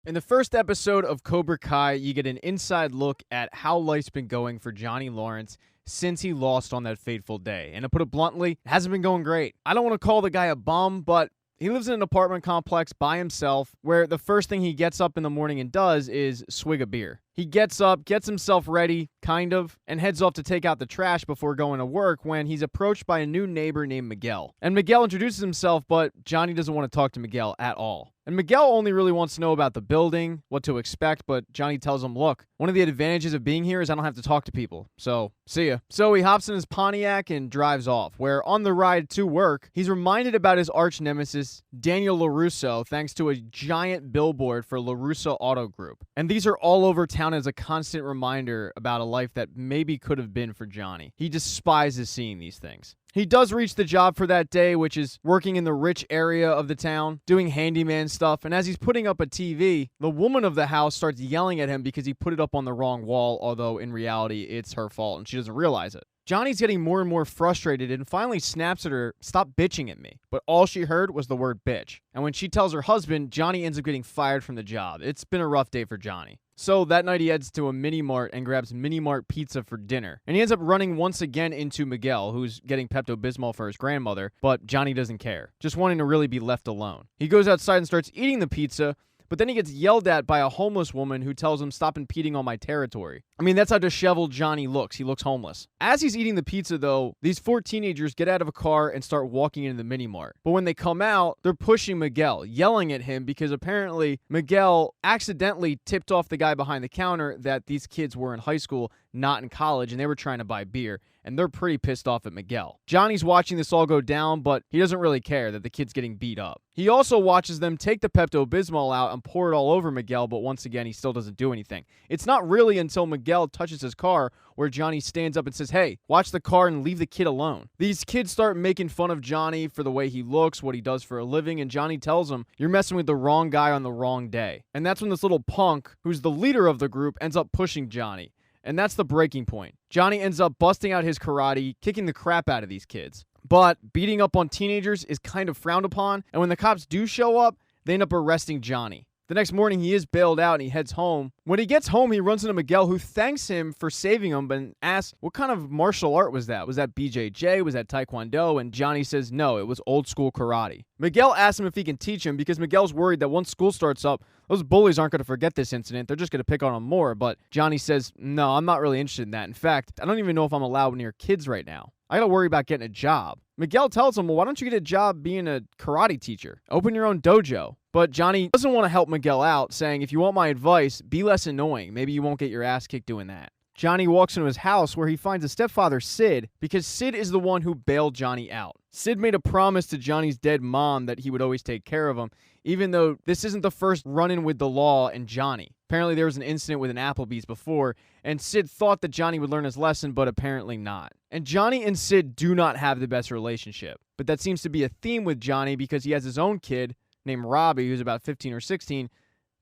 In the first episode of Cobra Kai, you get an inside look at how life's been going for Johnny Lawrence since he lost on that fateful day. And to put it bluntly, it hasn't been going great. I don't want to call the guy a bum, but he lives in an apartment complex by himself where the first thing he gets up in the morning and does is swig a beer. He gets up, gets himself ready, kind of, and heads off to take out the trash before going to work when he's approached by a new neighbor named Miguel. And Miguel introduces himself, but Johnny doesn't want to talk to Miguel at all. And Miguel only really wants to know about the building, what to expect, but Johnny tells him, look, one of the advantages of being here is I don't have to talk to people, so see ya. So he hops in his Pontiac and drives off, where on the ride to work, he's reminded about his arch nemesis, Daniel LaRusso, thanks to a giant billboard for LaRusso Auto Group. And these are all over town as a constant reminder about a life that maybe could have been for Johnny. He despises seeing these things. He does reach the job for that day, which is working in the rich area of the town, doing handyman stuff, and as he's putting up a TV, the woman of the house starts yelling at him because he put it up on the wrong wall, although in reality, it's her fault and she doesn't realize it. Johnny's getting more and more frustrated and finally snaps at her, "Stop bitching at me." But all she heard was the word bitch. And when she tells her husband, Johnny ends up getting fired from the job. It's been a rough day for Johnny. So that night he heads to a mini-mart and grabs mini-mart pizza for dinner. And he ends up running once again into Miguel, who's getting Pepto-Bismol for his grandmother, but Johnny doesn't care, just wanting to really be left alone. He goes outside and starts eating the pizza, but then he gets yelled at by a homeless woman who tells him, "Stop impeding on my territory." I mean, that's how disheveled Johnny looks. He looks homeless. As he's eating the pizza, though, these four teenagers get out of a car and start walking into the mini-mart. But when they come out, they're pushing Miguel, yelling at him because apparently Miguel accidentally tipped off the guy behind the counter that these kids were in high school, not in college, and they were trying to buy beer. And they're pretty pissed off at Miguel. Johnny's watching this all go down, but he doesn't really care that the kid's getting beat up. He also watches them take the Pepto-Bismol out and pour it all over Miguel, but once again, he still doesn't do anything. It's not really until Miguel touches his car where Johnny stands up and says, "Hey, watch the car and leave the kid alone." These kids start making fun of Johnny for the way he looks, what he does for a living, and Johnny tells him, "You're messing with the wrong guy on the wrong day." And that's when this little punk, who's the leader of the group, ends up pushing Johnny. And that's the breaking point. Johnny ends up busting out his karate, kicking the crap out of these kids. But beating up on teenagers is kind of frowned upon, and when the cops do show up, they end up arresting Johnny. The next morning, he is bailed out and he heads home. When he gets home, he runs into Miguel, who thanks him for saving him, but asks, what kind of martial art was that? Was that BJJ? Was that Taekwondo? And Johnny says, no, it was old school karate. Miguel asks him if he can teach him because Miguel's worried that once school starts up, those bullies aren't going to forget this incident. They're just going to pick on him more. But Johnny says, no, I'm not really interested in that. In fact, I don't even know if I'm allowed near kids right now. I got to worry about getting a job. Miguel tells him, well, why don't you get a job being a karate teacher? Open your own dojo. But Johnny doesn't want to help Miguel out, saying, if you want my advice, be less annoying. Maybe you won't get your ass kicked doing that. Johnny walks into his house where he finds his stepfather, Sid, because Sid is the one who bailed Johnny out. Sid made a promise to Johnny's dead mom that he would always take care of him, even though this isn't the first run-in with the law and Johnny. Apparently there was an incident with an Applebee's before, and Sid thought that Johnny would learn his lesson, but apparently not. And Johnny and Sid do not have the best relationship, but that seems to be a theme with Johnny because he has his own kid named Robbie, who's about 15 or 16,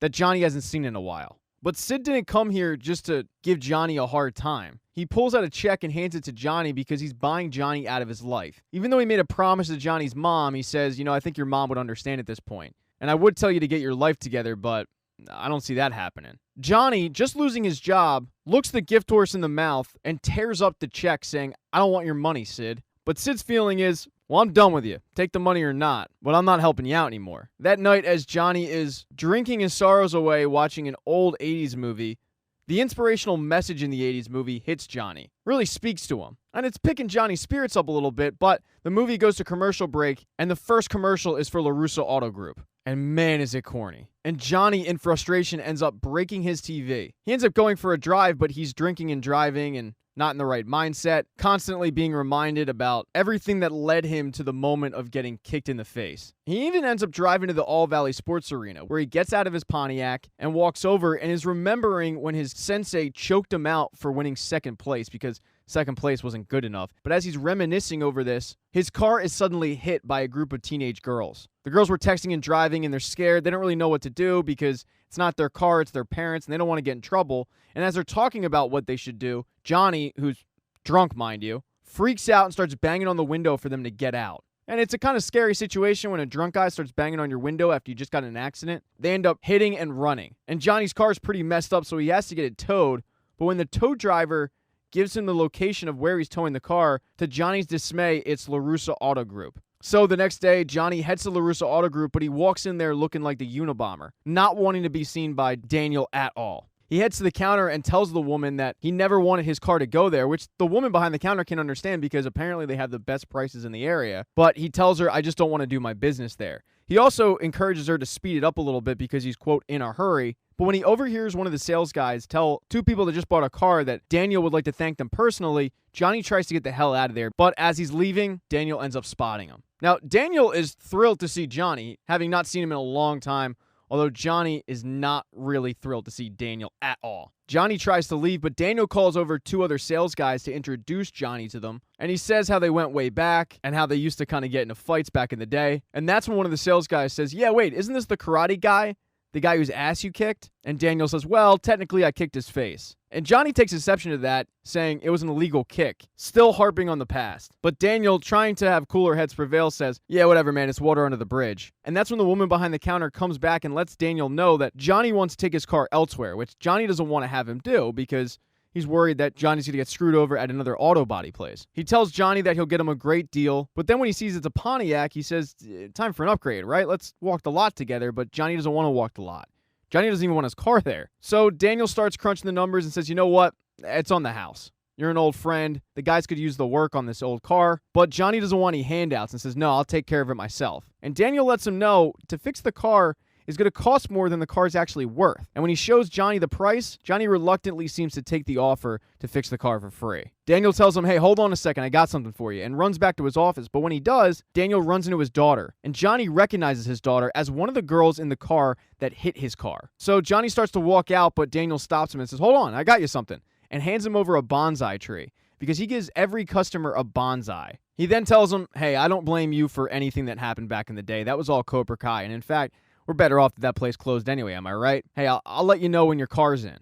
that Johnny hasn't seen in a while. But Sid didn't come here just to give Johnny a hard time. He pulls out a check and hands it to Johnny because he's buying Johnny out of his life. Even though he made a promise to Johnny's mom, he says, I think your mom would understand at this point. And I would tell you to get your life together, but I don't see that happening. Johnny, just losing his job, looks the gift horse in the mouth and tears up the check saying, I don't want your money, Sid. But Sid's feeling is, well, I'm done with you. Take the money or not, but I'm not helping you out anymore. That night, as Johnny is drinking his sorrows away watching an old 80s movie, the inspirational message in the 80s movie hits Johnny, really speaks to him. And it's picking Johnny's spirits up a little bit, but the movie goes to commercial break, and the first commercial is for LaRusso Auto Group. And man, is it corny. And Johnny, in frustration, ends up breaking his TV. He ends up going for a drive, but he's drinking and driving and not in the right mindset, constantly being reminded about everything that led him to the moment of getting kicked in the face. He even ends up driving to the All Valley Sports Arena, where he gets out of his Pontiac and walks over and is remembering when his sensei choked him out for winning second place because second place wasn't good enough. But as he's reminiscing over this, his car is suddenly hit by a group of teenage girls. The girls were texting and driving, and they're scared. They don't really know what to do because it's not their car, it's their parents, and they don't want to get in trouble. And as they're talking about what they should do, Johnny, who's drunk, mind you, freaks out and starts banging on the window for them to get out. And it's a kind of scary situation when a drunk guy starts banging on your window after you just got in an accident. They end up hitting and running. And Johnny's car is pretty messed up, so he has to get it towed. But when the tow driver gives him the location of where he's towing the car, to Johnny's dismay, it's LaRussa Auto Group. So the next day, Johnny heads to LaRussa Auto Group, but he walks in there looking like the Unabomber, not wanting to be seen by Daniel at all. He heads to the counter and tells the woman that he never wanted his car to go there, which the woman behind the counter can understand because apparently they have the best prices in the area. But he tells her, I just don't want to do my business there. He also encourages her to speed it up a little bit because he's, quote, in a hurry. But when he overhears one of the sales guys tell two people that just bought a car that Daniel would like to thank them personally, Johnny tries to get the hell out of there. But as he's leaving, Daniel ends up spotting him. Now, Daniel is thrilled to see Johnny, having not seen him in a long time, although Johnny is not really thrilled to see Daniel at all. Johnny tries to leave, but Daniel calls over two other sales guys to introduce Johnny to them, and he says how they went way back and how they used to kind of get into fights back in the day. And that's when one of the sales guys says, yeah, wait, isn't this the karate guy? The guy whose ass you kicked? And Daniel says, well, technically I kicked his face. And Johnny takes exception to that, saying it was an illegal kick, still harping on the past. But Daniel, trying to have cooler heads prevail, says, yeah, whatever, man, it's water under the bridge. And that's when the woman behind the counter comes back and lets Daniel know that Johnny wants to take his car elsewhere, which Johnny doesn't want to have him do because he's worried that Johnny's going to get screwed over at another auto body place. He tells Johnny that he'll get him a great deal, but then when he sees it's a Pontiac, he says, time for an upgrade, right? Let's walk the lot together, but Johnny doesn't want to walk the lot. Johnny doesn't even want his car there. So Daniel starts crunching the numbers and says, you know what? It's on the house. You're an old friend. The guys could use the work on this old car. But Johnny doesn't want any handouts and says, no, I'll take care of it myself. And Daniel lets him know to fix the car is going to cost more than the car's actually worth. And when he shows Johnny the price, Johnny reluctantly seems to take the offer to fix the car for free. Daniel tells him, hey, hold on a second, I got something for you, and runs back to his office. But when he does, Daniel runs into his daughter, and Johnny recognizes his daughter as one of the girls in the car that hit his car. So Johnny starts to walk out, but Daniel stops him and says, hold on, I got you something, and hands him over a bonsai tree, because he gives every customer a bonsai. He then tells him, hey, I don't blame you for anything that happened back in the day. That was all Cobra Kai, and in fact, we're better off that place closed anyway, am I right? Hey, I'll let you know when your car's in.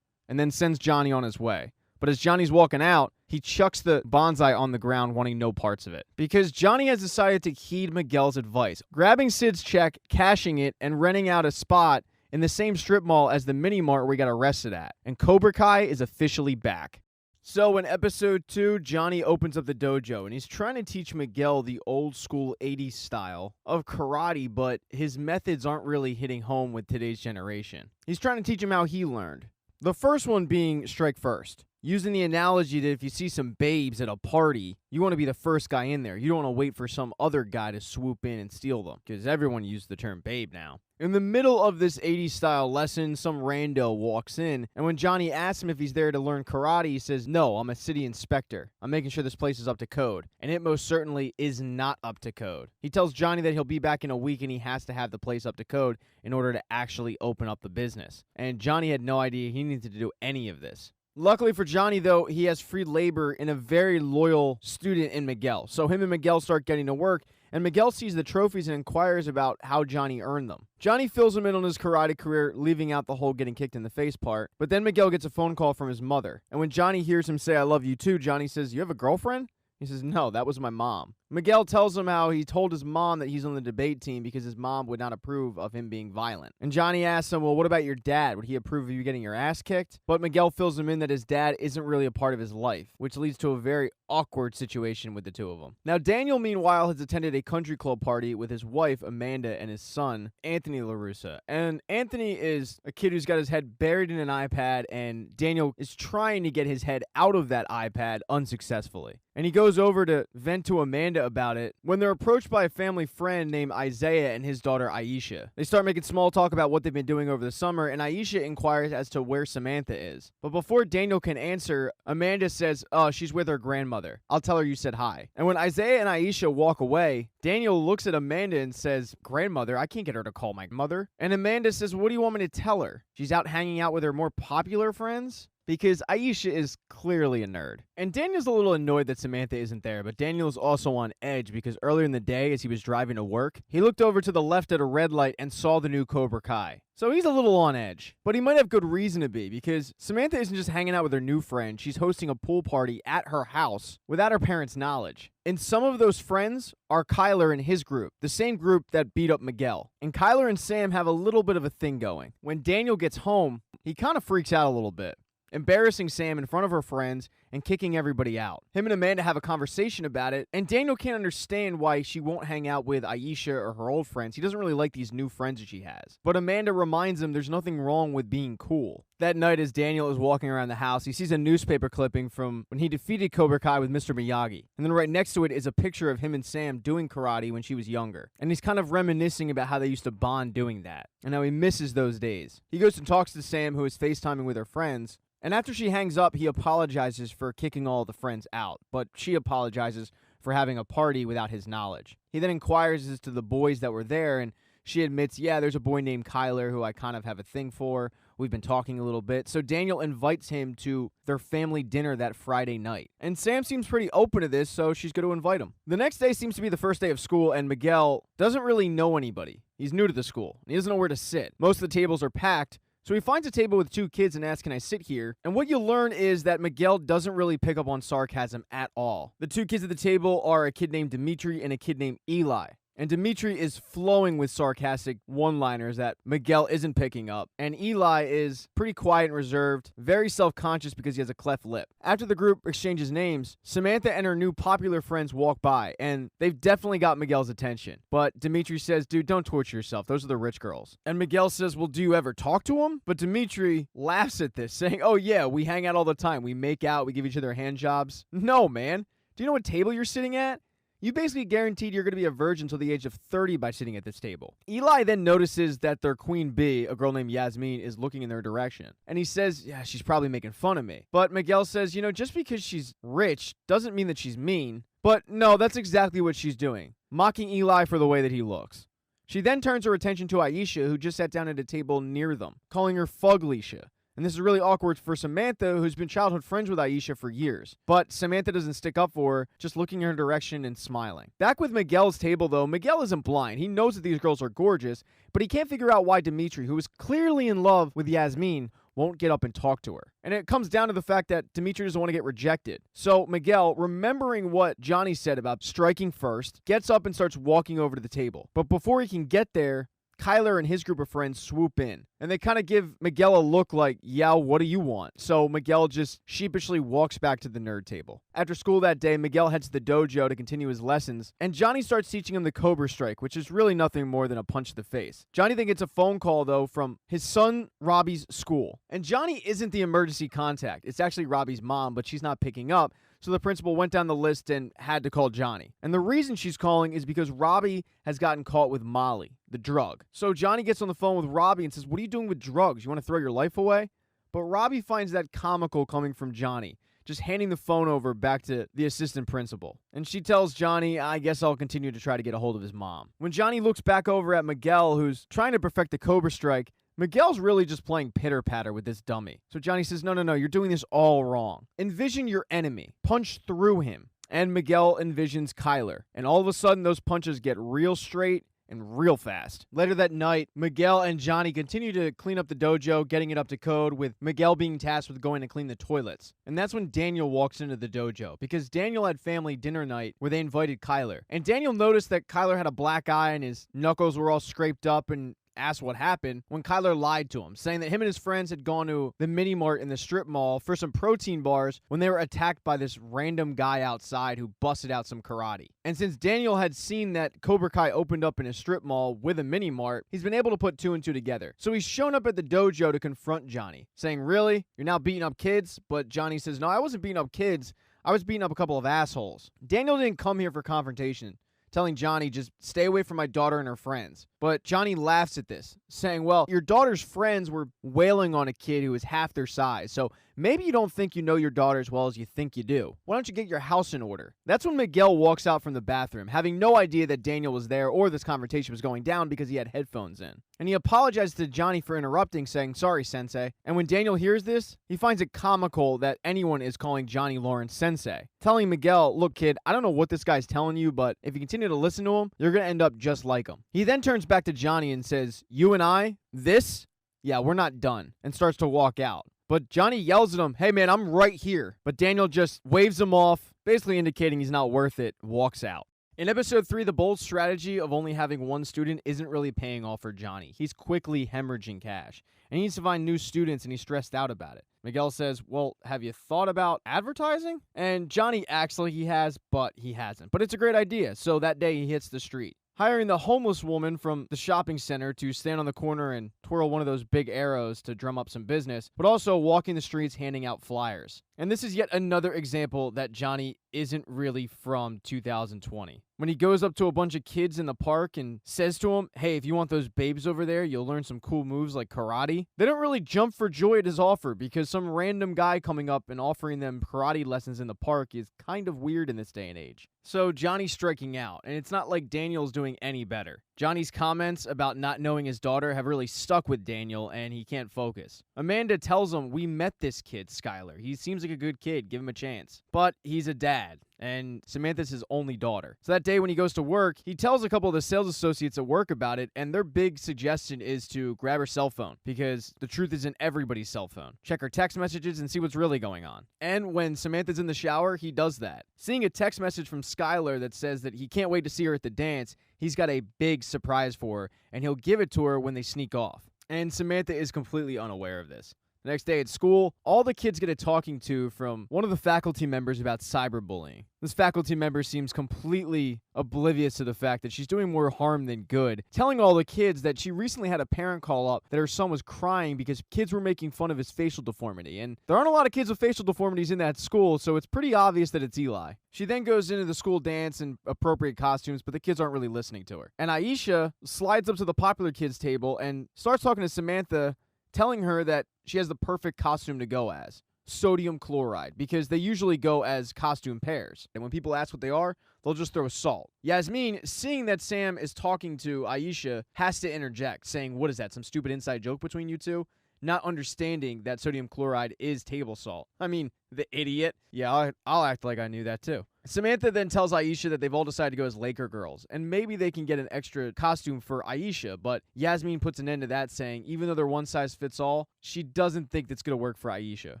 And then sends Johnny on his way. But as Johnny's walking out, he chucks the bonsai on the ground, wanting no parts of it. Because Johnny has decided to heed Miguel's advice, grabbing Sid's check, cashing it, and renting out a spot in the same strip mall as the mini mart where he got arrested at. And Cobra Kai is officially back. So in episode 2, Johnny opens up the dojo, and he's trying to teach Miguel the old school 80s style of karate, but his methods aren't really hitting home with today's generation. He's trying to teach him how he learned. The first one being strike first. Using the analogy that if you see some babes at a party, you want to be the first guy in there. You don't want to wait for some other guy to swoop in and steal them, because everyone uses the term babe now. In the middle of this 80s style lesson, some rando walks in, and when Johnny asks him if he's there to learn karate, he says, no, I'm a city inspector. I'm making sure this place is up to code. And it most certainly is not up to code. He tells Johnny that he'll be back in a week and he has to have the place up to code in order to actually open up the business. And Johnny had no idea he needed to do any of this. Luckily for Johnny, though, he has free labor in a very loyal student in Miguel. So him and Miguel start getting to work, and Miguel sees the trophies and inquires about how Johnny earned them. Johnny fills him in on his karate career, leaving out the whole getting kicked in the face part. But then Miguel gets a phone call from his mother. And when Johnny hears him say, I love you too, Johnny says, you have a girlfriend? He says, no, that was my mom. Miguel tells him how he told his mom that he's on the debate team because his mom would not approve of him being violent. And Johnny asks him, well, what about your dad? Would he approve of you getting your ass kicked? But Miguel fills him in that his dad isn't really a part of his life, which leads to a very awkward situation with the two of them. Now, Daniel, meanwhile, has attended a country club party with his wife, Amanda, and his son, Anthony LaRussa. And Anthony is a kid who's got his head buried in an iPad, and Daniel is trying to get his head out of that iPad unsuccessfully. And he goes over to vent to Amanda about it when they're approached by a family friend named Isaiah and his daughter Aisha. They start making small talk about what they've been doing over the summer, and Aisha inquires as to where Samantha is. But before Daniel can answer, Amanda says, oh, she's with her grandmother. I'll tell her you said hi. And when Isaiah and Aisha walk away, Daniel looks at Amanda and says, grandmother, I can't get her to call my mother. And Amanda says, what do you want me to tell her? She's out hanging out with her more popular friends? because Aisha is clearly a nerd. And Daniel's a little annoyed that Samantha isn't there, but Daniel's also on edge because earlier in the day, as he was driving to work, he looked over to the left at a red light and saw the new Cobra Kai. So he's a little on edge, but he might have good reason to be because Samantha isn't just hanging out with her new friend, she's hosting a pool party at her house without her parents' knowledge. And some of those friends are Kyler and his group, the same group that beat up Miguel. And Kyler and Sam have a little bit of a thing going. When Daniel gets home, he kind of freaks out a little bit, embarrassing Sam in front of her friends and kicking everybody out. Him and Amanda have a conversation about it, and Daniel can't understand why she won't hang out with Aisha or her old friends. He doesn't really like these new friends that she has. But Amanda reminds him there's nothing wrong with being cool. That night, as Daniel is walking around the house, he sees a newspaper clipping from when he defeated Cobra Kai with Mr. Miyagi. And then right next to it is a picture of him and Sam doing karate when she was younger. And he's kind of reminiscing about how they used to bond doing that, and how he misses those days. He goes and talks to Sam, who is FaceTiming with her friends, and after she hangs up, he apologizes for kicking all the friends out, but she apologizes for having a party without his knowledge. He then inquires as to the boys that were there, and she admits, yeah, there's a boy named Kyler who I kind of have a thing for. We've been talking a little bit. So Daniel invites him to their family dinner that Friday night. And Sam seems pretty open to this, so she's going to invite him. The next day seems to be the first day of school, and Miguel doesn't really know anybody. He's new to the school, and he doesn't know where to sit. Most of the tables are packed, so he finds a table with two kids and asks, can I sit here? And what you learn is that Miguel doesn't really pick up on sarcasm at all. The two kids at the table are a kid named Dimitri and a kid named Eli. And Dimitri is flowing with sarcastic one-liners that Miguel isn't picking up. And Eli is pretty quiet and reserved, very self-conscious because he has a cleft lip. After the group exchanges names, Samantha and her new popular friends walk by, and they've definitely got Miguel's attention. But Dimitri says, dude, don't torture yourself. Those are the rich girls. And Miguel says, well, do you ever talk to them? But Dimitri laughs at this, saying, oh yeah, we hang out all the time. We make out, we give each other hand jobs. No, man. Do you know what table you're sitting at? You basically guaranteed you're going to be a virgin until the age of 30 by sitting at this table. Eli then notices that their queen bee, a girl named Yasmin, is looking in their direction. And he says, yeah, she's probably making fun of me. But Miguel says, you know, just because she's rich doesn't mean that she's mean. But no, that's exactly what she's doing, mocking Eli for the way that he looks. She then turns her attention to Aisha, who just sat down at a table near them, calling her Fuglisha. And this is really awkward for Samantha, who's been childhood friends with Aisha for years. But Samantha doesn't stick up for her, just looking in her direction and smiling. Back with Miguel's table, though, Miguel isn't blind. He knows that these girls are gorgeous, but he can't figure out why Dimitri, who is clearly in love with Yasmin, won't get up and talk to her. And it comes down to the fact that Dimitri doesn't want to get rejected. So Miguel, remembering what Johnny said about striking first, gets up and starts walking over to the table. But before he can get there, Kyler and his group of friends swoop in, and they kind of give Miguel a look like, yeah, what do you want? So Miguel just sheepishly walks back to the nerd table. After school that day, Miguel heads to the dojo to continue his lessons, and Johnny starts teaching him the Cobra Strike, which is really nothing more than a punch to the face. Johnny then gets a phone call, though, from his son Robbie's school. And Johnny isn't the emergency contact. It's actually Robbie's mom, but she's not picking up. So the principal went down the list and had to call Johnny. And the reason she's calling is because Robbie has gotten caught with Molly, the drug. So Johnny gets on the phone with Robbie and says, what are you doing with drugs? You want to throw your life away? But Robbie finds that comical coming from Johnny, just handing the phone over back to the assistant principal. And she tells Johnny, I guess I'll continue to try to get a hold of his mom. When Johnny looks back over at Miguel, who's trying to perfect the Cobra Strike, Miguel's really just playing pitter-patter with this dummy. So Johnny says, no, you're doing this all wrong. Envision your enemy. Punch through him. And Miguel envisions Kyler. And all of a sudden, those punches get real straight and real fast. Later that night, Miguel and Johnny continue to clean up the dojo, getting it up to code, with Miguel being tasked with going to clean the toilets. And that's when Daniel walks into the dojo, because Daniel had family dinner night where they invited Kyler. And Daniel noticed that Kyler had a black eye and his knuckles were all scraped up, and asked what happened when Kyler lied to him, saying that him and his friends had gone to the mini mart in the strip mall for some protein bars when they were attacked by this random guy outside who busted out some karate. And since Daniel had seen that Cobra Kai opened up in a strip mall with a mini mart, he's been able to put two and two together. So he's shown up at the dojo to confront Johnny, saying, really? You're now beating up kids? But Johnny says, no, I wasn't beating up kids. I was beating up a couple of assholes. Daniel didn't come here for confrontation, telling Johnny, just stay away from my daughter and her friends. But Johnny laughs at this, saying, well, your daughter's friends were wailing on a kid who is half their size, so maybe you don't think you know your daughter as well as you think you do. Why don't you get your house in order? That's when Miguel walks out from the bathroom, having no idea that Daniel was there or this confrontation was going down because he had headphones in. And he apologizes to Johnny for interrupting, saying, "Sorry, Sensei." And when Daniel hears this, he finds it comical that anyone is calling Johnny Lawrence Sensei, telling Miguel, "Look, kid, I don't know what this guy's telling you, but if you continue to listen to him, you're going to end up just like him." He then turns back to Johnny and says, "You and I, this? Yeah, we're not done," and starts to walk out. But Johnny yells at him, "Hey man, I'm right here." But Daniel just waves him off, basically indicating he's not worth it, walks out. In episode 3, the bold strategy of only having one student isn't really paying off for Johnny. He's quickly hemorrhaging cash, and he needs to find new students, and he's stressed out about it. Miguel says, "Well, have you thought about advertising?" And Johnny acts like he has, but he hasn't. But it's a great idea, so that day he hits the street, hiring the homeless woman from the shopping center to stand on the corner and twirl one of those big arrows to drum up some business, but also walking the streets handing out flyers. And this is yet another example that Johnny isn't really from 2020. When he goes up to a bunch of kids in the park and says to them, "Hey, if you want those babes over there, you'll learn some cool moves like karate," they don't really jump for joy at his offer, because some random guy coming up and offering them karate lessons in the park is kind of weird in this day and age. So Johnny's striking out, and it's not like Daniel's doing any better. Johnny's comments about not knowing his daughter have really stuck with Daniel, and he can't focus. Amanda tells him, "We met this kid, Skylar. He seems like a good kid. Give him a chance." But he's a dad, and Samantha's his only daughter. So that day when he goes to work, he tells a couple of the sales associates at work about it, and their big suggestion is to grab her cell phone, because the truth is in everybody's cell phone. Check her text messages and see what's really going on. And when Samantha's in the shower, he does that. Seeing a text message from Skylar that says that he can't wait to see her at the dance, he's got a big surprise for her, and he'll give it to her when they sneak off. And Samantha is completely unaware of this. The next day at school, all the kids get a talking to from one of the faculty members about cyberbullying. This faculty member seems completely oblivious to the fact that she's doing more harm than good, telling all the kids that she recently had a parent call up that her son was crying because kids were making fun of his facial deformity. And there aren't a lot of kids with facial deformities in that school, so it's pretty obvious that it's Eli. She then goes into the school dance in appropriate costumes, but the kids aren't really listening to her. And Aisha slides up to the popular kids table and starts talking to Samantha, telling her that she has the perfect costume to go as: sodium chloride, because they usually go as costume pairs. And when people ask what they are, they'll just throw salt. Yasmin, seeing that Sam is talking to Aisha, has to interject, saying, "What is that, some stupid inside joke between you two?" Not understanding that sodium chloride is table salt. I mean, the idiot. Yeah, I'll act like I knew that too. Samantha then tells Aisha that they've all decided to go as Laker girls, and maybe they can get an extra costume for Aisha, but Yasmin puts an end to that, saying even though they're one size fits all, she doesn't think that's going to work for Aisha,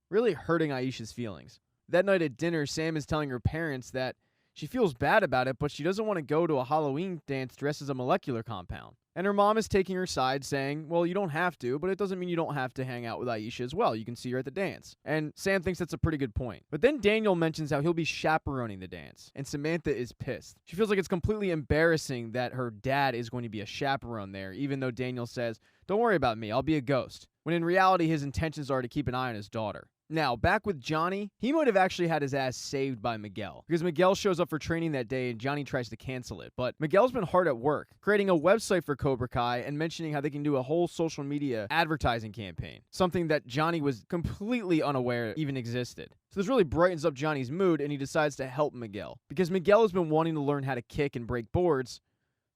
really hurting Aisha's feelings. That night at dinner, Sam is telling her parents that she feels bad about it, but she doesn't want to go to a Halloween dance dressed as a molecular compound. And her mom is taking her side, saying, "Well, you don't have to, but it doesn't mean you don't have to hang out with Aisha as well. You can see her at the dance." And Sam thinks that's a pretty good point. But then Daniel mentions how he'll be chaperoning the dance, and Samantha is pissed. She feels like it's completely embarrassing that her dad is going to be a chaperone there, even though Daniel says, "Don't worry about me, I'll be a ghost," when in reality his intentions are to keep an eye on his daughter. Now, back with Johnny, he might have actually had his ass saved by Miguel, because Miguel shows up for training that day and Johnny tries to cancel it. But Miguel's been hard at work, creating a website for Cobra Kai and mentioning how they can do a whole social media advertising campaign, something that Johnny was completely unaware even existed. So this really brightens up Johnny's mood, and he decides to help Miguel, because Miguel has been wanting to learn how to kick and break boards.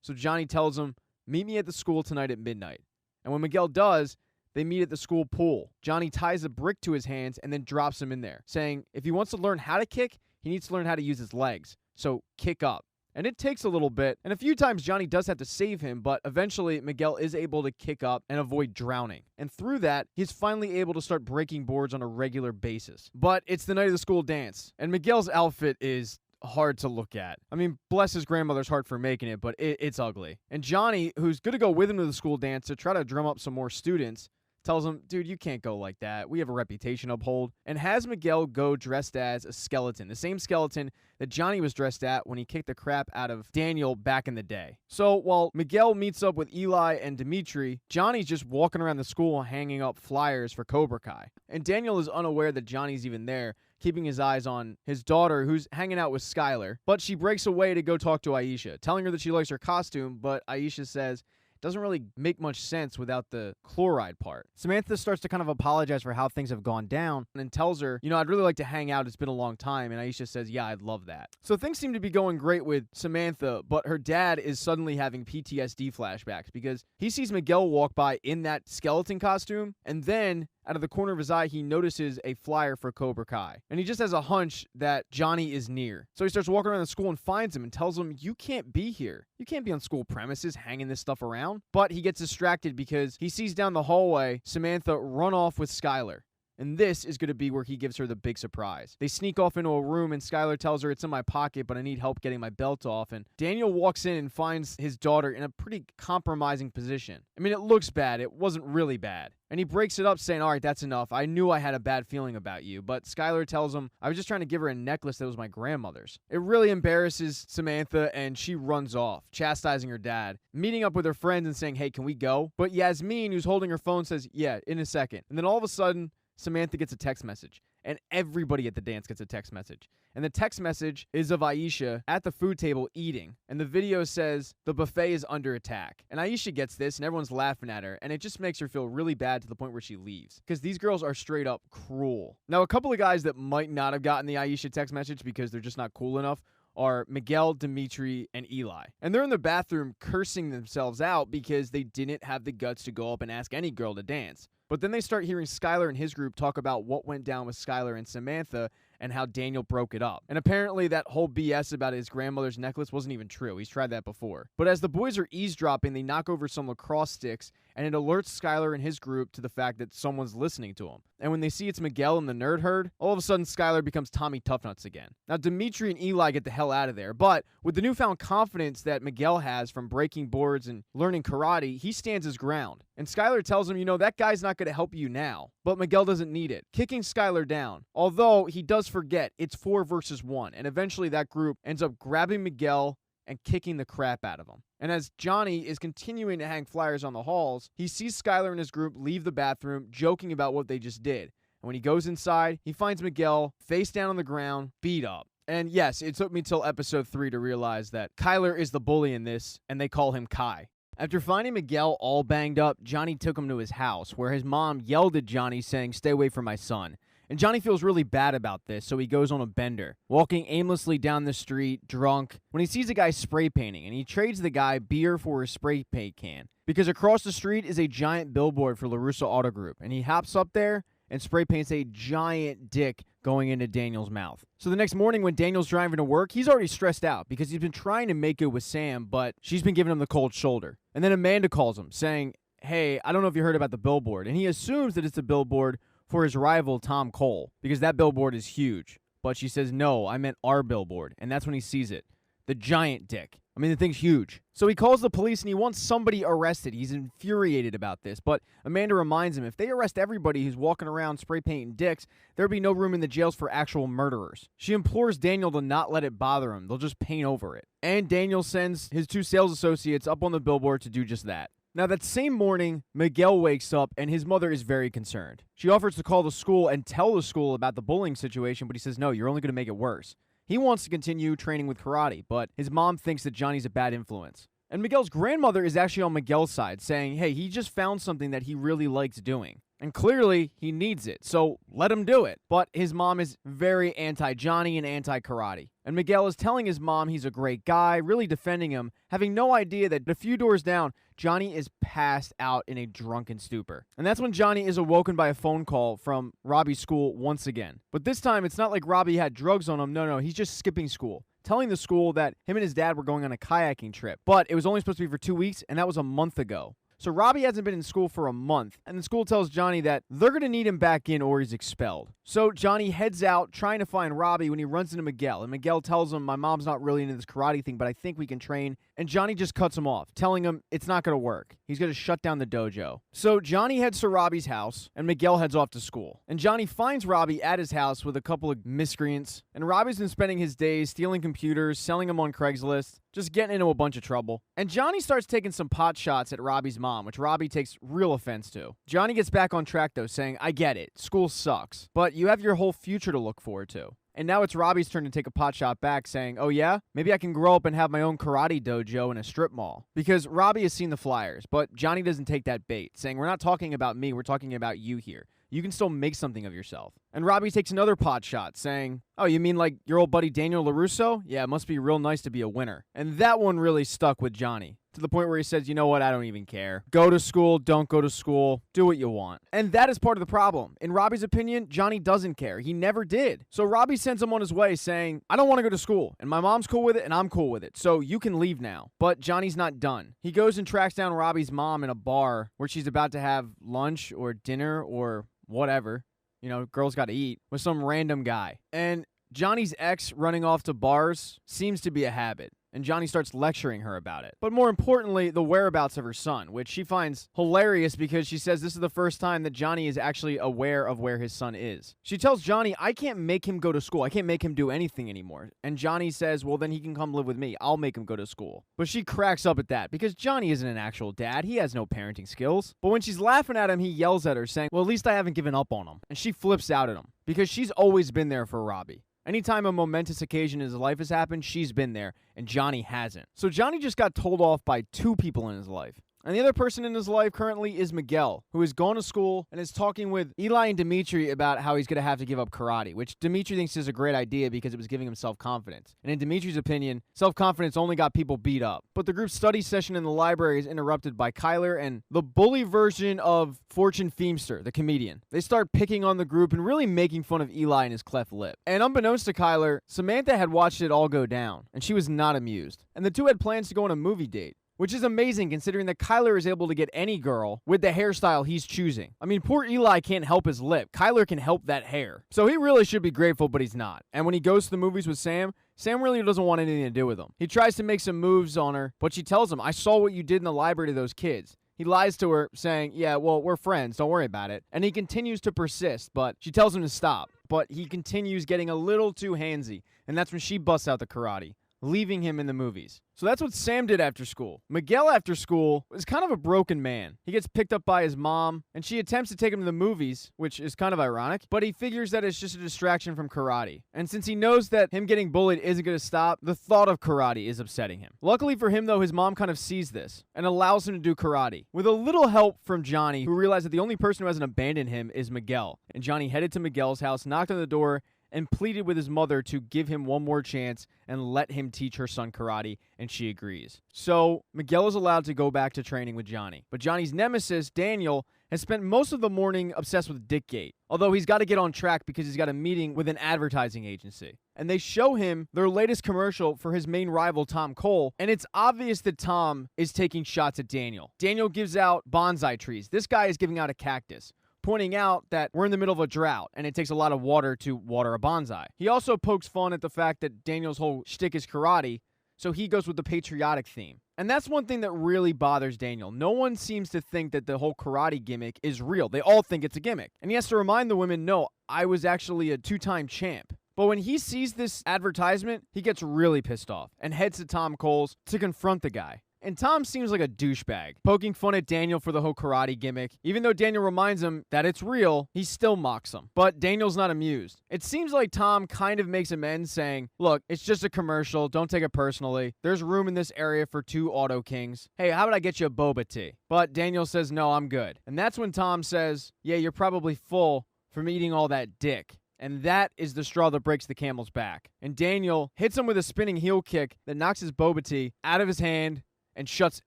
So Johnny tells him, "Meet me at the school tonight at midnight." And when Miguel does, they meet at the school pool. Johnny ties a brick to his hands and then drops him in there, saying if he wants to learn how to kick, he needs to learn how to use his legs. So kick up. And it takes a little bit, and a few times Johnny does have to save him, but eventually Miguel is able to kick up and avoid drowning. And through that, he's finally able to start breaking boards on a regular basis. But it's the night of the school dance, and Miguel's outfit is hard to look at. I mean, bless his grandmother's heart for making it, but it's ugly. And Johnny, who's going to go with him to the school dance to try to drum up some more students, tells him, "Dude, you can't go like that. We have a reputation to uphold," and has Miguel go dressed as a skeleton, the same skeleton that Johnny was dressed at when he kicked the crap out of Daniel back in the day. So while Miguel meets up with Eli and Dimitri, Johnny's just walking around the school hanging up flyers for Cobra Kai. And Daniel is unaware that Johnny's even there, keeping his eyes on his daughter, who's hanging out with Skylar. But she breaks away to go talk to Aisha, telling her that she likes her costume, but Aisha says, doesn't really make much sense without the chloride part. Samantha starts to kind of apologize for how things have gone down and tells her, I'd really like to hang out. It's been a long time. And Aisha says, yeah, I'd love that. So things seem to be going great with Samantha, but her dad is suddenly having PTSD flashbacks because he sees Miguel walk by in that skeleton costume, and then out of the corner of his eye, he notices a flyer for Cobra Kai. And he just has a hunch that Johnny is near. So he starts walking around the school and finds him and tells him, you can't be here. You can't be on school premises hanging this stuff around. But he gets distracted because he sees down the hallway Samantha run off with Skylar. And this is going to be where he gives her the big surprise. They sneak off into a room and Skylar tells her, it's in my pocket, but I need help getting my belt off. And Daniel walks in and finds his daughter in a pretty compromising position. I mean, it looks bad. It wasn't really bad. And he breaks it up saying, all right, that's enough. I knew I had a bad feeling about you. But Skylar tells him, I was just trying to give her a necklace that was my grandmother's. It really embarrasses Samantha and she runs off, chastising her dad, meeting up with her friends and saying, hey, can we go? But Yasmin, who's holding her phone, says, yeah, in a second. And then all of a sudden, Samantha gets a text message, and everybody at the dance gets a text message. And the text message is of Aisha at the food table eating. And the video says, the buffet is under attack. And Aisha gets this, and everyone's laughing at her, and it just makes her feel really bad to the point where she leaves. Because these girls are straight up cruel. Now, a couple of guys that might not have gotten the Aisha text message because they're just not cool enough are Miguel, Dimitri, and Eli. And they're in the bathroom cursing themselves out because they didn't have the guts to go up and ask any girl to dance. But then they start hearing Skylar and his group talk about what went down with Skylar and Samantha and how Daniel broke it up. And apparently that whole BS about his grandmother's necklace wasn't even true. He's tried that before. But as the boys are eavesdropping, they knock over some lacrosse sticks, and it alerts Skylar and his group to the fact that someone's listening to him. And when they see it's Miguel and the nerd herd, all of a sudden Skylar becomes Tommy Toughnuts again. Now Dimitri and Eli get the hell out of there, but with the newfound confidence that Miguel has from breaking boards and learning karate, he stands his ground. And Skylar tells him, that guy's not going to help you now. But Miguel doesn't need it, kicking Skylar down. Although he does forget it's 4 versus 1, and eventually that group ends up grabbing Miguel and kicking the crap out of him. And as Johnny is continuing to hang flyers on the halls, he sees Skylar and his group leave the bathroom, joking about what they just did. And when he goes inside, he finds Miguel face down on the ground, beat up. And yes, it took me till episode 3 to realize that Kyler is the bully in this, and they call him Kai. After finding Miguel all banged up, Johnny took him to his house, where his mom yelled at Johnny saying, stay away from my son. And Johnny feels really bad about this, so he goes on a bender, walking aimlessly down the street, drunk, when he sees a guy spray painting, and he trades the guy beer for a spray paint can. Because across the street is a giant billboard for LaRussa Auto Group, and he hops up there and spray paints a giant dick going into Daniel's mouth. So the next morning when Daniel's driving to work, he's already stressed out because he's been trying to make it with Sam, but she's been giving him the cold shoulder. And then Amanda calls him, saying, hey, I don't know if you heard about the billboard. And he assumes that it's a billboard for his rival, Tom Cole, because that billboard is huge. But she says, no, I meant our billboard. And that's when he sees it. The giant dick. I mean, the thing's huge. So he calls the police and he wants somebody arrested. He's infuriated about this. But Amanda reminds him if they arrest everybody who's walking around spray painting dicks, there'll be no room in the jails for actual murderers. She implores Daniel to not let it bother him. They'll just paint over it. And Daniel sends his 2 sales associates up on the billboard to do just that. Now, that same morning, Miguel wakes up, and his mother is very concerned. She offers to call the school and tell the school about the bullying situation, but he says, no, you're only going to make it worse. He wants to continue training with karate, but his mom thinks that Johnny's a bad influence. And Miguel's grandmother is actually on Miguel's side, saying, hey, he just found something that he really likes doing. And clearly, he needs it, so let him do it. But his mom is very anti-Johnny and anti-karate. And Miguel is telling his mom he's a great guy, really defending him, having no idea that a few doors down, Johnny is passed out in a drunken stupor. And that's when Johnny is awoken by a phone call from Robbie's school once again. But this time, it's not like Robbie had drugs on him. No, he's just skipping school, telling the school that him and his dad were going on a kayaking trip. But it was only supposed to be for 2 weeks, and that was a month ago. So Robbie hasn't been in school for a month, and the school tells Johnny that they're going to need him back in or he's expelled. So Johnny heads out trying to find Robbie when he runs into Miguel, and Miguel tells him, my mom's not really into this karate thing, but I think we can train. And Johnny just cuts him off, telling him it's not going to work. He's going to shut down the dojo. So Johnny heads to Robbie's house, and Miguel heads off to school. And Johnny finds Robbie at his house with a couple of miscreants, and Robbie's been spending his days stealing computers, selling them on Craigslist, just getting into a bunch of trouble. And Johnny starts taking some pot shots at Robbie's mom, which Robbie takes real offense to. Johnny gets back on track, though, saying, I get it. School sucks. But you have your whole future to look forward to. And now it's Robbie's turn to take a pot shot back, saying, oh yeah? Maybe I can grow up and have my own karate dojo in a strip mall. Because Robbie has seen the flyers, but Johnny doesn't take that bait, saying, we're not talking about me, we're talking about you here. You can still make something of yourself. And Robbie takes another pot shot, saying, oh, you mean like your old buddy Daniel LaRusso? Yeah, it must be real nice to be a winner. And that one really stuck with Johnny, to the point where he says, you know what, I don't even care. Go to school, don't go to school, do what you want. And that is part of the problem. In Robbie's opinion, Johnny doesn't care. He never did. So Robbie sends him on his way saying, I don't want to go to school, and my mom's cool with it, and I'm cool with it, so you can leave now. But Johnny's not done. He goes and tracks down Robbie's mom in a bar where she's about to have lunch or dinner or whatever. You know, girls got to eat, with some random guy. And Johnny's ex running off to bars seems to be a habit, and Johnny starts lecturing her about it. But more importantly, the whereabouts of her son, which she finds hilarious because she says this is the first time that Johnny is actually aware of where his son is. She tells Johnny, I can't make him go to school. I can't make him do anything anymore. And Johnny says, well, then he can come live with me. I'll make him go to school. But she cracks up at that because Johnny isn't an actual dad. He has no parenting skills. But when she's laughing at him, he yells at her saying, well, at least I haven't given up on him. And she flips out at him because she's always been there for Robbie. Anytime a momentous occasion in his life has happened, she's been there, and Johnny hasn't. So Johnny just got told off by 2 people in his life. And the other person in his life currently is Miguel, who has gone to school and is talking with Eli and Dimitri about how he's going to have to give up karate, which Dimitri thinks is a great idea because it was giving him self-confidence. And in Dimitri's opinion, self-confidence only got people beat up. But the group study session in the library is interrupted by Kyler and the bully version of Fortune Feimster, the comedian. They start picking on the group and really making fun of Eli and his cleft lip. And unbeknownst to Kyler, Samantha had watched it all go down, and she was not amused. And the two had plans to go on a movie date, which is amazing considering that Kyler is able to get any girl with the hairstyle he's choosing. I mean, poor Eli can't help his lip. Kyler can help that hair. So he really should be grateful, but he's not. And when he goes to the movies with Sam really doesn't want anything to do with him. He tries to make some moves on her, but she tells him, I saw what you did in the library to those kids. He lies to her, saying, yeah, well, we're friends, don't worry about it. And he continues to persist, but she tells him to stop. But he continues getting a little too handsy, and that's when she busts out the karate, leaving him in the movies. So that's what Sam did after school. Miguel after school is kind of a broken man. He gets picked up by his mom, and she attempts to take him to the movies, which is kind of ironic, but he figures that it's just a distraction from karate. And since he knows that him getting bullied isn't going to stop, the thought of karate is upsetting him. Luckily for him, though, his mom kind of sees this and allows him to do karate, with a little help from Johnny, who realized that the only person who hasn't abandoned him is Miguel. And Johnny headed to Miguel's house, knocked on the door, and pleaded with his mother to give him one more chance and let him teach her son karate, and she agrees. So Miguel is allowed to go back to training with Johnny. But Johnny's nemesis, Daniel, has spent most of the morning obsessed with Dickgate, although he's got to get on track because he's got a meeting with an advertising agency. And they show him their latest commercial for his main rival, Tom Cole, and it's obvious that Tom is taking shots at Daniel. Daniel gives out bonsai trees. This guy is giving out a cactus, pointing out that we're in the middle of a drought and it takes a lot of water to water a bonsai. He also pokes fun at the fact that Daniel's whole shtick is karate, so he goes with the patriotic theme. And that's one thing that really bothers Daniel. No one seems to think that the whole karate gimmick is real. They all think it's a gimmick. And he has to remind the women, no, I was actually a 2-time champ. But when he sees this advertisement, he gets really pissed off and heads to Tom Cole's to confront the guy. And Tom seems like a douchebag, poking fun at Daniel for the whole karate gimmick. Even though Daniel reminds him that it's real, he still mocks him. But Daniel's not amused. It seems like Tom kind of makes amends, saying, look, it's just a commercial. Don't take it personally. There's room in this area for 2 Auto Kings. Hey, how about I get you a boba tea? But Daniel says, no, I'm good. And that's when Tom says, yeah, you're probably full from eating all that dick. And that is the straw that breaks the camel's back. And Daniel hits him with a spinning heel kick that knocks his boba tea out of his hand and shuts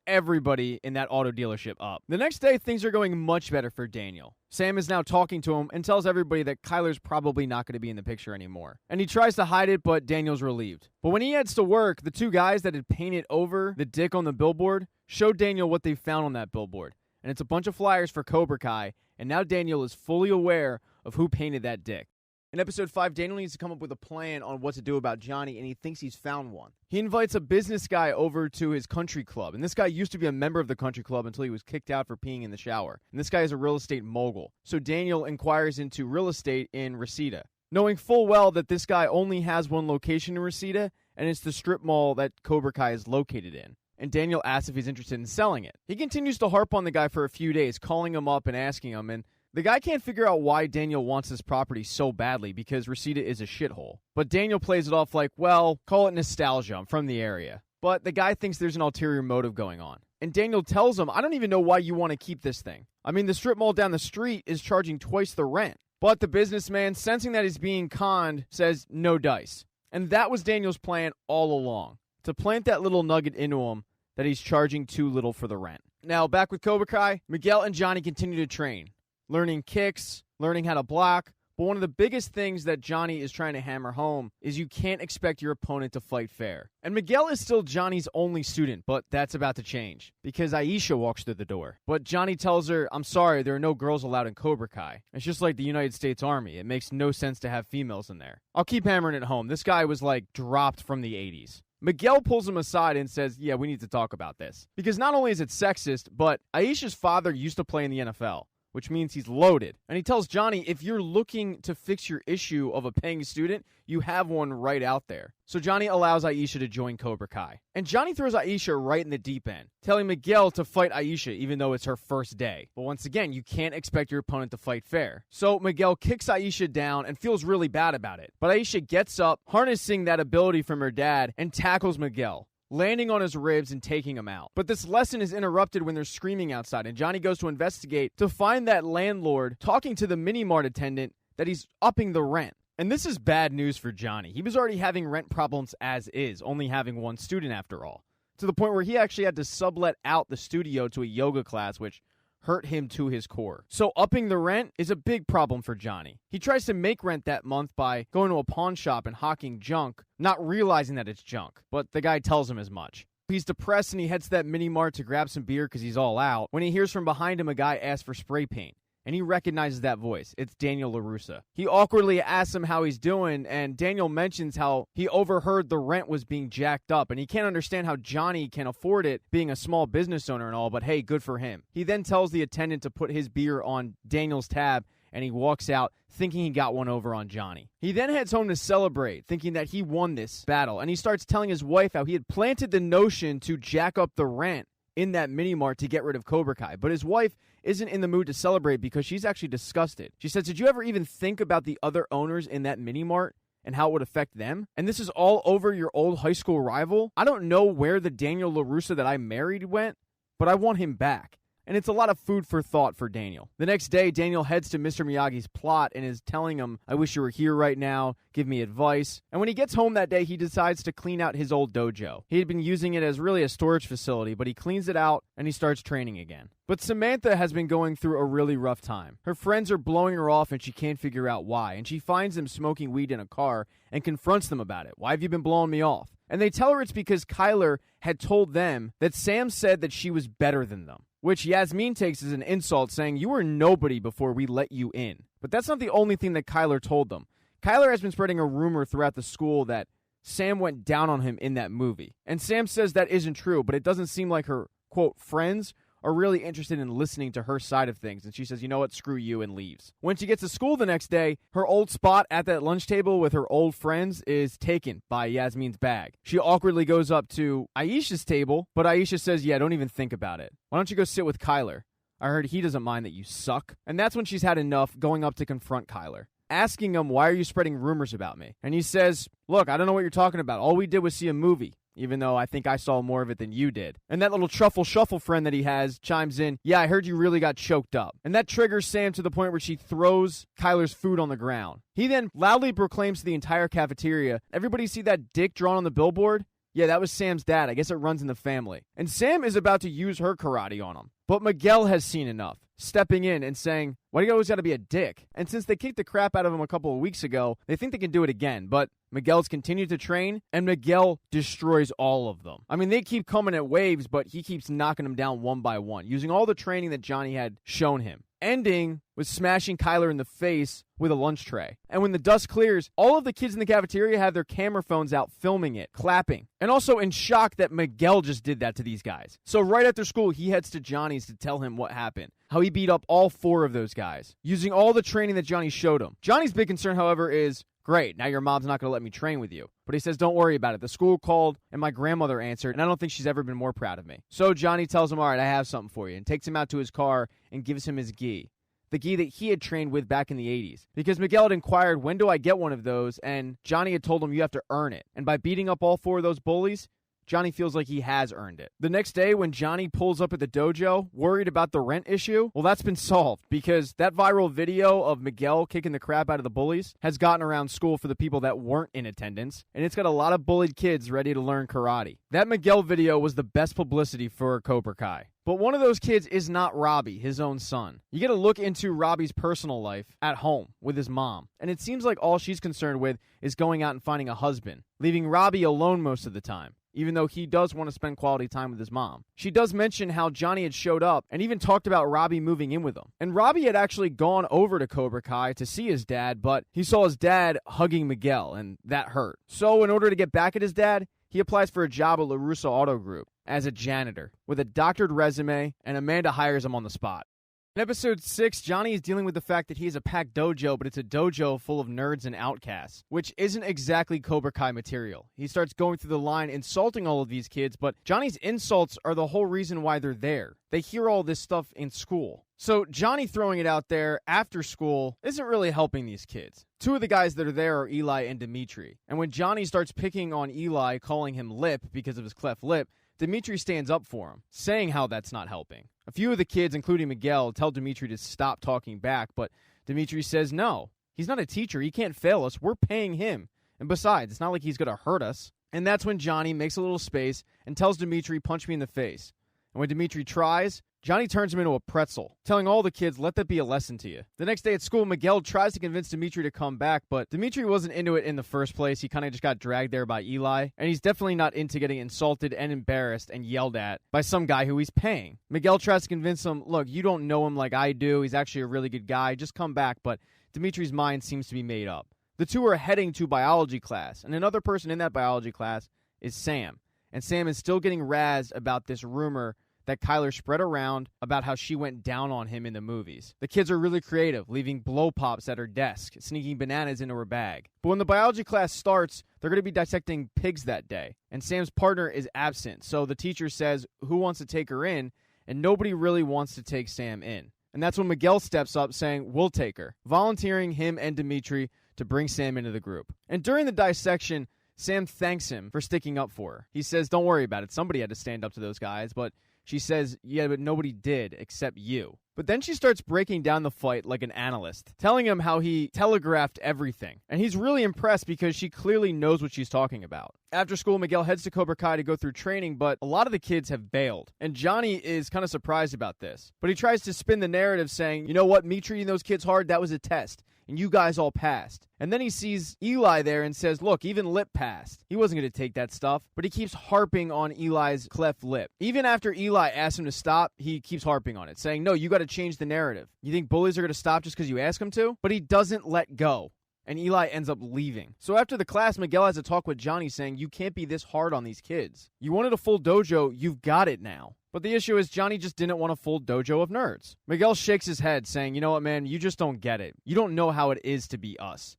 everybody in that auto dealership up. The next day, things are going much better for Daniel. Sam is now talking to him and tells everybody that Kyler's probably not going to be in the picture anymore. And he tries to hide it, but Daniel's relieved. But when he heads to work, the 2 guys that had painted over the dick on the billboard show Daniel what they found on that billboard. And it's a bunch of flyers for Cobra Kai, and now Daniel is fully aware of who painted that dick. In episode 5, Daniel needs to come up with a plan on what to do about Johnny, and he thinks he's found one. He invites a business guy over to his country club, and this guy used to be a member of the country club until he was kicked out for peeing in the shower. And this guy is a real estate mogul. So Daniel inquires into real estate in Reseda, knowing full well that this guy only has one location in Reseda, and it's the strip mall that Cobra Kai is located in. And Daniel asks if he's interested in selling it. He continues to harp on the guy for a few days, calling him up and asking him, and The guy can't figure out why Daniel wants this property so badly because Reseda is a shithole. But Daniel plays it off like, well, call it nostalgia, I'm from the area. But the guy thinks there's an ulterior motive going on. And Daniel tells him, I don't even know why you want to keep this thing. I mean, the strip mall down the street is charging twice the rent. But the businessman, sensing that he's being conned, says no dice. And that was Daniel's plan all along, to plant that little nugget into him that he's charging too little for the rent. Now, back with Cobra Kai, Miguel and Johnny continue to train, learning kicks, learning how to block. But one of the biggest things that Johnny is trying to hammer home is you can't expect your opponent to fight fair. And Miguel is still Johnny's only student, but that's about to change because Aisha walks through the door. But Johnny tells her, I'm sorry, there are no girls allowed in Cobra Kai. It's just like the United States Army. It makes no sense to have females in there. I'll keep hammering it home. This guy was like dropped from the 80s. Miguel pulls him aside and says, yeah, we need to talk about this. Because not only is it sexist, but Aisha's father used to play in the NFL, which means he's loaded. And he tells Johnny, if you're looking to fix your issue of a paying student, you have one right out there. So Johnny allows Aisha to join Cobra Kai. And Johnny throws Aisha right in the deep end, telling Miguel to fight Aisha even though it's her first day. But once again, you can't expect your opponent to fight fair. So Miguel kicks Aisha down and feels really bad about it. But Aisha gets up, harnessing that ability from her dad, and tackles Miguel, landing on his ribs and taking him out. But this lesson is interrupted when they're screaming outside, and Johnny goes to investigate to find that landlord talking to the mini-mart attendant that he's upping the rent. And this is bad news for Johnny. He was already having rent problems as is, only having one student after all, to the point where he actually had to sublet out the studio to a yoga class, which hurt him to his core. So upping the rent is a big problem for Johnny. He tries to make rent that month by going to a pawn shop and hawking junk, not realizing that it's junk, but the guy tells him as much. He's depressed and he heads to that mini-mart to grab some beer because he's all out when he hears from behind him a guy ask for spray paint. And he recognizes that voice. It's Daniel LaRussa. He awkwardly asks him how he's doing, and Daniel mentions how he overheard the rent was being jacked up, and he can't understand how Johnny can afford it, being a small business owner and all, but hey, good for him. He then tells the attendant to put his beer on Daniel's tab, and he walks out thinking he got one over on Johnny. He then heads home to celebrate, thinking that he won this battle, and he starts telling his wife how he had planted the notion to jack up the rent in that mini-mart to get rid of Cobra Kai. But his wife isn't in the mood to celebrate because she's actually disgusted. She says, did you ever even think about the other owners in that mini-mart and how it would affect them? And this is all over your old high school rival? I don't know where the Daniel LaRussa that I married went, but I want him back. And it's a lot of food for thought for Daniel. The next day, Daniel heads to Mr. Miyagi's plot and is telling him, I wish you were here right now, give me advice. And when he gets home that day, he decides to clean out his old dojo. He had been using it as really a storage facility, but he cleans it out and he starts training again. But Samantha has been going through a really rough time. Her friends are blowing her off and she can't figure out why. And she finds them smoking weed in a car and confronts them about it. Why have you been blowing me off? And they tell her it's because Kyler had told them that Sam said that she was better than them, which Yasmin takes as an insult, saying, you were nobody before we let you in. But that's not the only thing that Kyler told them. Kyler has been spreading a rumor throughout the school that Sam went down on him in that movie. And Sam says that isn't true, but it doesn't seem like her, quote, friends are really interested in listening to her side of things. And she says, you know what, screw you, and leaves. When she gets to school the next day, her old spot at that lunch table with her old friends is taken by Yasmin's bag. She awkwardly goes up to Aisha's table, but Aisha says, yeah, don't even think about it. Why don't you go sit with Kyler? I heard he doesn't mind that you suck. And that's when she's had enough, going up to confront Kyler, asking him, why are you spreading rumors about me? And he says, look, I don't know what you're talking about. All we did was see a movie, even though I think I saw more of it than you did. And that little truffle shuffle friend that he has chimes in, yeah, I heard you really got choked up. And that triggers Sam to the point where she throws Kyler's food on the ground. He then loudly proclaims to the entire cafeteria, everybody see that dick drawn on the billboard? Yeah, that was Sam's dad. I guess it runs in the family. And Sam is about to use her karate on him. But Miguel has seen enough, stepping in and saying, why do you always got to be a dick? And since they kicked the crap out of him a couple of weeks ago, they think they can do it again. But Miguel's continued to train, and Miguel destroys all of them. I mean, they keep coming at waves, but he keeps knocking them down one by one, using all the training that Johnny had shown him, ending with smashing Kyler in the face with a lunch tray. And when the dust clears, all of the kids in the cafeteria have their camera phones out filming it, clapping, and also in shock that Miguel just did that to these guys. So right after school, he heads to Johnny's to tell him what happened, how he beat up all 4 of those guys, using all the training that Johnny showed him. Johnny's big concern, however, is, great, now your mom's not going to let me train with you. But he says, don't worry about it. The school called, and my grandmother answered, and I don't think she's ever been more proud of me. So Johnny tells him, all right, I have something for you, and takes him out to his car and gives him his gi. the gi that he had trained with back in the 80s. Because Miguel had inquired, when do I get one of those? And Johnny had told him you have to earn it. And by beating up all 4 of those bullies, Johnny feels like he has earned it. The next day, when Johnny pulls up at the dojo, worried about the rent issue, well, that's been solved because that viral video of Miguel kicking the crap out of the bullies has gotten around school for the people that weren't in attendance, and it's got a lot of bullied kids ready to learn karate. That Miguel video was the best publicity for Cobra Kai. But one of those kids is not Robbie, his own son. You get a look into Robbie's personal life at home with his mom, and it seems like all she's concerned with is going out and finding a husband, leaving Robbie alone most of the time, even though he does want to spend quality time with his mom. She does mention how Johnny had showed up and even talked about Robbie moving in with him. And Robbie had actually gone over to Cobra Kai to see his dad, but he saw his dad hugging Miguel, and that hurt. So in order to get back at his dad, he applies for a job at LaRusso Auto Group as a janitor with a doctored resume, and Amanda hires him on the spot. In episode 6, Johnny is dealing with the fact that he has a packed dojo, but it's a dojo full of nerds and outcasts, which isn't exactly Cobra Kai material. He starts going through the line, insulting all of these kids, but Johnny's insults are the whole reason why they're there. They hear all this stuff in school. So Johnny throwing it out there after school isn't really helping these kids. 2 of the guys that are there are Eli and Dimitri. And when Johnny starts picking on Eli, calling him lip because of his cleft lip, Dimitri stands up for him, saying how that's not helping. A few of the kids, including Miguel, tell Dimitri to stop talking back, but Dimitri says no. He's not a teacher. He can't fail us. We're paying him. And besides, it's not like he's going to hurt us. And that's when Johnny makes a little space and tells Dimitri, punch me in the face. And when Dimitri tries, Johnny turns him into a pretzel, telling all the kids, let that be a lesson to you. The next day at school, Miguel tries to convince Dimitri to come back, but Dimitri wasn't into it in the first place. He kind of just got dragged there by Eli, and he's definitely not into getting insulted and embarrassed and yelled at by some guy who he's paying. Miguel tries to convince him, look, you don't know him like I do. He's actually a really good guy. Just come back, but Dimitri's mind seems to be made up. The 2 are heading to biology class, and another person in that biology class is Sam. And Sam is still getting razzed about this rumor that Kyler spread around about how she went down on him in the movies. The kids are really creative, leaving blow pops at her desk, sneaking bananas into her bag. But when the biology class starts, they're going to be dissecting pigs that day, and Sam's partner is absent, so the teacher says, who wants to take her in? And nobody really wants to take Sam in. And that's when Miguel steps up saying, we'll take her, volunteering him and Dimitri to bring Sam into the group. And during the dissection, Sam thanks him for sticking up for her. He says, don't worry about it. Somebody had to stand up to those guys, but she says, yeah, but nobody did except you. But then she starts breaking down the fight like an analyst, telling him how he telegraphed everything. And he's really impressed because she clearly knows what she's talking about. After school, Miguel heads to Cobra Kai to go through training, but a lot of the kids have bailed. And Johnny is kind of surprised about this. But he tries to spin the narrative saying, you know what, me treating those kids hard, that was a test. And you guys all passed. And then he sees Eli there and says, look, even Lip passed. He wasn't going to take that stuff. But he keeps harping on Eli's cleft lip. Even after Eli asks him to stop, he keeps harping on it, saying, no, you got to change the narrative. You think bullies are going to stop just because you ask them to? But he doesn't let go. And Eli ends up leaving. So after the class, Miguel has a talk with Johnny saying, you can't be this hard on these kids. You wanted a full dojo, you've got it now. But the issue is Johnny just didn't want a full dojo of nerds. Miguel shakes his head saying, you know what, man, you just don't get it. You don't know how it is to be us.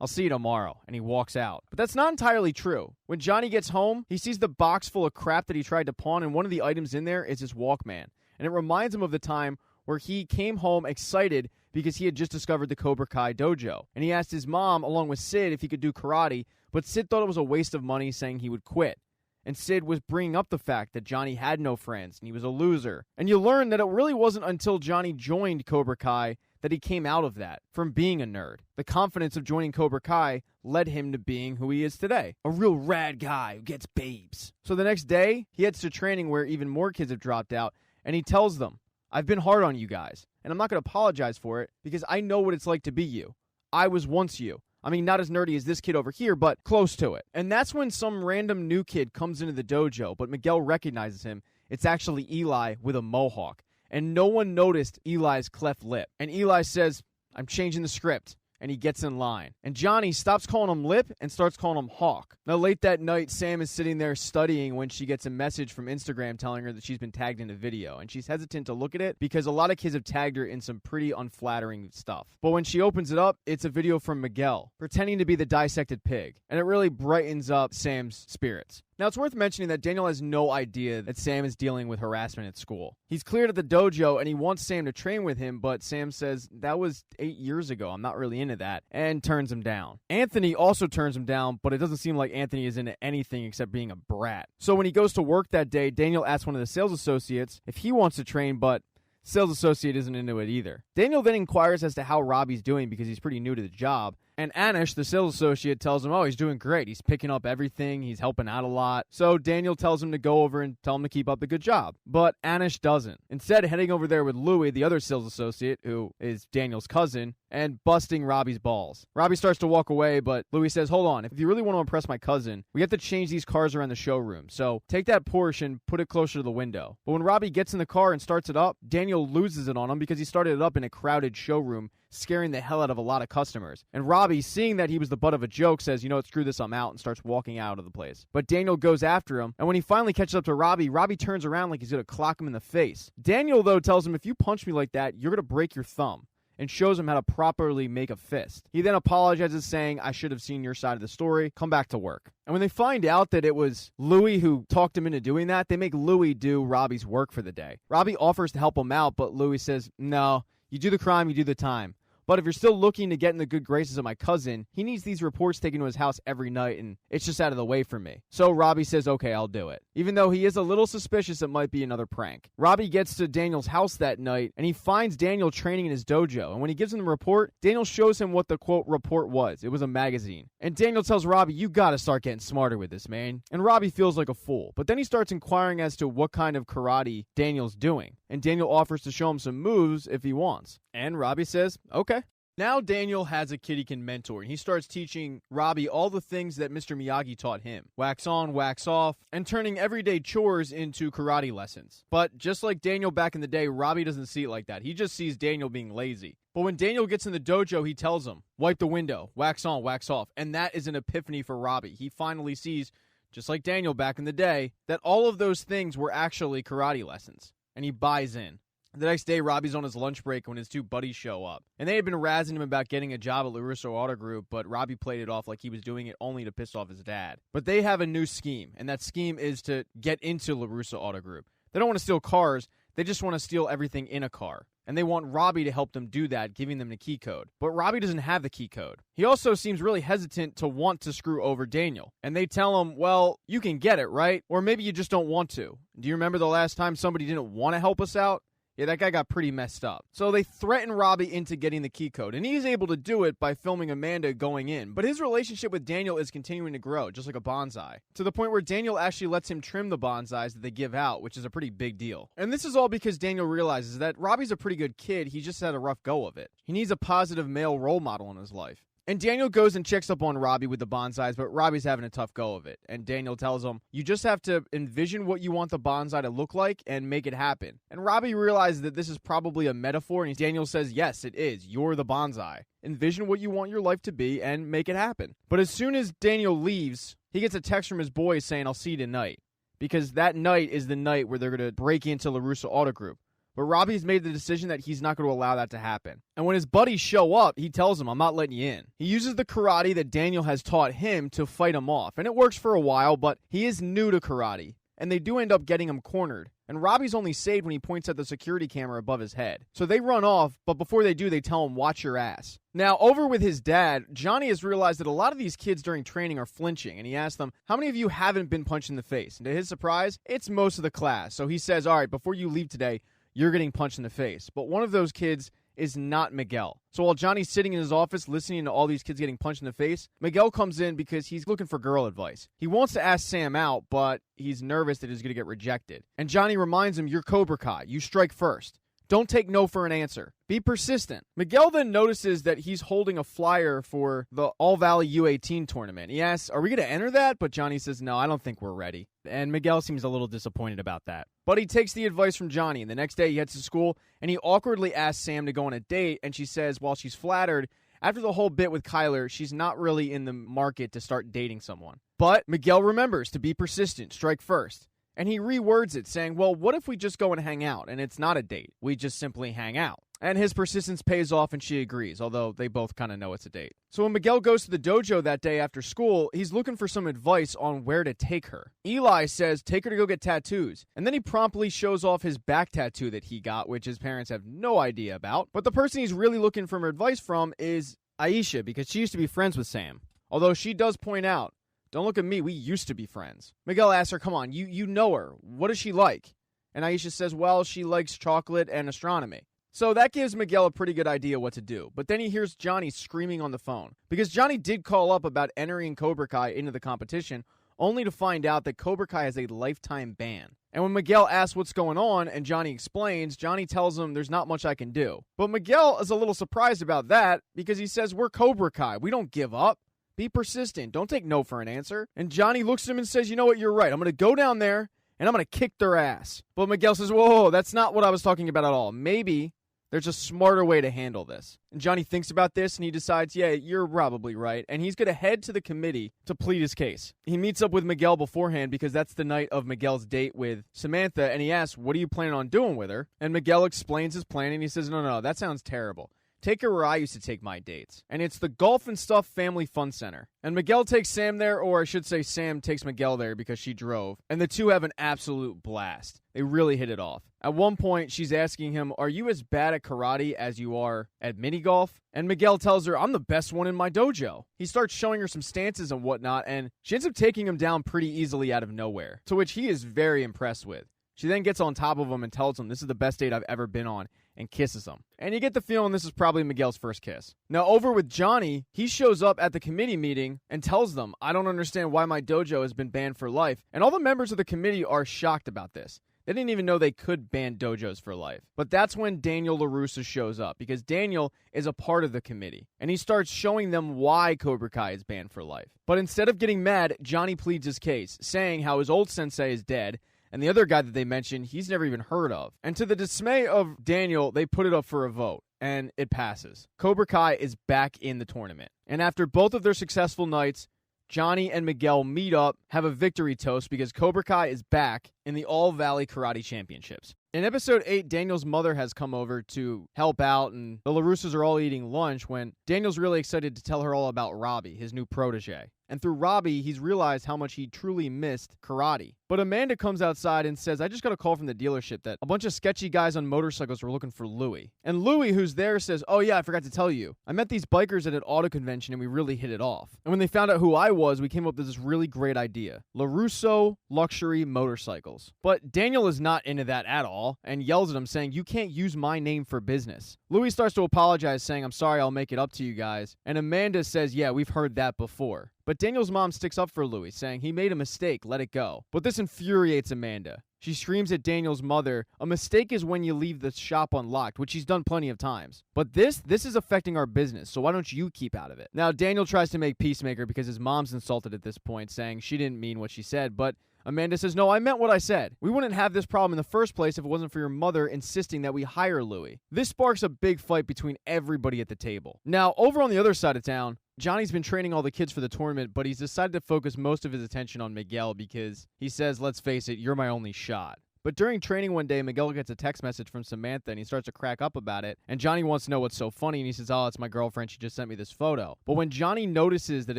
I'll see you tomorrow. And he walks out. But that's not entirely true. When Johnny gets home, he sees the box full of crap that he tried to pawn, and one of the items in there is his Walkman. And it reminds him of the time where he came home excited because he had just discovered the Cobra Kai dojo. And he asked his mom, along with Sid, if he could do karate, but Sid thought it was a waste of money, saying he would quit. And Sid was bringing up the fact that Johnny had no friends and he was a loser. And you learn that it really wasn't until Johnny joined Cobra Kai that he came out of that, from being a nerd. The confidence of joining Cobra Kai led him to being who he is today. A real rad guy who gets babes. So the next day, he heads to training where even more kids have dropped out, and he tells them, I've been hard on you guys, and I'm not going to apologize for it because I know what it's like to be you. I was once you. I mean, not as nerdy as this kid over here, but close to it. And that's when some random new kid comes into the dojo, but Miguel recognizes him. It's actually Eli with a mohawk. And no one noticed Eli's cleft lip. And Eli says, I'm changing the script. And he gets in line. And Johnny stops calling him Lip and starts calling him Hawk. Now, late that night, Sam is sitting there studying when she gets a message from Instagram telling her that she's been tagged in a video. And she's hesitant to look at it because a lot of kids have tagged her in some pretty unflattering stuff. But when she opens it up, it's a video from Miguel pretending to be the dissected pig. And it really brightens up Sam's spirits. Now, it's worth mentioning that Daniel has no idea that Sam is dealing with harassment at school. He's cleared at the dojo, and he wants Sam to train with him, but Sam says, that was 8 years ago, I'm not really into that, and turns him down. Anthony also turns him down, but it doesn't seem like Anthony is into anything except being a brat. So when he goes to work that day, Daniel asks one of the sales associates if he wants to train, but sales associate isn't into it either. Daniel then inquires as to how Robbie's doing because he's pretty new to the job. And Anish, the sales associate, tells him, oh, he's doing great. He's picking up everything. He's helping out a lot. So Daniel tells him to go over and tell him to keep up the good job. But Anish doesn't. Instead, heading over there with Louie, the other sales associate, who is Daniel's cousin, and busting Robbie's balls. Robbie starts to walk away, but Louie says, hold on, if you really want to impress my cousin, we have to change these cars around the showroom. So take that Porsche and put it closer to the window. But when Robbie gets in the car and starts it up, Daniel loses it on him because he started it up in a crowded showroom, scaring the hell out of a lot of customers. And Robbie, seeing that he was the butt of a joke, says, you know what, screw this, I'm out, and starts walking out of the place. But Daniel goes after him, and when he finally catches up to Robbie, Robbie turns around like he's going to clock him in the face. Daniel, though, tells him, if you punch me like that, you're going to break your thumb, and shows him how to properly make a fist. He then apologizes, saying, I should have seen your side of the story. Come back to work. And when they find out that it was Louie who talked him into doing that, they make Louie do Robbie's work for the day. Robbie offers to help him out, but Louie says, no, you do the crime, you do the time. But if you're still looking to get in the good graces of my cousin, he needs these reports taken to his house every night, and it's just out of the way for me. So Robbie says, okay, I'll do it. Even though he is a little suspicious it might be another prank. Robbie gets to Daniel's house that night, and he finds Daniel training in his dojo. And when he gives him the report, Daniel shows him what the, quote, report was. It was a magazine. And Daniel tells Robbie, you gotta start getting smarter with this, man. And Robbie feels like a fool. But then he starts inquiring as to what kind of karate Daniel's doing. And Daniel offers to show him some moves if he wants. And Robbie says, okay. Now Daniel has a kid he can mentor, and he starts teaching Robbie all the things that Mr. Miyagi taught him. Wax on, wax off, and turning everyday chores into karate lessons. But just like Daniel back in the day, Robbie doesn't see it like that. He just sees Daniel being lazy. But when Daniel gets in the dojo, he tells him, wipe the window, wax on, wax off. And that is an epiphany for Robbie. He finally sees, just like Daniel back in the day, that all of those things were actually karate lessons. And he buys in. The next day, Robbie's on his lunch break when his two buddies show up. And they had been razzing him about getting a job at LaRusso Auto Group, but Robbie played it off like he was doing it only to piss off his dad. But they have a new scheme, and that scheme is to get into LaRusso Auto Group. They don't want to steal cars, they just want to steal everything in a car. And they want Robbie to help them do that, giving them the key code. But Robbie doesn't have the key code. He also seems really hesitant to want to screw over Daniel. And they tell him, well, you can get it, right? Or maybe you just don't want to. Do you remember the last time somebody didn't want to help us out? Yeah, that guy got pretty messed up. So they threaten Robbie into getting the key code, and he's able to do it by filming Amanda going in. But his relationship with Daniel is continuing to grow, just like a bonsai, to the point where Daniel actually lets him trim the bonsais that they give out, which is a pretty big deal. And this is all because Daniel realizes that Robbie's a pretty good kid, he just had a rough go of it. He needs a positive male role model in his life. And Daniel goes and checks up on Robbie with the bonsais, but Robbie's having a tough go of it. And Daniel tells him, you just have to envision what you want the bonsai to look like and make it happen. And Robbie realizes that this is probably a metaphor, and Daniel says, yes, it is. You're the bonsai. Envision what you want your life to be and make it happen. But as soon as Daniel leaves, he gets a text from his boys saying, I'll see you tonight. Because that night is the night where they're going to break into LaRusso Auto Group. But Robbie's made the decision that he's not going to allow that to happen. And when his buddies show up, he tells them, I'm not letting you in. He uses the karate that Daniel has taught him to fight him off. And it works for a while, but he is new to karate. And they do end up getting him cornered. And Robbie's only saved when he points at the security camera above his head. So they run off, but before they do, they tell him, watch your ass. Now, over with his dad, Johnny has realized that a lot of these kids during training are flinching, and he asks them, how many of you haven't been punched in the face? And to his surprise, it's most of the class. So he says, all right, before you leave today, you're getting punched in the face. But one of those kids is not Miguel. So while Johnny's sitting in his office listening to all these kids getting punched in the face, Miguel comes in because he's looking for girl advice. He wants to ask Sam out, but he's nervous that he's going to get rejected. And Johnny reminds him, you're Cobra Kai. You strike first. Don't take no for an answer. Be persistent. Miguel then notices that he's holding a flyer for the All Valley U18 tournament. He asks, are we going to enter that? But Johnny says, no, I don't think we're ready. And Miguel seems a little disappointed about that. But he takes the advice from Johnny, and the next day he heads to school, and he awkwardly asks Sam to go on a date, and she says, while she's flattered, after the whole bit with Kyler, she's not really in the market to start dating someone. But Miguel remembers to be persistent, strike first. And he rewords it, saying, well, what if we just go and hang out, and it's not a date? We just simply hang out. And his persistence pays off and she agrees, although they both kind of know it's a date. So when Miguel goes to the dojo that day after school, he's looking for some advice on where to take her. Eli says take her to go get tattoos, and then he promptly shows off his back tattoo that he got, which his parents have no idea about. But the person he's really looking for advice from is Aisha, because she used to be friends with Sam. Although she does point out, don't look at me, we used to be friends. Miguel asks her, come on, you know her. What is she like? And Aisha says, well, she likes chocolate and astronomy. So that gives Miguel a pretty good idea what to do. But then he hears Johnny screaming on the phone. Because Johnny did call up about entering Cobra Kai into the competition, only to find out that Cobra Kai has a lifetime ban. And when Miguel asks what's going on and Johnny explains, Johnny tells him there's not much I can do. But Miguel is a little surprised about that because he says, we're Cobra Kai. We don't give up. Be persistent. Don't take no for an answer. And Johnny looks at him and says, you know what, you're right. I'm going to go down there and I'm going to kick their ass. But Miguel says, whoa, that's not what I was talking about at all. Maybe there's a smarter way to handle this. And Johnny thinks about this and he decides, yeah, you're probably right. And he's going to head to the committee to plead his case. He meets up with Miguel beforehand because that's the night of Miguel's date with Samantha. And he asks, what are you planning on doing with her? And Miguel explains his plan and he says, no, that sounds terrible. Take her where I used to take my dates. And it's the Golf and Stuff Family Fun Center. And Miguel takes Sam there, or I should say Sam takes Miguel there because she drove. And the two have an absolute blast. They really hit it off. At one point, she's asking him, are you as bad at karate as you are at mini golf? And Miguel tells her, I'm the best one in my dojo. He starts showing her some stances and whatnot, and she ends up taking him down pretty easily out of nowhere, to which he is very impressed with. She then gets on top of him and tells him this is the best date I've ever been on and kisses him. And you get the feeling this is probably Miguel's first kiss. Now over with Johnny, he shows up at the committee meeting and tells them, I don't understand why my dojo has been banned for life. And all the members of the committee are shocked about this. They didn't even know they could ban dojos for life. But that's when Daniel LaRusso shows up, because Daniel is a part of the committee. And he starts showing them why Cobra Kai is banned for life. But instead of getting mad, Johnny pleads his case, saying how his old sensei is dead, and the other guy that they mentioned, he's never even heard of. And to the dismay of Daniel, they put it up for a vote, and it passes. Cobra Kai is back in the tournament. And after both of their successful nights, Johnny and Miguel meet up, have a victory toast because Cobra Kai is back in the All Valley Karate Championships. In episode 8, Daniel's mother has come over to help out, and the LaRussos are all eating lunch when Daniel's really excited to tell her all about Robbie, his new protege. And through Robbie, he's realized how much he truly missed karate. But Amanda comes outside and says, I just got a call from the dealership that a bunch of sketchy guys on motorcycles were looking for Louie. And Louie, who's there, says, oh yeah, I forgot to tell you. I met these bikers at an auto convention and we really hit it off. And when they found out who I was, we came up with this really great idea. LaRusso Luxury Motorcycles. But Daniel is not into that at all and yells at him saying, you can't use my name for business. Louie starts to apologize saying, I'm sorry, I'll make it up to you guys. And Amanda says, yeah, we've heard that before. But Daniel's mom sticks up for Louie, saying he made a mistake, let it go. But this infuriates Amanda. She screams at Daniel's mother, a mistake is when you leave the shop unlocked, which she's done plenty of times. But this is affecting our business, so why don't you keep out of it? Now, Daniel tries to make peacemaker because his mom's insulted at this point, saying she didn't mean what she said, but Amanda says, no, I meant what I said. We wouldn't have this problem in the first place if it wasn't for your mother insisting that we hire Louie. This sparks a big fight between everybody at the table. Now, over on the other side of town, Johnny's been training all the kids for the tournament, but he's decided to focus most of his attention on Miguel because he says, let's face it, you're my only shot. But during training one day, Miguel gets a text message from Samantha, and he starts to crack up about it. And Johnny wants to know what's so funny, and he says, oh, it's my girlfriend. She just sent me this photo. But when Johnny notices that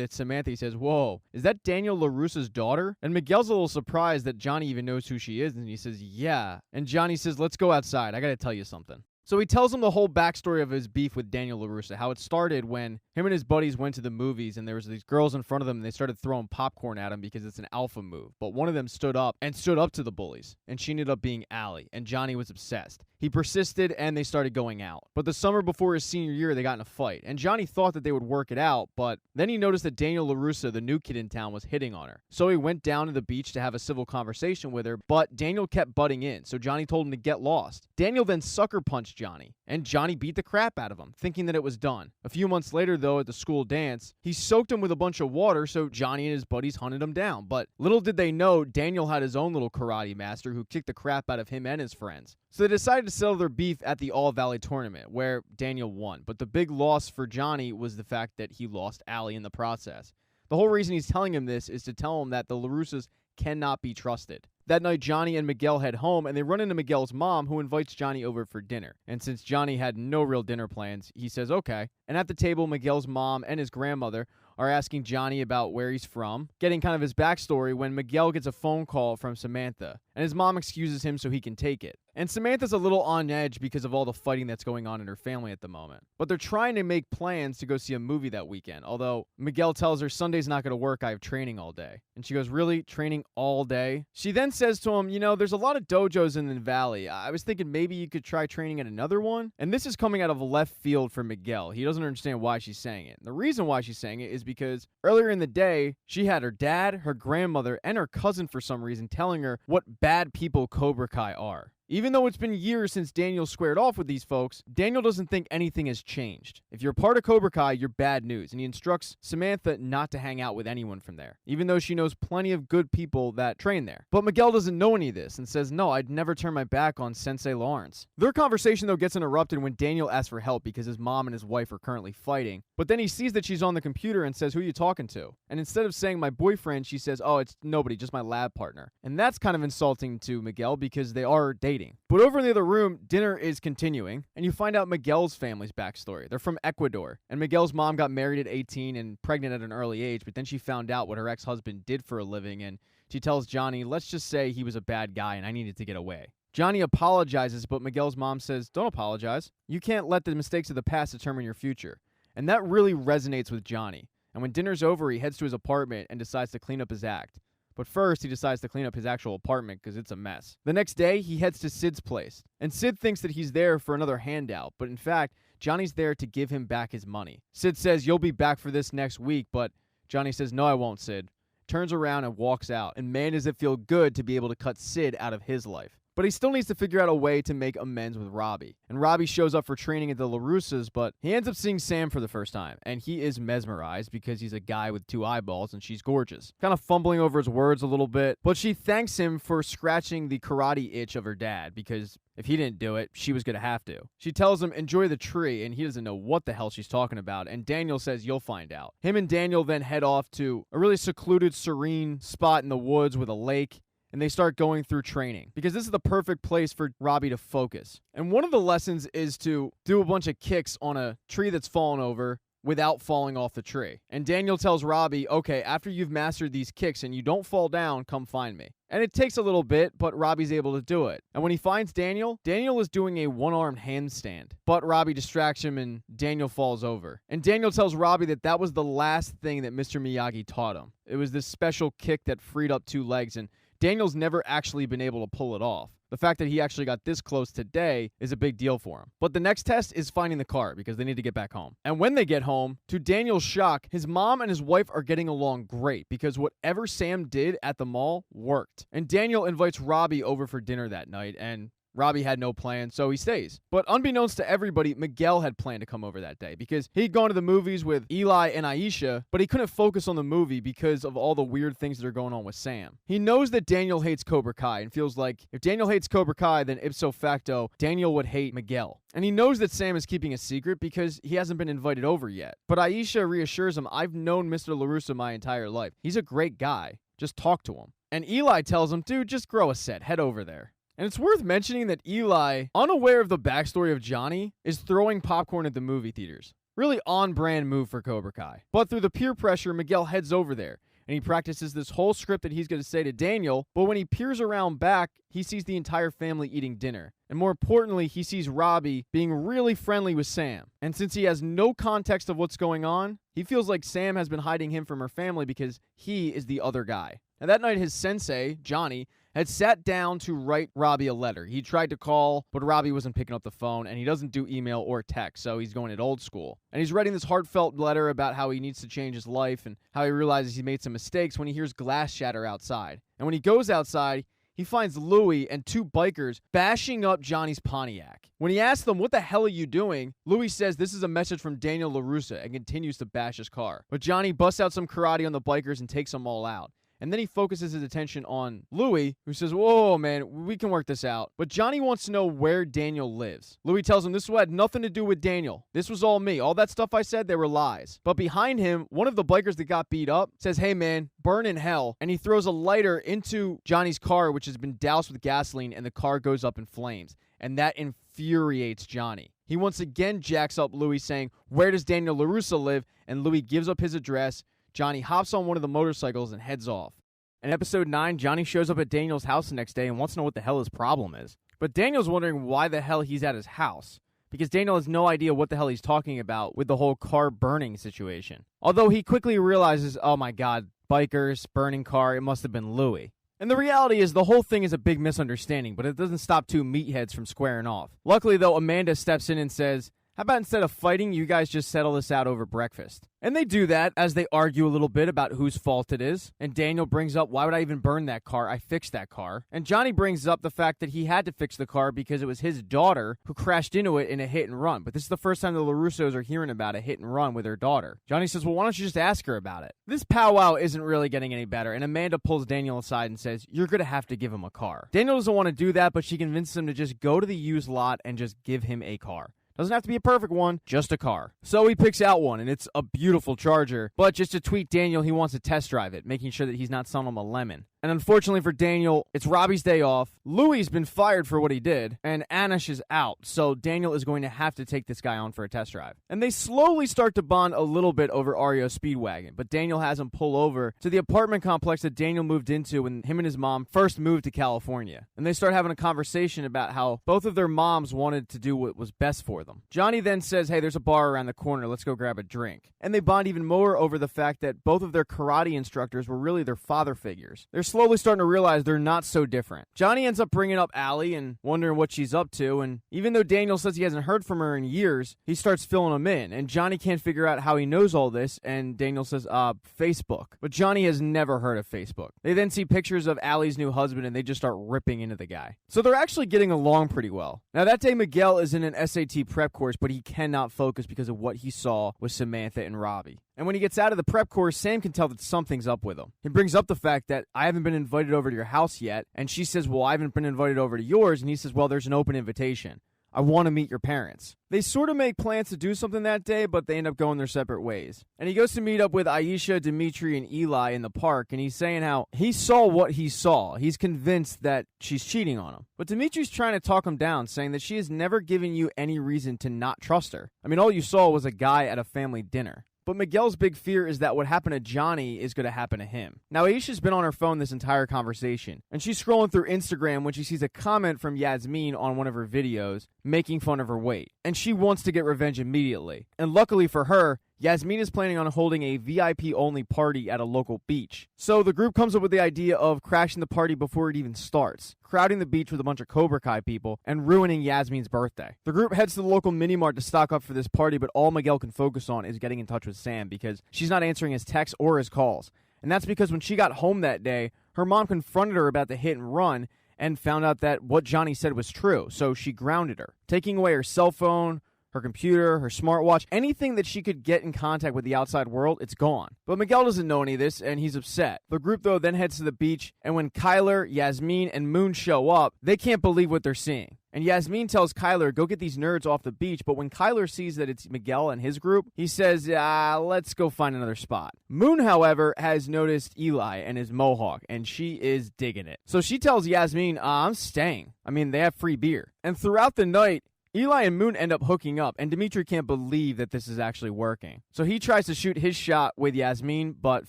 it's Samantha, he says, whoa, is that Daniel LaRusso's daughter? And Miguel's a little surprised that Johnny even knows who she is, and he says, yeah. And Johnny says, let's go outside. I gotta tell you something. So he tells him the whole backstory of his beef with Daniel LaRusso, how it started when him and his buddies went to the movies and there was these girls in front of them and they started throwing popcorn at him because it's an alpha move. But one of them stood up to the bullies, and she ended up being Allie, and Johnny was obsessed. He persisted and they started going out. But the summer before his senior year, they got in a fight, and Johnny thought that they would work it out, but then he noticed that Daniel LaRusso, the new kid in town, was hitting on her. So he went down to the beach to have a civil conversation with her, but Daniel kept butting in, so Johnny told him to get lost. Daniel then sucker punched Johnny, and Johnny beat the crap out of him, thinking that it was done. A few months later, though, at the school dance, he soaked him with a bunch of water, so Johnny and his buddies hunted him down. But little did they know, Daniel had his own little karate master who kicked the crap out of him and his friends. So they decided to settle their beef at the All Valley tournament, where Daniel won. But the big loss for Johnny was the fact that he lost Allie in the process. The whole reason he's telling him this is to tell him that the LaRussos cannot be trusted. That night, Johnny and Miguel head home, and they run into Miguel's mom, who invites Johnny over for dinner. And since Johnny had no real dinner plans, he says okay. And at the table, Miguel's mom and his grandmother are asking Johnny about where he's from, getting kind of his backstory when Miguel gets a phone call from Samantha, and his mom excuses him so he can take it. And Samantha's a little on edge because of all the fighting that's going on in her family at the moment. But they're trying to make plans to go see a movie that weekend, although Miguel tells her Sunday's not going to work, I have training all day. And she goes, really? Training all day? She then says to him, there's a lot of dojos in the valley. I was thinking maybe you could try training at another one. And this is coming out of left field for Miguel. He doesn't understand why she's saying it. And the reason why she's saying it is because earlier in the day, she had her dad, her grandmother, and her cousin for some reason telling her what bad people Cobra Kai are. Even though it's been years since Daniel squared off with these folks, Daniel doesn't think anything has changed. If you're part of Cobra Kai, you're bad news, and he instructs Samantha not to hang out with anyone from there, even though she knows plenty of good people that train there. But Miguel doesn't know any of this and says, no, I'd never turn my back on Sensei Lawrence. Their conversation, though, gets interrupted when Daniel asks for help because his mom and his wife are currently fighting. But then he sees that she's on the computer and says, who are you talking to? And instead of saying my boyfriend, she says, oh, it's nobody, just my lab partner. And that's kind of insulting to Miguel because they are dating. But over in the other room, dinner is continuing, and you find out Miguel's family's backstory. They're from Ecuador, and Miguel's mom got married at 18 and pregnant at an early age, but then she found out what her ex-husband did for a living, and she tells Johnny, let's just say he was a bad guy and I needed to get away. Johnny apologizes, but Miguel's mom says, don't apologize. You can't let the mistakes of the past determine your future. And that really resonates with Johnny. And when dinner's over, he heads to his apartment and decides to clean up his act. But first, he decides to clean up his actual apartment because it's a mess. The next day, he heads to Sid's place. And Sid thinks that he's there for another handout, but in fact, Johnny's there to give him back his money. Sid says, you'll be back for this next week, but Johnny says, no, I won't, Sid. Turns around and walks out. And man, does it feel good to be able to cut Sid out of his life. But he still needs to figure out a way to make amends with Robbie. And Robbie shows up for training at the LaRussas, but he ends up seeing Sam for the first time. And he is mesmerized because he's a guy with 2 eyeballs and she's gorgeous. Kind of fumbling over his words a little bit, but she thanks him for scratching the karate itch of her dad because if he didn't do it, she was going to have to. She tells him, enjoy the tree, and he doesn't know what the hell she's talking about. And Daniel says, you'll find out. Him and Daniel then head off to a really secluded, serene spot in the woods with a lake. And they start going through training because this is the perfect place for Robbie to focus. And one of the lessons is to do a bunch of kicks on a tree that's fallen over without falling off the tree. And Daniel tells Robbie, okay, after you've mastered these kicks and you don't fall down, come find me. And it takes a little bit, but Robbie's able to do it. And when he finds Daniel, Daniel is doing a one-armed handstand. But Robbie distracts him and Daniel falls over. And Daniel tells Robbie that that was the last thing that Mr. Miyagi taught him. It was this special kick that freed up 2 legs, and Daniel's never actually been able to pull it off. The fact that he actually got this close today is a big deal for him. But the next test is finding the car because they need to get back home. And when they get home, to Daniel's shock, his mom and his wife are getting along great because whatever Sam did at the mall worked. And Daniel invites Robbie over for dinner that night, and Robbie had no plan, so he stays. But unbeknownst to everybody, Miguel had planned to come over that day because he'd gone to the movies with Eli and Aisha, but he couldn't focus on the movie because of all the weird things that are going on with Sam. He knows that Daniel hates Cobra Kai and feels like if Daniel hates Cobra Kai, then ipso facto, Daniel would hate Miguel. And he knows that Sam is keeping a secret because he hasn't been invited over yet. But Aisha reassures him, I've known Mr. LaRussa my entire life. He's a great guy. Just talk to him. And Eli tells him, dude, just grow a set. Head over there. And it's worth mentioning that Eli, unaware of the backstory of Johnny, is throwing popcorn at the movie theaters. Really on-brand move for Cobra Kai. But through the peer pressure, Miguel heads over there, and he practices this whole script that he's going to say to Daniel, but when he peers around back, he sees the entire family eating dinner. And more importantly, he sees Robbie being really friendly with Sam. And since he has no context of what's going on, he feels like Sam has been hiding him from her family because he is the other guy. And that night, his sensei, Johnny, had sat down to write Robbie a letter. He tried to call, but Robbie wasn't picking up the phone, and he doesn't do email or text, so he's going it old school. And he's writing this heartfelt letter about how he needs to change his life and how he realizes he made some mistakes when he hears glass shatter outside. And when he goes outside, he finds Louie and 2 bikers bashing up Johnny's Pontiac. When he asks them, what the hell are you doing? Louie says this is a message from Daniel LaRussa and continues to bash his car. But Johnny busts out some karate on the bikers and takes them all out. And then he focuses his attention on Louis, who says, whoa, man, we can work this out. But Johnny wants to know where Daniel lives. Louis tells him this had nothing to do with Daniel. This was all me. All that stuff I said, they were lies. But behind him, one of the bikers that got beat up says, hey, man, burn in hell. And he throws a lighter into Johnny's car, which has been doused with gasoline, and the car goes up in flames. And that infuriates Johnny. He once again jacks up Louis, saying, where does Daniel LaRusso live? And Louis gives up his address. Johnny hops on one of the motorcycles and heads off. In episode 9, Johnny shows up at Daniel's house the next day and wants to know what the hell his problem is. But Daniel's wondering why the hell he's at his house, because Daniel has no idea what the hell he's talking about with the whole car burning situation. Although he quickly realizes, oh my god, bikers, burning car, it must have been Louis. And the reality is the whole thing is a big misunderstanding, but it doesn't stop two meatheads from squaring off. Luckily, though, Amanda steps in and says, how about instead of fighting, you guys just settle this out over breakfast? And they do that as they argue a little bit about whose fault it is. And Daniel brings up, why would I even burn that car? I fixed that car. And Johnny brings up the fact that he had to fix the car because it was his daughter who crashed into it in a hit and run. But this is the first time the LaRussos are hearing about a hit and run with their daughter. Johnny says, well, why don't you just ask her about it? This powwow isn't really getting any better. And Amanda pulls Daniel aside and says, you're going to have to give him a car. Daniel doesn't want to do that, but she convinces him to just go to the used lot and just give him a car. Doesn't have to be a perfect one, just a car. So he picks out one, and it's a beautiful Charger. But just to tweak Daniel, he wants to test drive it, making sure that he's not selling him a lemon. And unfortunately for Daniel, it's Robbie's day off. Louis's been fired for what he did, and Anish is out. So Daniel is going to have to take this guy on for a test drive. And they slowly start to bond a little bit over REO Speedwagon, but Daniel has him pull over to the apartment complex that Daniel moved into when him and his mom first moved to California. And they start having a conversation about how both of their moms wanted to do what was best for them. Johnny then says, hey, there's a bar around the corner. Let's go grab a drink. And they bond even more over the fact that both of their karate instructors were really their father figures. They're slowly starting to realize they're not so different. Johnny ends up bringing up Allie and wondering what she's up to, and even though Daniel says he hasn't heard from her in years, he starts filling him in, and Johnny can't figure out how he knows all this, and Daniel says, Facebook. But Johnny has never heard of Facebook. They then see pictures of Allie's new husband, and they just start ripping into the guy. So they're actually getting along pretty well. Now that day, Miguel is in an SAT prep course, but he cannot focus because of what he saw with Samantha and Robbie. And when he gets out of the prep course, Sam can tell that something's up with him. He brings up the fact that I haven't been invited over to your house yet. And she says, well, I haven't been invited over to yours. And he says, well, there's an open invitation. I want to meet your parents. They sort of make plans to do something that day, but they end up going their separate ways. And he goes to meet up with Aisha, Dimitri, and Eli in the park, and he's saying how he saw what he saw. He's convinced that she's cheating on him. But Dimitri's trying to talk him down, saying that she has never given you any reason to not trust her. I mean, all you saw was a guy at a family dinner. But Miguel's big fear is that what happened to Johnny is going to happen to him. Now, Aisha's been on her phone this entire conversation, and she's scrolling through Instagram when she sees a comment from Yasmin on one of her videos making fun of her weight. And she wants to get revenge immediately. And luckily for her, Yasmin is planning on holding a VIP-only party at a local beach. So the group comes up with the idea of crashing the party before it even starts, crowding the beach with a bunch of Cobra Kai people, and ruining Yasmin's birthday. The group heads to the local mini-mart to stock up for this party, but all Miguel can focus on is getting in touch with Sam because she's not answering his texts or his calls. And that's because when she got home that day, her mom confronted her about the hit and run and found out that what Johnny said was true, so she grounded her, taking away her cell phone, her computer, her smartwatch, anything that she could get in contact with the outside world, it's gone. But Miguel doesn't know any of this, and he's upset. The group, though, then heads to the beach, and when Kyler, Yasmin, and Moon show up, they can't believe what they're seeing. And Yasmin tells Kyler, go get these nerds off the beach, but when Kyler sees that it's Miguel and his group, he says, let's go find another spot. Moon, however, has noticed Eli and his mohawk, and she is digging it. So she tells Yasmin, I'm staying. I mean, they have free beer. And throughout the night, Eli and Moon end up hooking up, and Dimitri can't believe that this is actually working. So he tries to shoot his shot with Yasmin, but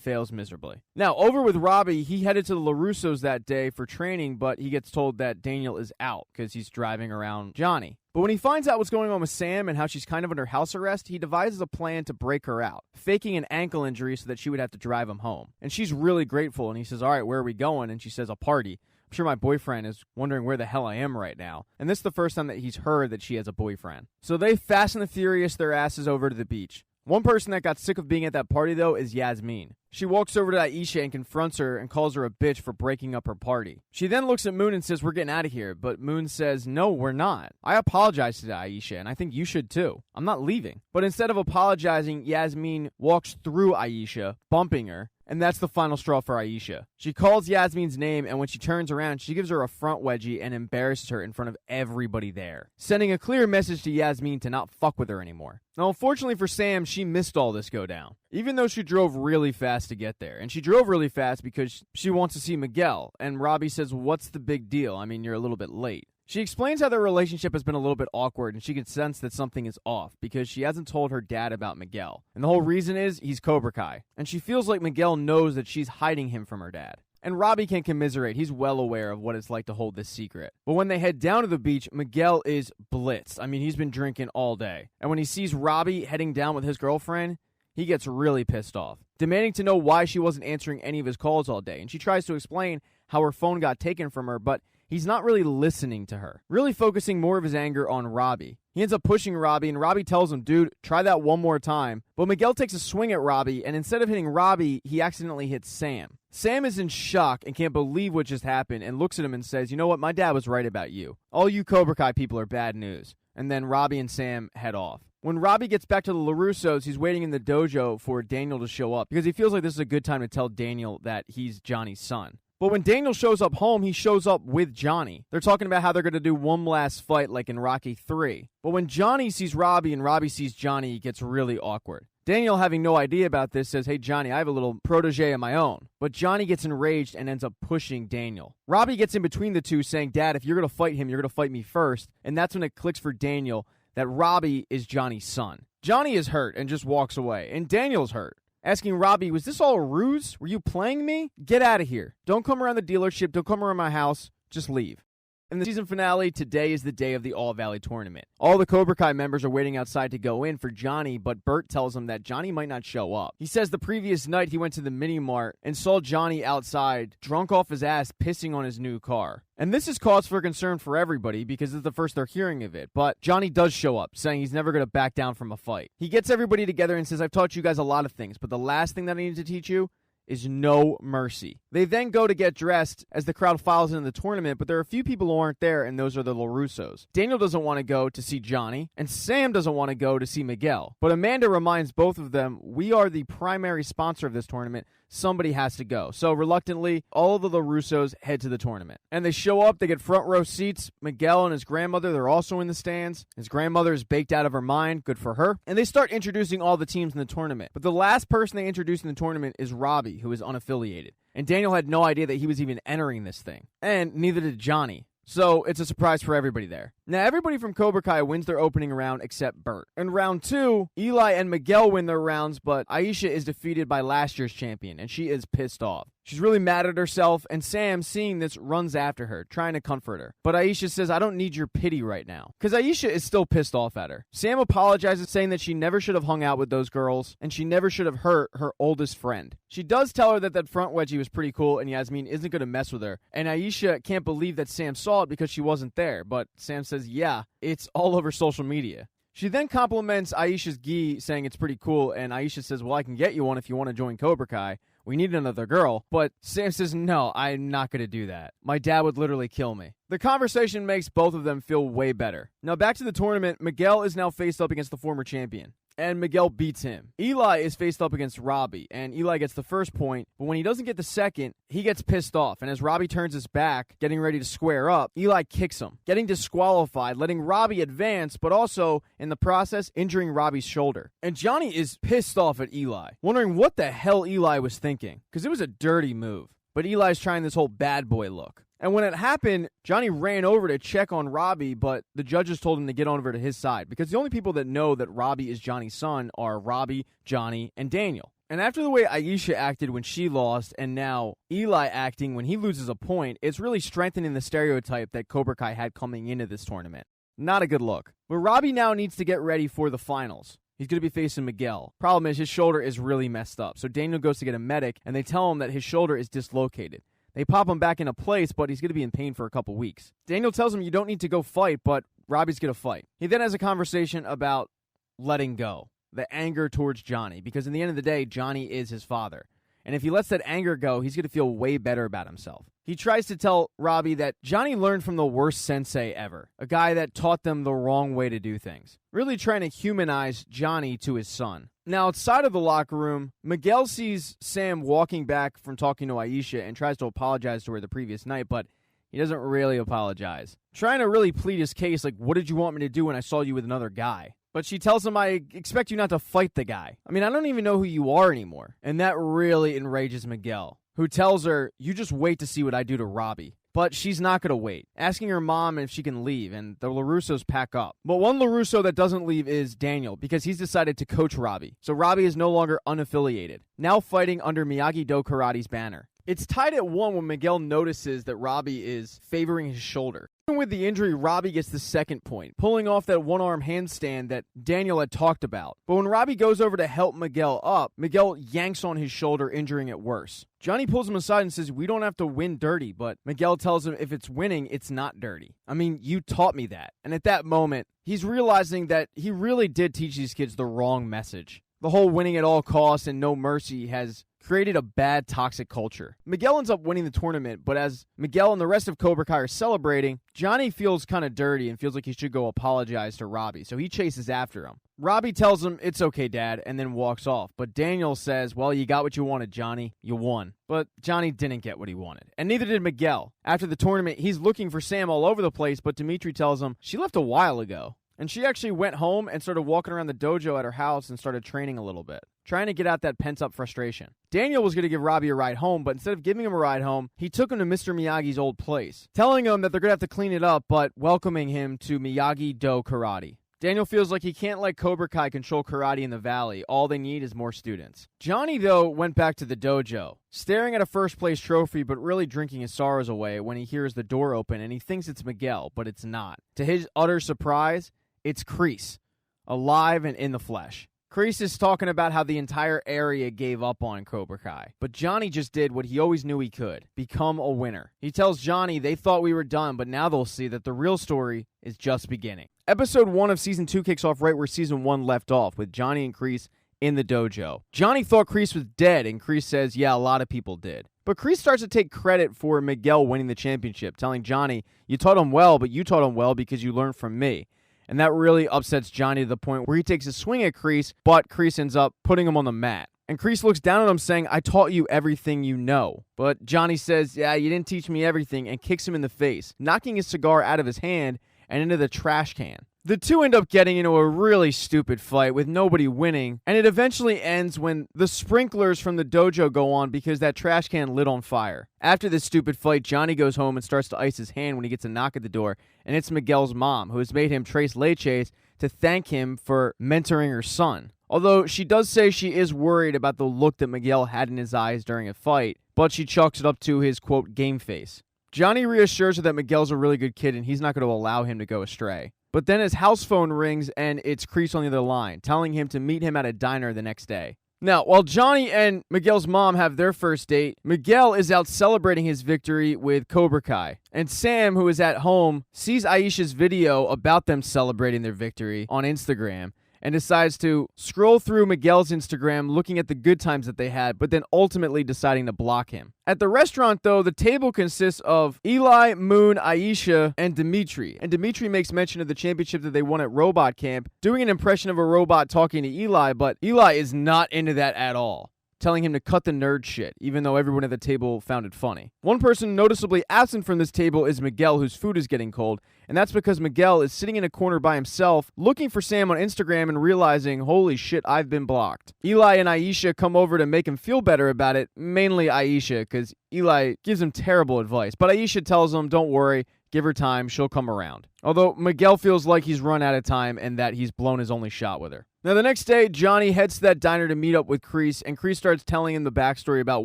fails miserably. Now, over with Robbie, he headed to the LaRussos that day for training, but he gets told that Daniel is out because he's driving around Johnny. But when he finds out what's going on with Sam and how she's kind of under house arrest, he devises a plan to break her out, faking an ankle injury so that she would have to drive him home. And she's really grateful, and he says, all right, where are we going? And she says, a party. I'm sure my boyfriend is wondering where the hell I am right now. And this is the first time that he's heard that she has a boyfriend. So they Fast and the Furious their asses over to the beach. One person that got sick of being at that party, though, is Yasmin. She walks over to Aisha and confronts her and calls her a bitch for breaking up her party. She then looks at Moon and says, we're getting out of here. But Moon says, no, we're not. I apologize to Aisha, and I think you should too. I'm not leaving. But instead of apologizing, Yasmin walks through Aisha, bumping her. And that's the final straw for Aisha. She calls Yasmin's name, and when she turns around, she gives her a front wedgie and embarrasses her in front of everybody there, sending a clear message to Yasmin to not fuck with her anymore. Now, unfortunately for Sam, she missed all this go down, even though she drove really fast to get there. And she drove really fast because she wants to see Miguel, and Robbie says, "What's the big deal? I mean, you're a little bit late." She explains how their relationship has been a little bit awkward, and she can sense that something is off because she hasn't told her dad about Miguel. And the whole reason is he's Cobra Kai. And she feels like Miguel knows that she's hiding him from her dad. And Robbie can commiserate. He's well aware of what it's like to hold this secret. But when they head down to the beach, Miguel is blitzed. I mean, he's been drinking all day. And when he sees Robbie heading down with his girlfriend, he gets really pissed off, demanding to know why she wasn't answering any of his calls all day. And she tries to explain how her phone got taken from her, but he's not really listening to her, really focusing more of his anger on Robbie. He ends up pushing Robbie, and Robbie tells him, "Dude, try that one more time." But Miguel takes a swing at Robbie, and instead of hitting Robbie, he accidentally hits Sam. Sam is in shock and can't believe what just happened and looks at him and says, "You know what? My dad was right about you. All you Cobra Kai people are bad news." And then Robbie and Sam head off. When Robbie gets back to the LaRussos, he's waiting in the dojo for Daniel to show up because he feels like this is a good time to tell Daniel that he's Johnny's son. But when Daniel shows up home, he shows up with Johnny. They're talking about how they're going to do one last fight like in Rocky 3. But when Johnny sees Robbie and Robbie sees Johnny, it gets really awkward. Daniel, having no idea about this, says, "Hey, Johnny, I have a little protege of my own." But Johnny gets enraged and ends up pushing Daniel. Robbie gets in between the two, saying, "Dad, if you're going to fight him, you're going to fight me first." And that's when it clicks for Daniel that Robbie is Johnny's son. Johnny is hurt and just walks away. And Daniel's hurt, asking Robbie, "Was this all a ruse? Were you playing me? Get out of here. Don't come around the dealership. Don't come around my house. Just leave." In the season finale, today is the day of the All Valley tournament. All the Cobra Kai members are waiting outside to go in for Johnny, but Bert tells him that Johnny might not show up. He says the previous night he went to the mini mart and saw Johnny outside, drunk off his ass, pissing on his new car. And this is cause for concern for everybody because it's the first they're hearing of it. But Johnny does show up, saying he's never going to back down from a fight. He gets everybody together and says, "I've taught you guys a lot of things, but the last thing that I need to teach you is no mercy." They then go to get dressed as the crowd files into the tournament, but there are a few people who aren't there, and those are the LaRussos. Daniel doesn't want to go to see Johnny, and Sam doesn't want to go to see Miguel. But Amanda reminds both of them, "We are the primary sponsor of this tournament. Somebody has to go." So reluctantly, all of the LaRussos head to the tournament. And they show up, they get front row seats. Miguel and his grandmother, they're also in the stands. His grandmother is baked out of her mind, good for her. And they start introducing all the teams in the tournament. But the last person they introduce in the tournament is Robbie, who is unaffiliated. And Daniel had no idea that he was even entering this thing. And neither did Johnny. So it's a surprise for everybody there. Now, everybody from Cobra Kai wins their opening round except Bert. In round 2, Eli and Miguel win their rounds, but Aisha is defeated by last year's champion, and she is pissed off. She's really mad at herself, and Sam, seeing this, runs after her, trying to comfort her. But Aisha says, "I don't need your pity right now," because Aisha is still pissed off at her. Sam apologizes, saying that she never should have hung out with those girls, and she never should have hurt her oldest friend. She does tell her that that front wedgie was pretty cool, and Yasmin isn't going to mess with her. And Aisha can't believe that Sam saw it because she wasn't there. But Sam says, "Yeah, it's all over social media." She then compliments Aisha's gi, saying it's pretty cool, and Aisha says, "Well, I can get you one if you want to join Cobra Kai. We need another girl." But Sam says, "No, I'm not going to do that. My dad would literally kill me." The conversation makes both of them feel way better. Now back to the tournament, Miguel is now faced up against the former champion, and Miguel beats him. Eli is faced up against Robbie, and Eli gets the first point, but when he doesn't get the second, he gets pissed off, and as Robbie turns his back, getting ready to square up, Eli kicks him, getting disqualified, letting Robbie advance, but also, in the process, injuring Robbie's shoulder. And Johnny is pissed off at Eli, wondering what the hell Eli was thinking, because it was a dirty move. But Eli's trying this whole bad boy look. And when it happened, Johnny ran over to check on Robbie, but the judges told him to get over to his side, because the only people that know that Robbie is Johnny's son are Robbie, Johnny, and Daniel. And after the way Aisha acted when she lost, and now Eli acting when he loses a point, it's really strengthening the stereotype that Cobra Kai had coming into this tournament. Not a good look. But Robbie now needs to get ready for the finals. He's going to be facing Miguel. Problem is, his shoulder is really messed up. So Daniel goes to get a medic, and they tell him that his shoulder is dislocated. They pop him back into place, but he's going to be in pain for a couple weeks. Daniel tells him you don't need to go fight, but Robbie's going to fight. He then has a conversation about letting go, the anger towards Johnny, because in the end of the day, Johnny is his father. And if he lets that anger go, he's going to feel way better about himself. He tries to tell Robbie that Johnny learned from the worst sensei ever, a guy that taught them the wrong way to do things, really trying to humanize Johnny to his son. Now, outside of the locker room, Miguel sees Sam walking back from talking to Aisha and tries to apologize to her the previous night, but he doesn't really apologize. Trying to really plead his case, like, what did you want me to do when I saw you with another guy? But she tells him, I expect you not to fight the guy. I mean, I don't even know who you are anymore. And that really enrages Miguel, who tells her, you just wait to see what I do to Robbie. But she's not going to wait, asking her mom if she can leave, and the LaRussos pack up. But one LaRusso that doesn't leave is Daniel, because he's decided to coach Robbie. So Robbie is no longer unaffiliated, now fighting under Miyagi-Do Karate's banner. It's tied at 1 when Miguel notices that Robbie is favoring his shoulder. Even with the injury, Robbie gets the second point, pulling off that one-arm handstand that Daniel had talked about. But when Robbie goes over to help Miguel up, Miguel yanks on his shoulder, injuring it worse. Johnny pulls him aside and says, we don't have to win dirty, but Miguel tells him if it's winning, it's not dirty. I mean, you taught me that. And at that moment, he's realizing that he really did teach these kids the wrong message. The whole winning at all costs and no mercy has created a bad, toxic culture. Miguel ends up winning the tournament, but as Miguel and the rest of Cobra Kai are celebrating, Johnny feels kind of dirty and feels like he should go apologize to Robbie, so he chases after him. Robbie tells him, it's okay, Dad, and then walks off. But Daniel says, well, you got what you wanted, Johnny. You won. But Johnny didn't get what he wanted, and neither did Miguel. After the tournament, he's looking for Sam all over the place, but Dimitri tells him she left a while ago. And she actually went home and started walking around the dojo at her house and started training a little bit, trying to get out that pent-up frustration. Daniel was going to give Robbie a ride home, but instead of giving him a ride home, he took him to Mr. Miyagi's old place, telling him that they're going to have to clean it up, but welcoming him to Miyagi-Do Karate. Daniel feels like he can't let Cobra Kai control karate in the valley. All they need is more students. Johnny, though, went back to the dojo, staring at a first-place trophy, but really drinking his sorrows away when he hears the door open, and he thinks it's Miguel, but it's not. To his utter surprise, it's Kreese, alive and in the flesh. Kreese is talking about how the entire area gave up on Cobra Kai, but Johnny just did what he always knew he could, become a winner. He tells Johnny they thought we were done, but now they'll see that the real story is just beginning. Episode 1 of Season 2 kicks off right where Season 1 left off, with Johnny and Kreese in the dojo. Johnny thought Kreese was dead, and Kreese says, yeah, a lot of people did. But Kreese starts to take credit for Miguel winning the championship, telling Johnny, you taught him well, but you taught him well because you learned from me. And that really upsets Johnny to the point where he takes a swing at Kreese, but Kreese ends up putting him on the mat. And Kreese looks down at him saying, I taught you everything you know. But Johnny says, yeah, you didn't teach me everything, and kicks him in the face, knocking his cigar out of his hand and into the trash can. The two end up getting into a really stupid fight with nobody winning, and it eventually ends when the sprinklers from the dojo go on because that trash can lit on fire. After this stupid fight, Johnny goes home and starts to ice his hand when he gets a knock at the door, and it's Miguel's mom, who has made him tres leches to thank him for mentoring her son. Although she does say she is worried about the look that Miguel had in his eyes during a fight, but she chalks it up to his, quote, game face. Johnny reassures her that Miguel's a really good kid and he's not going to allow him to go astray. But then his house phone rings and it's Kreese on the other line, telling him to meet him at a diner the next day. Now, while Johnny and Miguel's mom have their first date, Miguel is out celebrating his victory with Cobra Kai. And Sam, who is at home, sees Aisha's video about them celebrating their victory on Instagram and decides to scroll through Miguel's Instagram looking at the good times that they had, but then ultimately deciding to block him. At the restaurant, though, the table consists of Eli, Moon, Aisha, and Dimitri. And Dimitri makes mention of the championship that they won at Robot Camp, doing an impression of a robot talking to Eli, but Eli is not into that at all, telling him to cut the nerd shit, even though everyone at the table found it funny. One person noticeably absent from this table is Miguel, whose food is getting cold, and that's because Miguel is sitting in a corner by himself, looking for Sam on Instagram and realizing, holy shit, I've been blocked. Eli and Aisha come over to make him feel better about it, mainly Aisha, because Eli gives him terrible advice, but Aisha tells him, don't worry, give her time, she'll come around. Although Miguel feels like he's run out of time and that he's blown his only shot with her. Now, the next day, Johnny heads to that diner to meet up with Kreese, and Kreese starts telling him the backstory about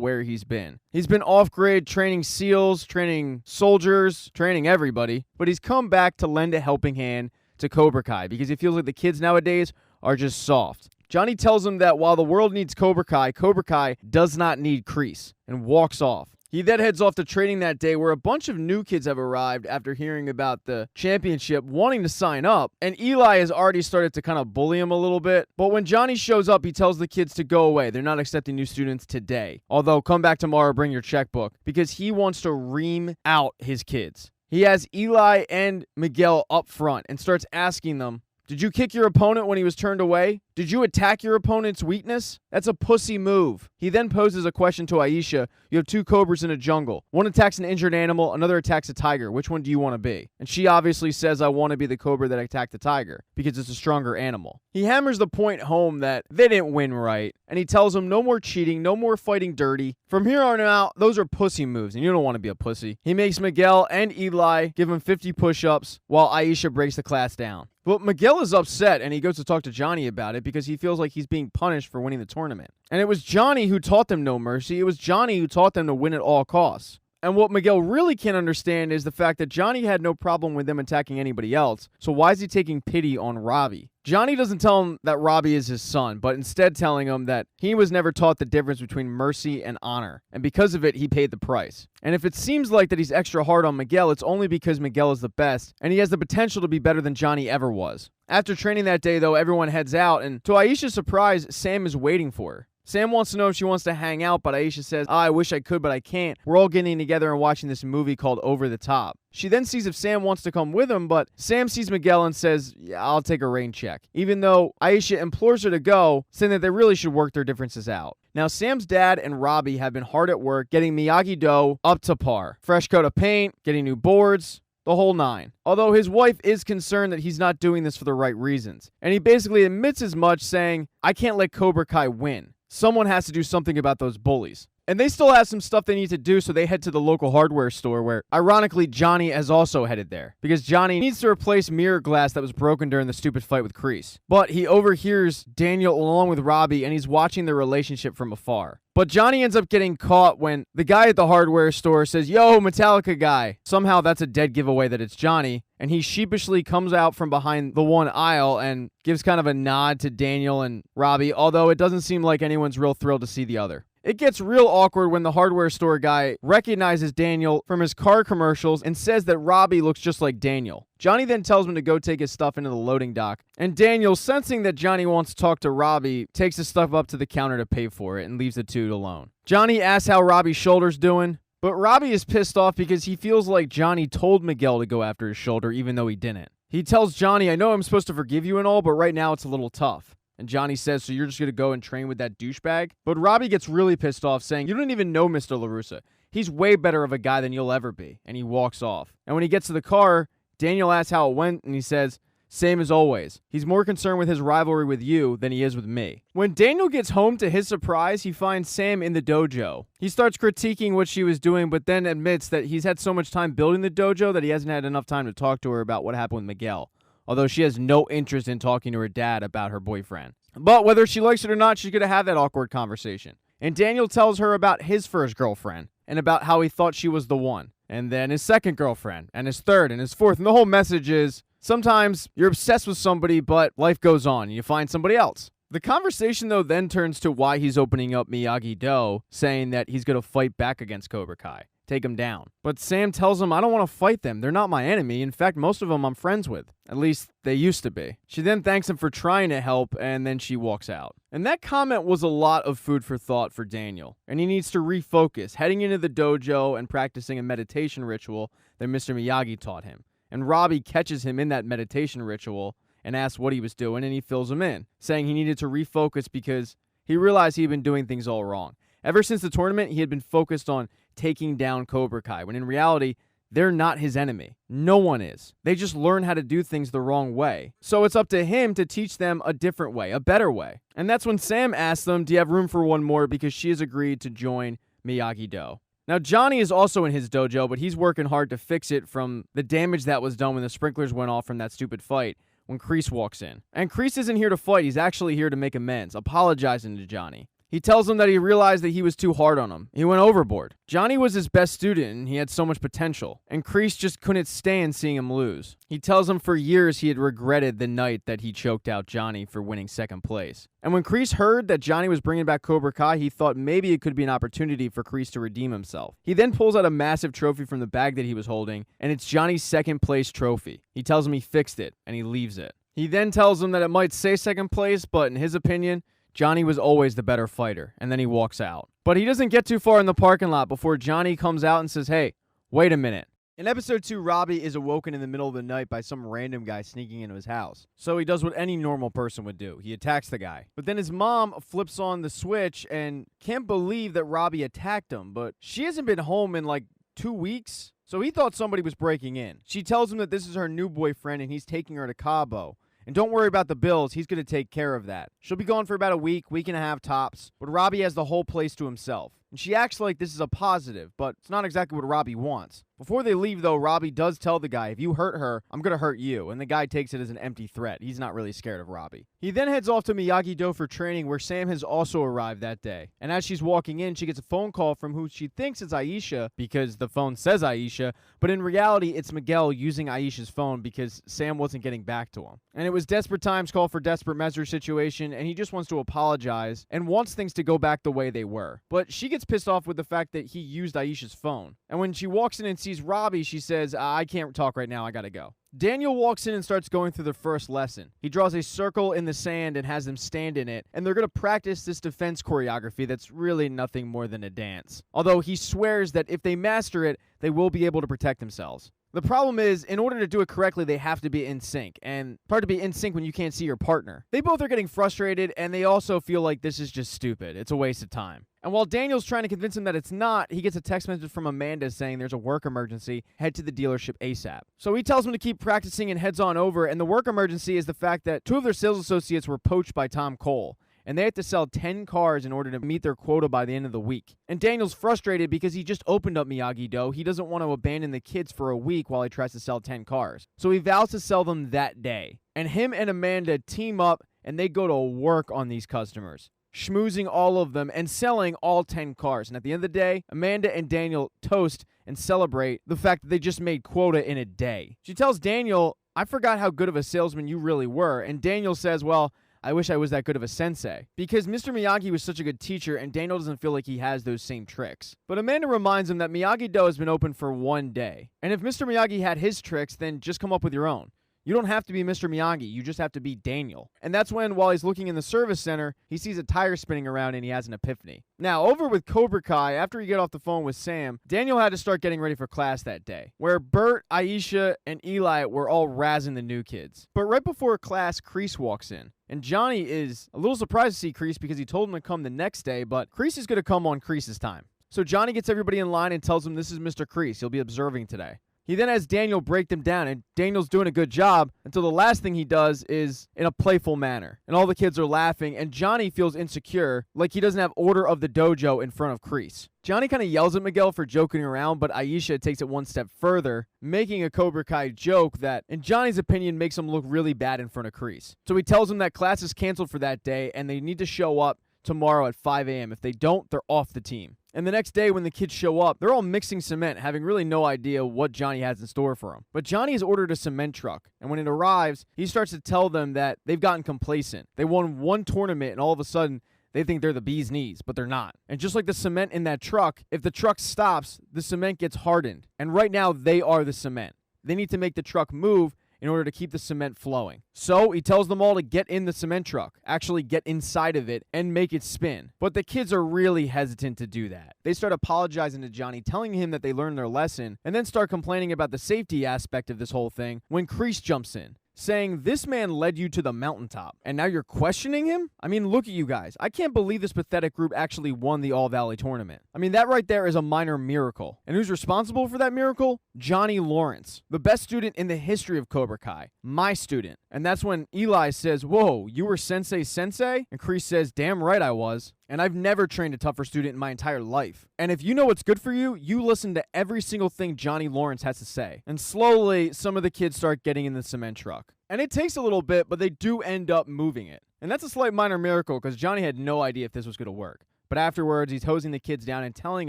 where he's been. He's been off-grid training SEALs, training soldiers, training everybody, but he's come back to lend a helping hand to Cobra Kai because he feels like the kids nowadays are just soft. Johnny tells him that while the world needs Cobra Kai does not need Kreese, and walks off. He then heads off to training that day where a bunch of new kids have arrived after hearing about the championship, wanting to sign up, and Eli has already started to kind of bully him a little bit. But when Johnny shows up, he tells the kids to go away. They're not accepting new students today. Although, come back tomorrow, bring your checkbook, because he wants to ream out his kids. He has Eli and Miguel up front and starts asking them Did you kick your opponent when he was turned away? Did you attack your opponent's weakness? That's a pussy move. He then poses a question to Aisha. You have two cobras in a jungle. One attacks an injured animal, another attacks a tiger. Which one do you want to be? And she obviously says, I want to be the cobra that attacked the tiger because it's a stronger animal. He hammers the point home that they didn't win right, and he tells him no more cheating, no more fighting dirty. From here on out, those are pussy moves, and you don't want to be a pussy. He makes Miguel and Eli give him 50 push-ups while Aisha breaks the class down. But Miguel is upset, and he goes to talk to Johnny about it because he feels like he's being punished for winning the tournament. And it was Johnny who taught them no mercy. It was Johnny who taught them to win at all costs. And what Miguel really can't understand is the fact that Johnny had no problem with them attacking anybody else, so why is he taking pity on Robbie? Johnny doesn't tell him that Robbie is his son, but instead telling him that he was never taught the difference between mercy and honor, and because of it, he paid the price. And if it seems like that he's extra hard on Miguel, it's only because Miguel is the best, and he has the potential to be better than Johnny ever was. After training that day, though, everyone heads out, and to Aisha's surprise, Sam is waiting for her. Sam wants to know if she wants to hang out, but Aisha says, I wish I could, but I can't. We're all getting together and watching this movie called Over the Top. She then sees if Sam wants to come with him, but Sam sees Miguel and says, yeah, I'll take a rain check. Even though Aisha implores her to go, saying that they really should work their differences out. Now, Sam's dad and Robbie have been hard at work getting Miyagi-Do up to par. Fresh coat of paint, getting new boards, the whole nine. Although his wife is concerned that he's not doing this for the right reasons. And he basically admits as much, saying, I can't let Cobra Kai win. Someone has to do something about those bullies. And they still have some stuff they need to do, so they head to the local hardware store where, ironically, Johnny has also headed there. Because Johnny needs to replace mirror glass that was broken during the stupid fight with Kreese. But he overhears Daniel along with Robbie, and he's watching their relationship from afar. But Johnny ends up getting caught when the guy at the hardware store says, Yo, Metallica guy. Somehow that's a dead giveaway that it's Johnny. And he sheepishly comes out from behind the one aisle and gives kind of a nod to Daniel and Robbie, although it doesn't seem like anyone's real thrilled to see the other. It gets real awkward when the hardware store guy recognizes Daniel from his car commercials and says that Robbie looks just like Daniel. Johnny then tells him to go take his stuff into the loading dock, and Daniel, sensing that Johnny wants to talk to Robbie, takes his stuff up to the counter to pay for it and leaves the two alone. Johnny asks how Robbie's shoulder's doing, but Robbie is pissed off because he feels like Johnny told Miguel to go after his shoulder even though he didn't. He tells Johnny, I know I'm supposed to forgive you and all, but right now it's a little tough. And Johnny says, so you're just going to go and train with that douchebag? But Robbie gets really pissed off, saying, you don't even know Mr. LaRussa. He's way better of a guy than you'll ever be. And he walks off. And when he gets to the car, Daniel asks how it went, and he says, same as always. He's more concerned with his rivalry with you than he is with me. When Daniel gets home, to his surprise, he finds Sam in the dojo. He starts critiquing what she was doing, but then admits that he's had so much time building the dojo that he hasn't had enough time to talk to her about what happened with Miguel. Although she has no interest in talking to her dad about her boyfriend. But whether she likes it or not, she's going to have that awkward conversation. And Daniel tells her about his first girlfriend, and about how he thought she was the one. And then his second girlfriend, and his third, and his fourth. And the whole message is, sometimes you're obsessed with somebody, but life goes on, and you find somebody else. The conversation, though, then turns to why he's opening up Miyagi-Do, saying that he's going to fight back against Cobra Kai. Take him down. But Sam tells him, I don't want to fight them. They're not my enemy. In fact, most of them I'm friends with. At least, they used to be. She then thanks him for trying to help, and then she walks out. And that comment was a lot of food for thought for Daniel. And he needs to refocus, heading into the dojo and practicing a meditation ritual that Mr. Miyagi taught him. And Robbie catches him in that meditation ritual and asks what he was doing, and he fills him in, saying he needed to refocus because he realized he had been doing things all wrong. Ever since the tournament, he had been focused on taking down Cobra Kai, when in reality, they're not his enemy. No one is. They just learn how to do things the wrong way. So it's up to him to teach them a different way, a better way. And that's when Sam asks them, do you have room for one more, because she has agreed to join Miyagi-Do. Now, Johnny is also in his dojo, but he's working hard to fix it from the damage that was done when the sprinklers went off from that stupid fight when Kreese walks in. And Kreese isn't here to fight. He's actually here to make amends, apologizing to Johnny. He tells him that he realized that he was too hard on him. He went overboard. Johnny was his best student, and he had so much potential. And Kreese just couldn't stand seeing him lose. He tells him for years he had regretted the night that he choked out Johnny for winning second place. And when Kreese heard that Johnny was bringing back Cobra Kai, he thought maybe it could be an opportunity for Kreese to redeem himself. He then pulls out a massive trophy from the bag that he was holding, and it's Johnny's second place trophy. He tells him he fixed it, and he leaves it. He then tells him that it might say second place, but in his opinion, Johnny was always the better fighter, and then he walks out. But he doesn't get too far in the parking lot before Johnny comes out and says, hey, wait a minute. In episode 2, Robbie is awoken in the middle of the night by some random guy sneaking into his house. So he does what any normal person would do. He attacks the guy. But then his mom flips on the switch and can't believe that Robbie attacked him. But she hasn't been home in like 2 weeks. So he thought somebody was breaking in. She tells him that this is her new boyfriend and he's taking her to Cabo. And don't worry about the bills, he's going to take care of that. She'll be gone for about a week and a half tops, but Robbie has the whole place to himself. And she acts like this is a positive, but it's not exactly what Robbie wants. Before they leave, though, Robbie does tell the guy, if you hurt her, I'm going to hurt you. And the guy takes it as an empty threat. He's not really scared of Robbie. He then heads off to Miyagi-Do for training, where Sam has also arrived that day. And as she's walking in, she gets a phone call from who she thinks is Aisha, because the phone says Aisha, but in reality, it's Miguel using Aisha's phone because Sam wasn't getting back to him. And it was desperate times call for desperate measures situation, and he just wants to apologize and wants things to go back the way they were. But she gets pissed off with the fact that he used Aisha's phone. And when she walks in and sees Robbie, she says, I can't talk right now, I gotta go. Daniel walks in and starts going through their first lesson. He draws a circle in the sand and has them stand in it, and they're going to practice this defense choreography that's really nothing more than a dance. Although he swears that if they master it, they will be able to protect themselves. The problem is, in order to do it correctly, they have to be in sync. And it's hard to be in sync when you can't see your partner. They both are getting frustrated, and they also feel like this is just stupid. It's a waste of time. And while Daniel's trying to convince him that it's not, he gets a text message from Amanda saying there's a work emergency, head to the dealership ASAP. So he tells him to keep practicing and heads on over, and the work emergency is the fact that 2 of their sales associates were poached by Tom Cole. And they have to sell 10 cars in order to meet their quota by the end of the week. And Daniel's frustrated because he just opened up Miyagi-Do. He doesn't want to abandon the kids for a week while he tries to sell 10 cars. So he vows to sell them that day. And him and Amanda team up and they go to work on these customers, schmoozing all of them and selling all 10 cars. And at the end of the day, Amanda and Daniel toast and celebrate the fact that they just made quota in a day. She tells Daniel, I forgot how good of a salesman you really were. And Daniel says, well, I wish I was that good of a sensei. Because Mr. Miyagi was such a good teacher and Daniel doesn't feel like he has those same tricks. But Amanda reminds him that Miyagi-Do has been open for 1 day. And if Mr. Miyagi had his tricks, then just come up with your own. You don't have to be Mr. Miyagi, you just have to be Daniel. And that's when, while he's looking in the service center, he sees a tire spinning around and he has an epiphany. Now, over with Cobra Kai, after he got off the phone with Sam, Daniel had to start getting ready for class that day, where Bert, Aisha, and Eli were all razzing the new kids. But right before class, Kreese walks in. And Johnny is a little surprised to see Kreese because he told him to come the next day, but Kreese is going to come on Kreese's time. So Johnny gets everybody in line and tells him this is Mr. Kreese. He'll be observing today. He then has Daniel break them down, and Daniel's doing a good job until the last thing he does is in a playful manner. And all the kids are laughing, and Johnny feels insecure, like he doesn't have order of the dojo in front of Kreese. Johnny kind of yells at Miguel for joking around, but Aisha takes it one step further, making a Cobra Kai joke that, in Johnny's opinion, makes him look really bad in front of Kreese. So he tells him that class is canceled for that day, and they need to show up tomorrow at 5 a.m. If they don't, they're off the team. And the next day when the kids show up, they're all mixing cement, having really no idea what Johnny has in store for them. But Johnny has ordered a cement truck, and when it arrives, he starts to tell them that they've gotten complacent. They won 1 tournament, and all of a sudden, they think they're the bee's knees, but they're not. And just like the cement in that truck, if the truck stops, the cement gets hardened. And right now, they are the cement. They need to make the truck move in order to keep the cement flowing. So he tells them all to get in the cement truck, actually get inside of it and make it spin. But the kids are really hesitant to do that. They start apologizing to Johnny, telling him that they learned their lesson, and then start complaining about the safety aspect of this whole thing when Kreese jumps in, saying, this man led you to the mountaintop, and now you're questioning him? I mean, look at you guys. I can't believe this pathetic group actually won the All-Valley tournament. I mean, that right there is a minor miracle. And who's responsible for that miracle? Johnny Lawrence, the best student in the history of Cobra Kai, my student. And that's when Eli says, whoa, you were Sensei? And Kreese says, damn right I was. And I've never trained a tougher student in my entire life. And if you know what's good for you, you listen to every single thing Johnny Lawrence has to say. And slowly, some of the kids start getting in the cement truck. And it takes a little bit, but they do end up moving it. And that's a slight minor miracle because Johnny had no idea if this was going to work. But afterwards, he's hosing the kids down and telling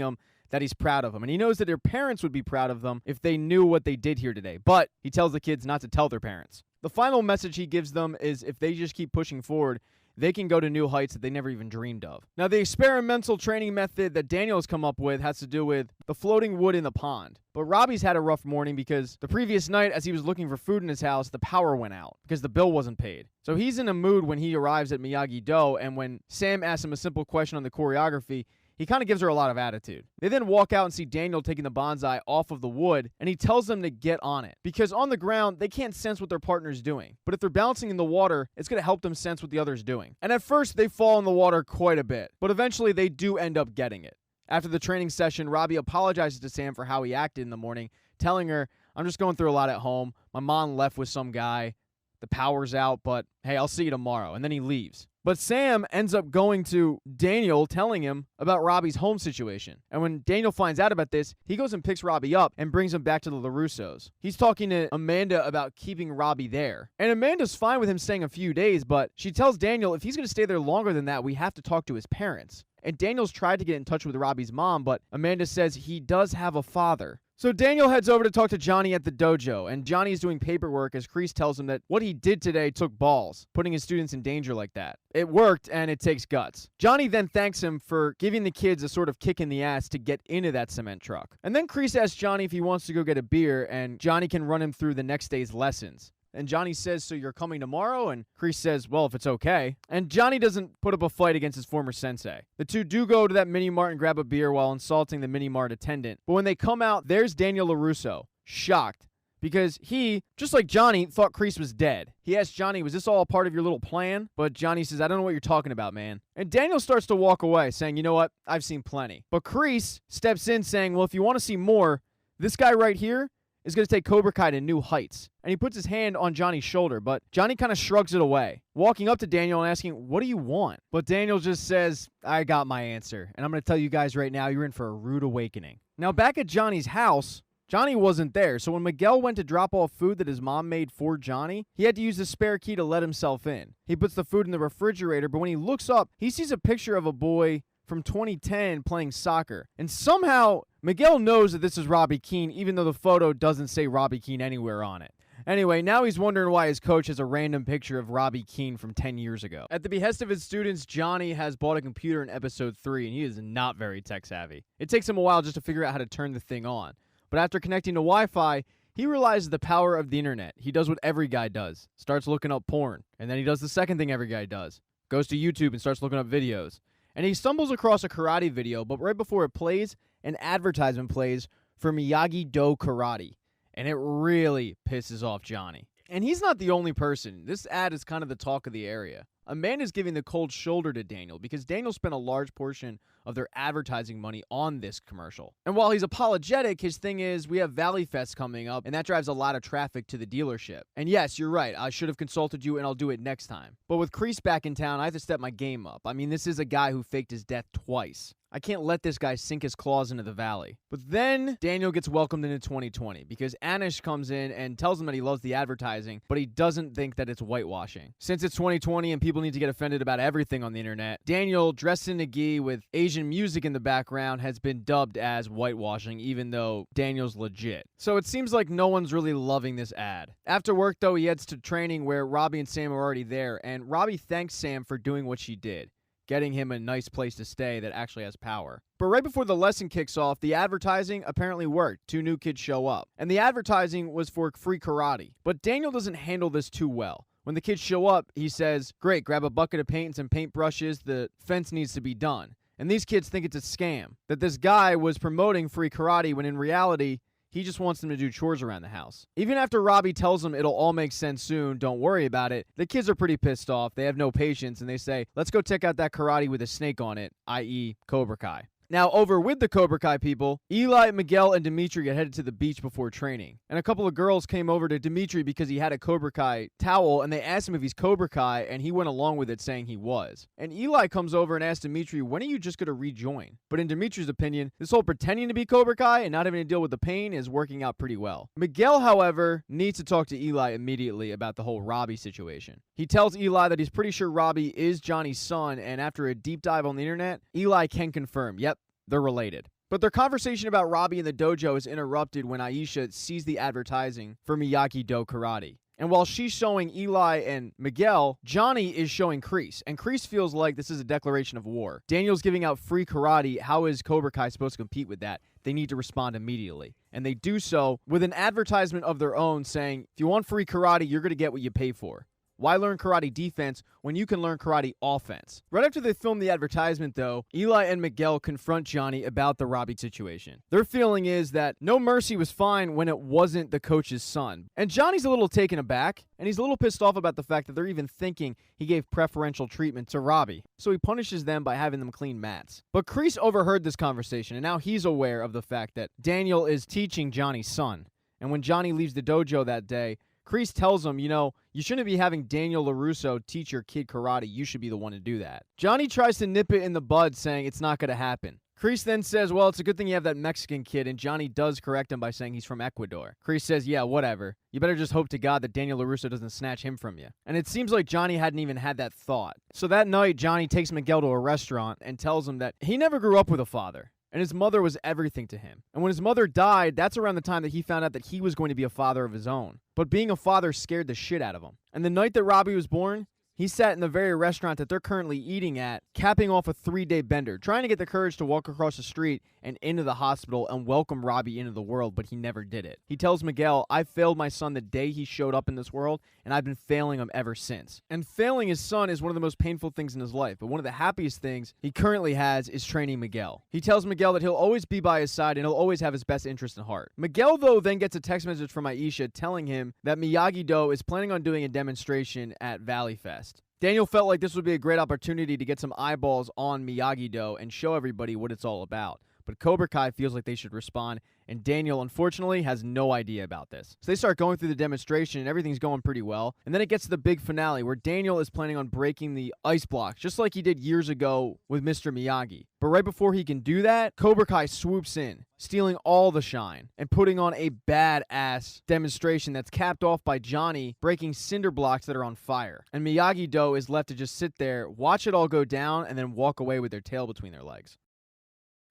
them that he's proud of them. And he knows that their parents would be proud of them if they knew what they did here today. But he tells the kids not to tell their parents. The final message he gives them is if they just keep pushing forward, they can go to new heights that they never even dreamed of. Now, the experimental training method that Daniel has come up with has to do with the floating wood in the pond. But Robbie's had a rough morning because the previous night, as he was looking for food in his house, the power went out because the bill wasn't paid. So he's in a mood when he arrives at Miyagi-Do, and when Sam asks him a simple question on the choreography, he kind of gives her a lot of attitude. They then walk out and see Daniel taking the bonsai off of the wood, and he tells them to get on it. Because on the ground, they can't sense what their partner's doing. But if they're bouncing in the water, it's going to help them sense what the other's doing. And at first, they fall in the water quite a bit. But eventually, they do end up getting it. After the training session, Robbie apologizes to Sam for how he acted in the morning, telling her, "I'm just going through a lot at home. My mom left with some guy. The power's out, but hey, I'll see you tomorrow." And then he leaves. But Sam ends up going to Daniel, telling him about Robbie's home situation. And when Daniel finds out about this, he goes and picks Robbie up and brings him back to the LaRussos. He's talking to Amanda about keeping Robbie there. And Amanda's fine with him staying a few days, but she tells Daniel if he's going to stay there longer than that, we have to talk to his parents. And Daniel's tried to get in touch with Robbie's mom, but Amanda says he does have a father. So Daniel heads over to talk to Johnny at the dojo, and Johnny's doing paperwork as Kreese tells him that what he did today took balls, putting his students in danger like that. It worked, and it takes guts. Johnny then thanks him for giving the kids a sort of kick in the ass to get into that cement truck. And then Kreese asks Johnny if he wants to go get a beer, and Johnny can run him through the next day's lessons. And Johnny says, "So you're coming tomorrow?" And Kreese says, "Well, if it's okay." And Johnny doesn't put up a fight against his former sensei. The two do go to that mini-mart and grab a beer while insulting the mini-mart attendant. But when they come out, there's Daniel LaRusso, shocked. Because he, just like Johnny, thought Kreese was dead. He asked Johnny, "Was this all a part of your little plan?" But Johnny says, "I don't know what you're talking about, man." And Daniel starts to walk away, saying, "You know what? I've seen plenty." But Kreese steps in, saying, "Well, if you want to see more, this guy right here is going to take Cobra Kai to new heights." And he puts his hand on Johnny's shoulder, but Johnny kind of shrugs it away, walking up to Daniel and asking, "What do you want?" But Daniel just says, "I got my answer, and I'm going to tell you guys right now, you're in for a rude awakening." Now, back at Johnny's house, Johnny wasn't there, so when Miguel went to drop off food that his mom made for Johnny, he had to use the spare key to let himself in. He puts the food in the refrigerator, but when he looks up, he sees a picture of a boy from 2010 playing soccer. And somehow, Miguel knows that this is Robbie Keane, even though the photo doesn't say Robbie Keane anywhere on it. Anyway, now he's wondering why his coach has a random picture of Robbie Keane from 10 years ago. At the behest of his students, Johnny has bought a computer in episode 3, and he is not very tech savvy. It takes him a while just to figure out how to turn the thing on. But after connecting to Wi-Fi, he realizes the power of the internet. He does what every guy does, starts looking up porn. And then he does the second thing every guy does, goes to YouTube and starts looking up videos. And he stumbles across a karate video, but right before it plays, an advertisement plays for Miyagi-Do Karate. And it really pisses off Johnny. And he's not the only person. This ad is kind of the talk of the area. Amanda's giving the cold shoulder to Daniel because Daniel spent a large portion of their advertising money on this commercial. And while he's apologetic, his thing is we have Valley Fest coming up, and that drives a lot of traffic to the dealership. And yes, you're right, I should have consulted you, and I'll do it next time. But with Kreese back in town, I have to step my game up. I mean, this is a guy who faked his death twice. I can't let this guy sink his claws into the valley. But then Daniel gets welcomed into 2020 because Anish comes in and tells him that he loves the advertising, but he doesn't think that it's whitewashing. Since it's 2020 and people need to get offended about everything on the internet, Daniel, dressed in a gi with Asian music in the background, has been dubbed as whitewashing, even though Daniel's legit. So it seems like no one's really loving this ad. After work, though, he heads to training where Robbie and Sam are already there, and Robbie thanks Sam for doing what she did, getting him a nice place to stay that actually has power. But right before the lesson kicks off, the advertising apparently worked. 2 new kids show up. And the advertising was for free karate. But Daniel doesn't handle this too well. When the kids show up, he says, "Great, grab a bucket of paint and some paintbrushes. The fence needs to be done." And these kids think it's a scam, that this guy was promoting free karate when in reality, he just wants them to do chores around the house. Even after Robbie tells them it'll all make sense soon, don't worry about it, the kids are pretty pissed off. They have no patience, and they say, "Let's go check out that karate with a snake on it," i.e. Cobra Kai. Now, over with the Cobra Kai people, Eli, Miguel, and Dimitri had headed to the beach before training. And a couple of girls came over to Dimitri because he had a Cobra Kai towel, and they asked him if he's Cobra Kai, and he went along with it, saying he was. And Eli comes over and asks Dimitri, "When are you just going to rejoin?" But in Dimitri's opinion, this whole pretending to be Cobra Kai and not having to deal with the pain is working out pretty well. Miguel, however, needs to talk to Eli immediately about the whole Robbie situation. He tells Eli that he's pretty sure Robbie is Johnny's son, and after a deep dive on the internet, Eli can confirm, yep, they're related. But their conversation about Robbie in the dojo is interrupted when Aisha sees the advertising for Miyagi-Do Karate. And while she's showing Eli and Miguel, Johnny is showing Kreese. And Kreese feels like this is a declaration of war. Daniel's giving out free karate. How is Cobra Kai supposed to compete with that? They need to respond immediately. And they do so with an advertisement of their own saying, if you want free karate, you're going to get what you pay for. Why learn karate defense when you can learn karate offense? Right after they film the advertisement, though, Eli and Miguel confront Johnny about the Robbie situation. Their feeling is that No Mercy was fine when it wasn't the coach's son. And Johnny's a little taken aback, and he's a little pissed off about the fact that they're even thinking he gave preferential treatment to Robbie. So he punishes them by having them clean mats. But Kreese overheard this conversation, and now he's aware of the fact that Daniel is teaching Johnny's son. And when Johnny leaves the dojo that day, Kreese tells him, you shouldn't be having Daniel LaRusso teach your kid karate. You should be the one to do that. Johnny tries to nip it in the bud, saying it's not going to happen. Kreese then says, well, it's a good thing you have that Mexican kid, and Johnny does correct him by saying he's from Ecuador. Kreese says, yeah, whatever. You better just hope to God that Daniel LaRusso doesn't snatch him from you. And it seems like Johnny hadn't even had that thought. So that night, Johnny takes Miguel to a restaurant and tells him that he never grew up with a father. And his mother was everything to him. And when his mother died, that's around the time that he found out that he was going to be a father of his own. But being a father scared the shit out of him. And the night that Robbie was born, he sat in the very restaurant that they're currently eating at, capping off a 3-day bender, trying to get the courage to walk across the street and into the hospital and welcome Robbie into the world, but he never did it. He tells Miguel, I failed my son the day he showed up in this world, and I've been failing him ever since. And failing his son is one of the most painful things in his life, but one of the happiest things he currently has is training Miguel. He tells Miguel that he'll always be by his side and he'll always have his best interest in heart. Miguel, though, then gets a text message from Aisha telling him that Miyagi-Do is planning on doing a demonstration at Valley Fest. Daniel felt like this would be a great opportunity to get some eyeballs on Miyagi-Do and show everybody what it's all about. But Cobra Kai feels like they should respond, and Daniel, unfortunately, has no idea about this. So they start going through the demonstration, and everything's going pretty well. And then it gets to the big finale, where Daniel is planning on breaking the ice blocks, just like he did years ago with Mr. Miyagi. But right before he can do that, Cobra Kai swoops in, stealing all the shine, and putting on a badass demonstration that's capped off by Johnny breaking cinder blocks that are on fire. And Miyagi-Do is left to just sit there, watch it all go down, and then walk away with their tail between their legs.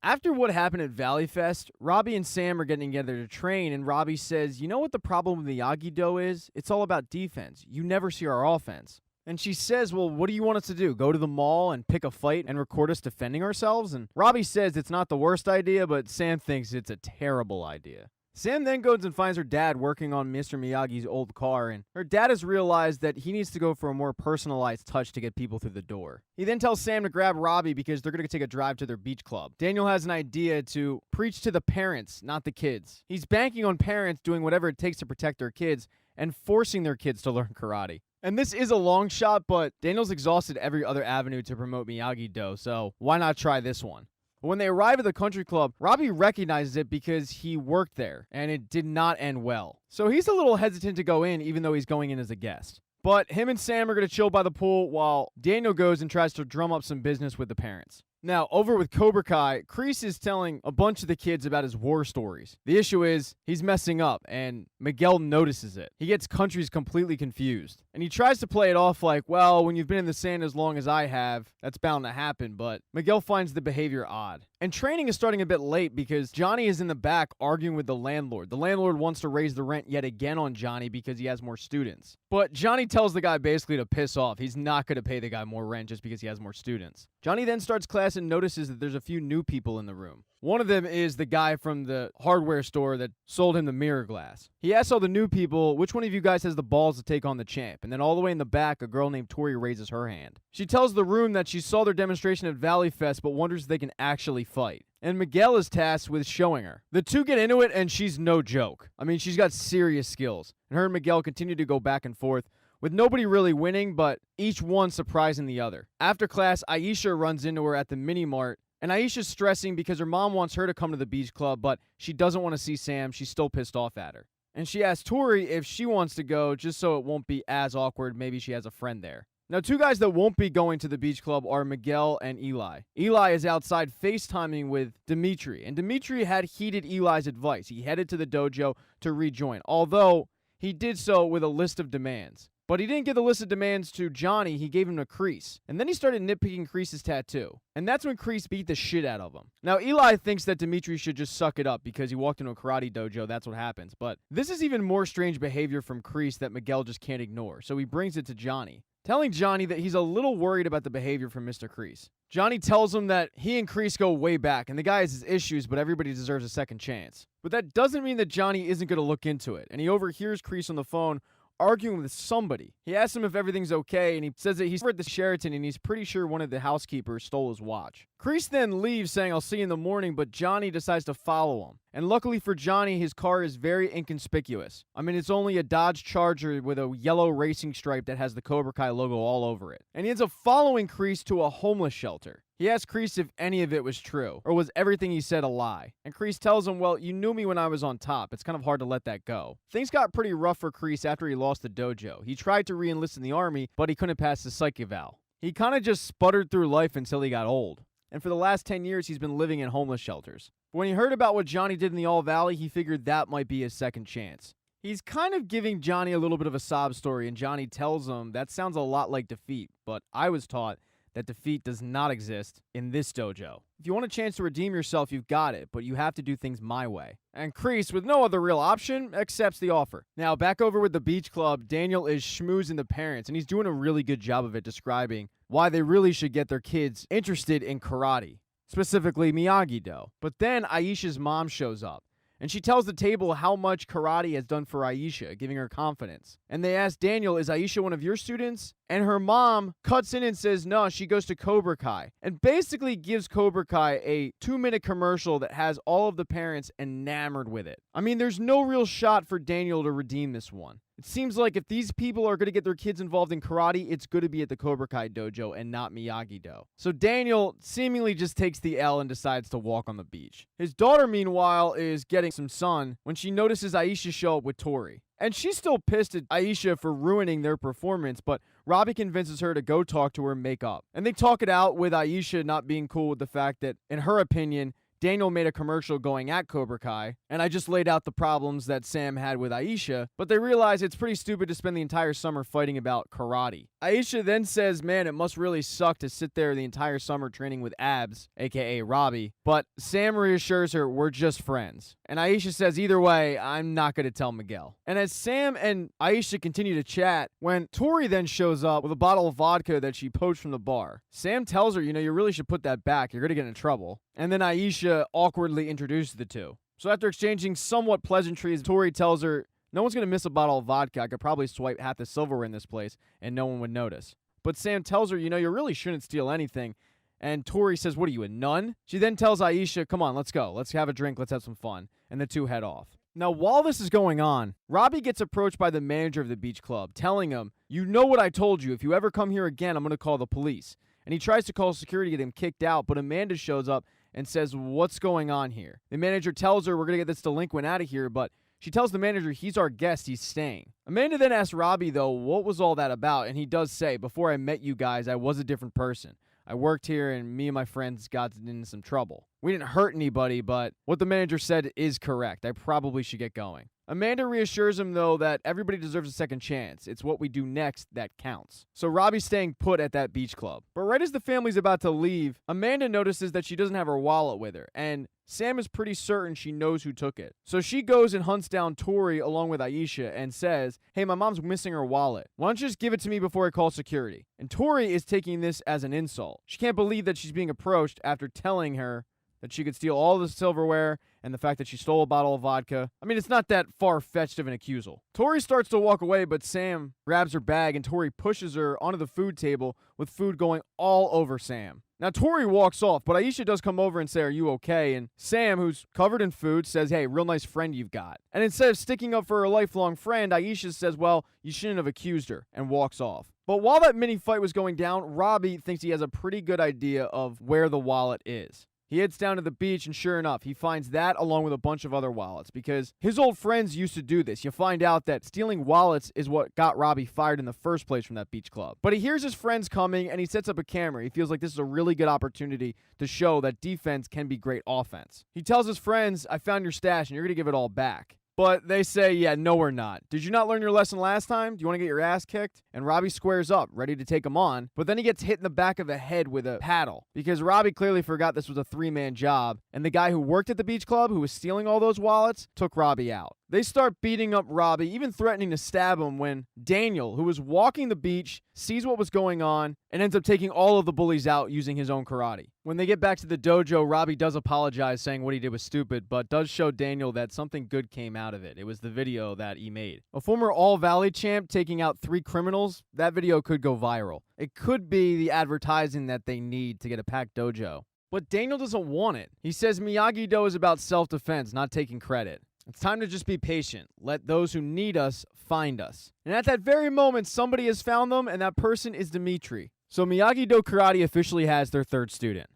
After what happened at Valley Fest, Robbie and Sam are getting together to train, and Robbie says, you know what the problem with Miyagi-Do is? It's all about defense. You never see our offense. And she says, well, what do you want us to do? Go to the mall and pick a fight and record us defending ourselves? And Robbie says it's not the worst idea, but Sam thinks it's a terrible idea. Sam then goes and finds her dad working on Mr. Miyagi's old car, and her dad has realized that he needs to go for a more personalized touch to get people through the door. He then tells Sam to grab Robbie because they're going to take a drive to their beach club. Daniel has an idea to preach to the parents, not the kids. He's banking on parents doing whatever it takes to protect their kids and forcing their kids to learn karate. And this is a long shot, but Daniel's exhausted every other avenue to promote Miyagi-Do, so why not try this one? When they arrive at the country club, Robbie recognizes it because he worked there, and it did not end well. So he's a little hesitant to go in, even though he's going in as a guest. But him and Sam are going to chill by the pool while Daniel goes and tries to drum up some business with the parents. Now, over with Cobra Kai, Kreese is telling a bunch of the kids about his war stories. The issue is, he's messing up, and Miguel notices it. He gets countries completely confused. And he tries to play it off like, well, when you've been in the sand as long as I have, that's bound to happen, but Miguel finds the behavior odd. And training is starting a bit late because Johnny is in the back arguing with the landlord. The landlord wants to raise the rent yet again on Johnny because he has more students. But Johnny tells the guy basically to piss off. He's not going to pay the guy more rent just because he has more students. Johnny then starts class and notices that there's a few new people in the room. One of them is the guy from the hardware store that sold him the mirror glass. He asks all the new people, which one of you guys has the balls to take on the champ? And then all the way in the back, a girl named Tori raises her hand. She tells the room that she saw their demonstration at Valley Fest, but wonders if they can actually fight. And Miguel is tasked with showing her. The two get into it, and she's no joke. I mean, she's got serious skills. And her and Miguel continue to go back and forth, with nobody really winning, but each one surprising the other. After class, Aisha runs into her at the mini-mart, and Aisha's stressing because her mom wants her to come to the beach club, but she doesn't want to see Sam. She's still pissed off at her. And she asks Tori if she wants to go, just so it won't be as awkward. Maybe she has a friend there. Now, two guys that won't be going to the beach club are Miguel and Eli. Eli is outside FaceTiming with Dimitri, and Dimitri had heeded Eli's advice. He headed to the dojo to rejoin, although he did so with a list of demands. But he didn't give the list of demands to Johnny, he gave him to Kreese. And then he started nitpicking Kreese's tattoo. And that's when Kreese beat the shit out of him. Now, Eli thinks that Dimitri should just suck it up because he walked into a karate dojo, that's what happens. But this is even more strange behavior from Kreese that Miguel just can't ignore. So he brings it to Johnny, telling Johnny that he's a little worried about the behavior from Mr. Kreese. Johnny tells him that he and Kreese go way back, and the guy has his issues, but everybody deserves a second chance. But that doesn't mean that Johnny isn't going to look into it. And he overhears Kreese on the phone arguing with somebody. He asks him if everything's okay, and he says that he's at the Sheraton and he's pretty sure one of the housekeepers stole his watch. Kreese then leaves saying, "I'll see you in the morning," but Johnny decides to follow him. And luckily for Johnny, his car is very inconspicuous. I mean, it's only a Dodge Charger with a yellow racing stripe that has the Cobra Kai logo all over it. And he ends up following Kreese to a homeless shelter. He asks Kreese if any of it was true, or was everything he said a lie. And Kreese tells him, "Well, you knew me when I was on top. It's kind of hard to let that go." Things got pretty rough for Kreese after he lost the dojo. He tried to re-enlist in the army, but he couldn't pass the psych eval. He kind of just sputtered through life until he got old. And for the last 10 years, he's been living in homeless shelters. But when he heard about what Johnny did in the All Valley, he figured that might be his second chance. He's kind of giving Johnny a little bit of a sob story, and Johnny tells him that sounds a lot like defeat, but I was taught that defeat does not exist in this dojo. If you want a chance to redeem yourself, you've got it, but you have to do things my way. And Kreese, with no other real option, accepts the offer. Now, back over with the beach club, Daniel is schmoozing the parents, and he's doing a really good job of it, describing why they really should get their kids interested in karate, specifically Miyagi-Do. But then Aisha's mom shows up, and she tells the table how much karate has done for Aisha, giving her confidence. And they ask Daniel, "Is Aisha one of your students?" And her mom cuts in and says, "No, she goes to Cobra Kai." And basically gives Cobra Kai a 2-minute commercial that has all of the parents enamored with it. I mean, there's no real shot for Daniel to redeem this one. It seems like if these people are going to get their kids involved in karate, it's going to be at the Cobra Kai dojo and not Miyagi-Do. So Daniel seemingly just takes the L and decides to walk on the beach. His daughter, meanwhile, is getting some sun when she notices Aisha show up with Tori. And she's still pissed at Aisha for ruining their performance, but Robbie convinces her to go talk to her and make up. And they talk it out with Aisha not being cool with the fact that, in her opinion, Daniel made a commercial going at Cobra Kai, and I just laid out the problems that Sam had with Aisha, but they realize it's pretty stupid to spend the entire summer fighting about karate. Aisha then says, "Man, it must really suck to sit there the entire summer training with Abs, aka Robbie," but Sam reassures her, "We're just friends." And Aisha says, "Either way, I'm not going to tell Miguel." And as Sam and Aisha continue to chat, when Tori then shows up with a bottle of vodka that she poached from the bar, Sam tells her, "You really should put that back. You're going to get in trouble." And then Aisha awkwardly introduces the two. So after exchanging somewhat pleasantries, Tori tells her, "No one's going to miss a bottle of vodka. I could probably swipe half the silverware in this place, and no one would notice." But Sam tells her, "You really shouldn't steal anything." And Tori says, "What are you, a nun?" She then tells Aisha, "Come on, let's go. Let's have a drink. Let's have some fun." And the two head off. Now, while this is going on, Robbie gets approached by the manager of the beach club, telling him, "You know what I told you. If you ever come here again, I'm going to call the police." And he tries to call security to get him kicked out, but Amanda shows up and says, "What's going on here?" The manager tells her, "We're going to get this delinquent out of here," but she tells the manager he's our guest, he's staying. Amanda then asks Robbie, though, what was all that about? And he does say, "Before I met you guys, I was a different person. I worked here, and me and my friends got in some trouble. We didn't hurt anybody, but what the manager said is correct. I probably should get going." Amanda reassures him, though, that everybody deserves a second chance. It's what we do next that counts. So Robbie's staying put at that beach club. But right as the family's about to leave, Amanda notices that she doesn't have her wallet with her, and Sam is pretty certain she knows who took it. So she goes and hunts down Tori along with Aisha and says, "Hey, my mom's missing her wallet. Why don't you just give it to me before I call security?" And Tori is taking this as an insult. She can't believe that she's being approached after telling her that she could steal all the silverware and the fact that she stole a bottle of vodka. I mean, it's not that far-fetched of an accusal. Tori starts to walk away, but Sam grabs her bag and Tori pushes her onto the food table with food going all over Sam. Now, Tori walks off, but Aisha does come over and say, "Are you okay?" And Sam, who's covered in food, says, "Hey, real nice friend you've got." And instead of sticking up for her lifelong friend, Aisha says, "Well, you shouldn't have accused her," and walks off. But while that mini fight was going down, Robbie thinks he has a pretty good idea of where the wallet is. He heads down to the beach, and sure enough, he finds that along with a bunch of other wallets, because his old friends used to do this. You find out that stealing wallets is what got Robbie fired in the first place from that beach club. But he hears his friends coming, and he sets up a camera. He feels like this is a really good opportunity to show that defense can be great offense. He tells his friends, "I found your stash, and you're going to give it all back." But they say, "Yeah, no, we're not. Did you not learn your lesson last time? Do you want to get your ass kicked?" And Robbie squares up, ready to take him on. But then he gets hit in the back of the head with a paddle, because Robbie clearly forgot this was a 3-man job. And the guy who worked at the beach club, who was stealing all those wallets, took Robbie out. They start beating up Robbie, even threatening to stab him, when Daniel, who was walking the beach, sees what was going on and ends up taking all of the bullies out using his own karate. When they get back to the dojo, Robbie does apologize, saying what he did was stupid, but does show Daniel that something good came out of it. It was the video that he made. A former All-Valley champ taking out 3 criminals, that video could go viral. It could be the advertising that they need to get a packed dojo. But Daniel doesn't want it. He says Miyagi-Do is about self-defense, not taking credit. It's time to just be patient. Let those who need us find us. And at that very moment, somebody has found them, and that person is Dimitri. So Miyagi-Do Karate officially has their 3rd student.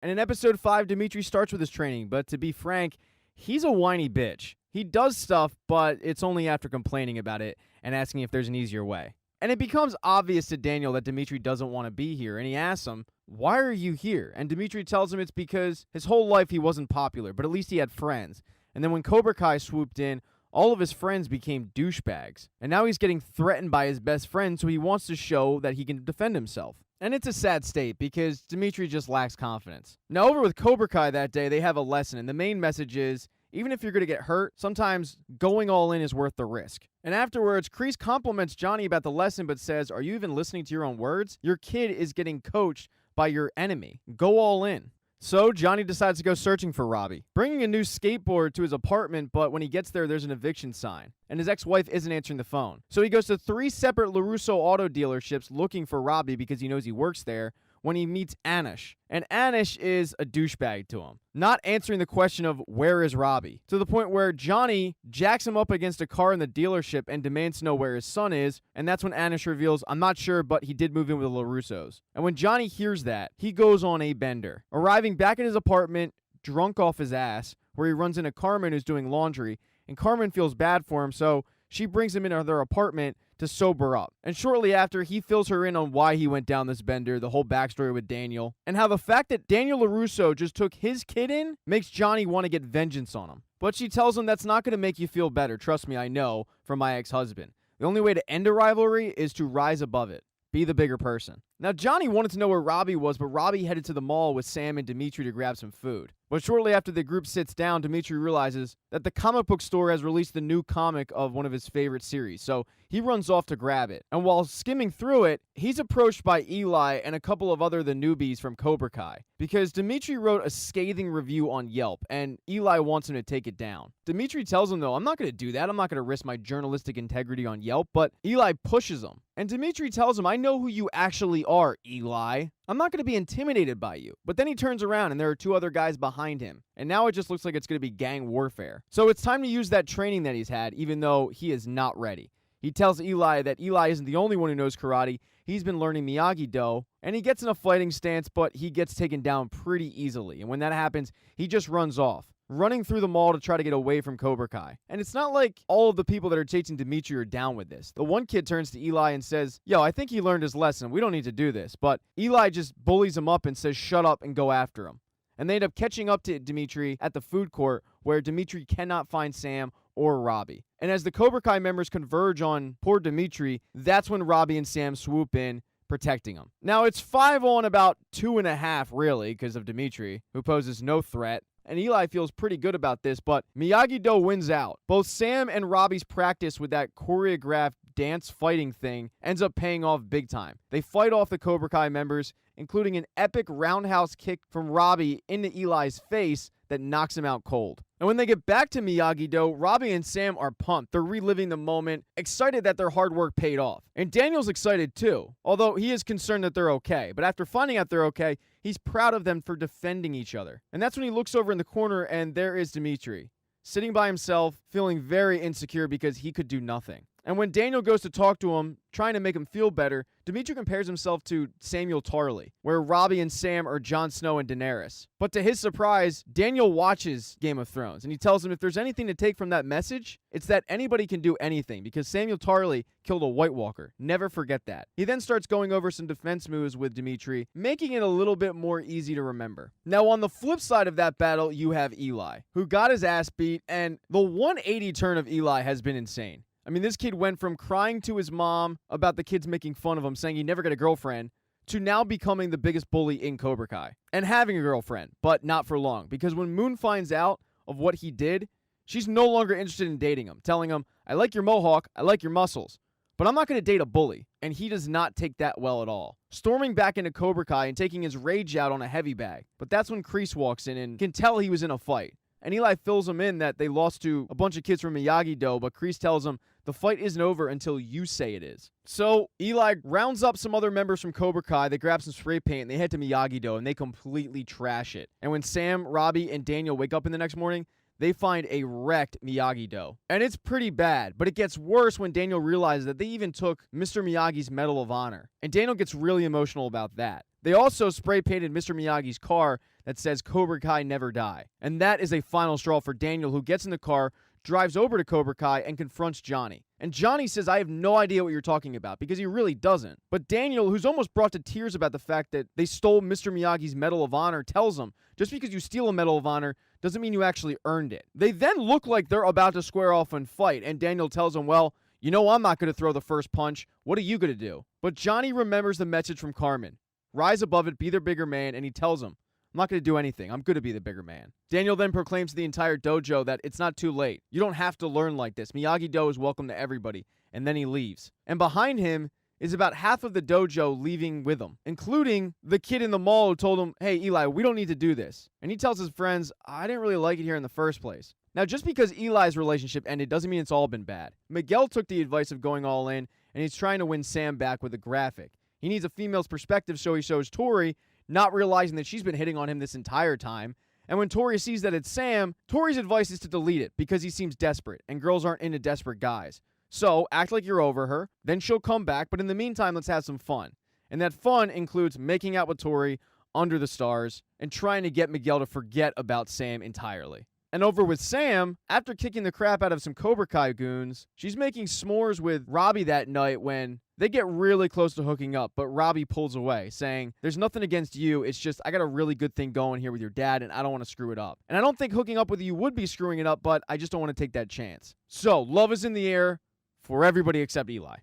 And in episode 5, Dimitri starts with his training, but to be frank, he's a whiny bitch. He does stuff, but it's only after complaining about it and asking if there's an easier way. And it becomes obvious to Daniel that Dimitri doesn't want to be here, and he asks him, "Why are you here?" And Dimitri tells him it's because his whole life he wasn't popular, but at least he had friends. And then when Cobra Kai swooped in, all of his friends became douchebags. And now he's getting threatened by his best friend, so he wants to show that he can defend himself. And it's a sad state because Dimitri just lacks confidence. Now, over with Cobra Kai that day, they have a lesson, and the main message is, even if you're going to get hurt, sometimes going all in is worth the risk. And afterwards, Kreese compliments Johnny about the lesson, but says, "Are you even listening to your own words? Your kid is getting coached by your enemy. Go all in." So Johnny decides to go searching for Robbie, bringing a new skateboard to his apartment, but when he gets there, there's an eviction sign, and his ex-wife isn't answering the phone. So he goes to 3 separate LaRusso auto dealerships looking for Robbie because he knows he works there, when he meets Anish. And Anish is a douchebag to him, not answering the question of where is Robbie, to the point where Johnny jacks him up against a car in the dealership and demands to know where his son is, and that's when Anish reveals, "I'm not sure, but he did move in with the LaRussos." And when Johnny hears that, he goes on a bender, arriving back in his apartment, drunk off his ass, where he runs into Carmen who's doing laundry, and Carmen feels bad for him, so she brings him into their apartment to sober up. And shortly after, he fills her in on why he went down this bender, the whole backstory with Daniel, and how the fact that Daniel LaRusso just took his kid in makes Johnny want to get vengeance on him. But she tells him that's not going to make you feel better. Trust me, I know, from my ex-husband. The only way to end a rivalry is to rise above it. Be the bigger person. Now, Johnny wanted to know where Robbie was, but Robbie headed to the mall with Sam and Dimitri to grab some food. But shortly after the group sits down, Dimitri realizes that the comic book store has released the new comic of one of his favorite series, so he runs off to grab it. And while skimming through it, he's approached by Eli and a couple of the newbies from Cobra Kai, because Dimitri wrote a scathing review on Yelp, and Eli wants him to take it down. Dimitri tells him, though, "I'm not going to do that. I'm not going to risk my journalistic integrity on Yelp," but Eli pushes him. And Dimitri tells him, "I know who you actually are, Eli. I'm not going to be intimidated by you." But then he turns around and there are 2 other guys behind him. And now it just looks like it's going to be gang warfare. So it's time to use that training that he's had, even though he is not ready. He tells Eli that Eli isn't the only one who knows karate. He's been learning Miyagi-Do. And he gets in a fighting stance, but he gets taken down pretty easily. And when that happens, he just runs off, running through the mall to try to get away from Cobra Kai. And it's not like all of the people that are chasing Dimitri are down with this. The one kid turns to Eli and says, "Yo, I think he learned his lesson. We don't need to do this." But Eli just bullies him up and says, "Shut up," and go after him. And they end up catching up to Dimitri at the food court, where Dimitri cannot find Sam or Robbie. And as the Cobra Kai members converge on poor Dimitri, that's when Robbie and Sam swoop in, protecting him. Now, it's 5 on about 2.5, really, because of Dimitri, who poses no threat. And Eli feels pretty good about this, but Miyagi-Do wins out. Both Sam and Robbie's practice with that choreographed dance fighting thing ends up paying off big time. They fight off the Cobra Kai members, including an epic roundhouse kick from Robbie into Eli's face that knocks him out cold. And when they get back to Miyagi-Do, Robbie and Sam are pumped. They're reliving the moment, excited that their hard work paid off. And Daniel's excited too, although he is concerned that they're okay. But after finding out they're okay, he's proud of them for defending each other. And that's when he looks over in the corner and there is Dimitri, sitting by himself, feeling very insecure because he could do nothing. And when Daniel goes to talk to him, trying to make him feel better, Dimitri compares himself to Samuel Tarly, where Robbie and Sam are Jon Snow and Daenerys. But to his surprise, Daniel watches Game of Thrones, and he tells him if there's anything to take from that message, it's that anybody can do anything, because Samuel Tarly killed a White Walker. Never forget that. He then starts going over some defense moves with Dimitri, making it a little bit more easy to remember. Now, on the flip side of that battle, you have Eli, who got his ass beat, and the 180 turn of Eli has been insane. I mean, this kid went from crying to his mom about the kids making fun of him, saying he never got a girlfriend, to now becoming the biggest bully in Cobra Kai. And having a girlfriend, but not for long. Because when Moon finds out of what he did, she's no longer interested in dating him, telling him, "I like your mohawk, I like your muscles, but I'm not going to date a bully. And he does not take that well at all, storming back into Cobra Kai and taking his rage out on a heavy bag. But that's when Kreese walks in and can tell he was in a fight. And Eli fills him in that they lost to a bunch of kids from Miyagi-Do, but Kreese tells him the fight isn't over until you say it is. So Eli rounds up some other members from Cobra Kai, they grab some spray paint, and they head to Miyagi-Do, and they completely trash it. And when Sam, Robbie, and Daniel wake up in the next morning, they find a wrecked Miyagi-Do. And it's pretty bad, but it gets worse when Daniel realizes that they even took Mr. Miyagi's Medal of Honor. And Daniel gets really emotional about that. They also spray painted Mr. Miyagi's car that says Cobra Kai never die. And that is a final straw for Daniel, who gets in the car, drives over to Cobra Kai, and confronts Johnny. And Johnny says, I have no idea what you're talking about, because he really doesn't. But Daniel, who's almost brought to tears about the fact that they stole Mr. Miyagi's Medal of Honor, tells him, just because you steal a Medal of Honor doesn't mean you actually earned it. They then look like they're about to square off and fight, and Daniel tells him, well, you know I'm not going to throw the first punch. What are you going to do? But Johnny remembers the message from Carmen. Rise above it, be the bigger man, and he tells him, I'm not going to do anything. I'm going to be the bigger man. Daniel then proclaims to the entire dojo that it's not too late. You don't have to learn like this. Miyagi-Do is welcome to everybody. And then he leaves. And behind him is about half of the dojo leaving with him, including the kid in the mall who told him, hey, Eli, we don't need to do this. And he tells his friends, I didn't really like it here in the first place. Now, just because Eli's relationship ended doesn't mean it's all been bad. Miguel took the advice of going all in, and he's trying to win Sam back with a graphic. He needs a female's perspective, so he shows Tori, not realizing that she's been hitting on him this entire time. And when Tori sees that it's Sam, Tori's advice is to delete it because he seems desperate, and girls aren't into desperate guys. So, act like you're over her, then she'll come back, but in the meantime, let's have some fun. And that fun includes making out with Tori under the stars and trying to get Miguel to forget about Sam entirely. And over with Sam, after kicking the crap out of some Cobra Kai goons, she's making s'mores with Robbie that night when they get really close to hooking up, but Robbie pulls away, saying, there's nothing against you, it's just I got a really good thing going here with your dad, and I don't want to screw it up. And I don't think hooking up with you would be screwing it up, but I just don't want to take that chance. So, love is in the air for everybody except Eli.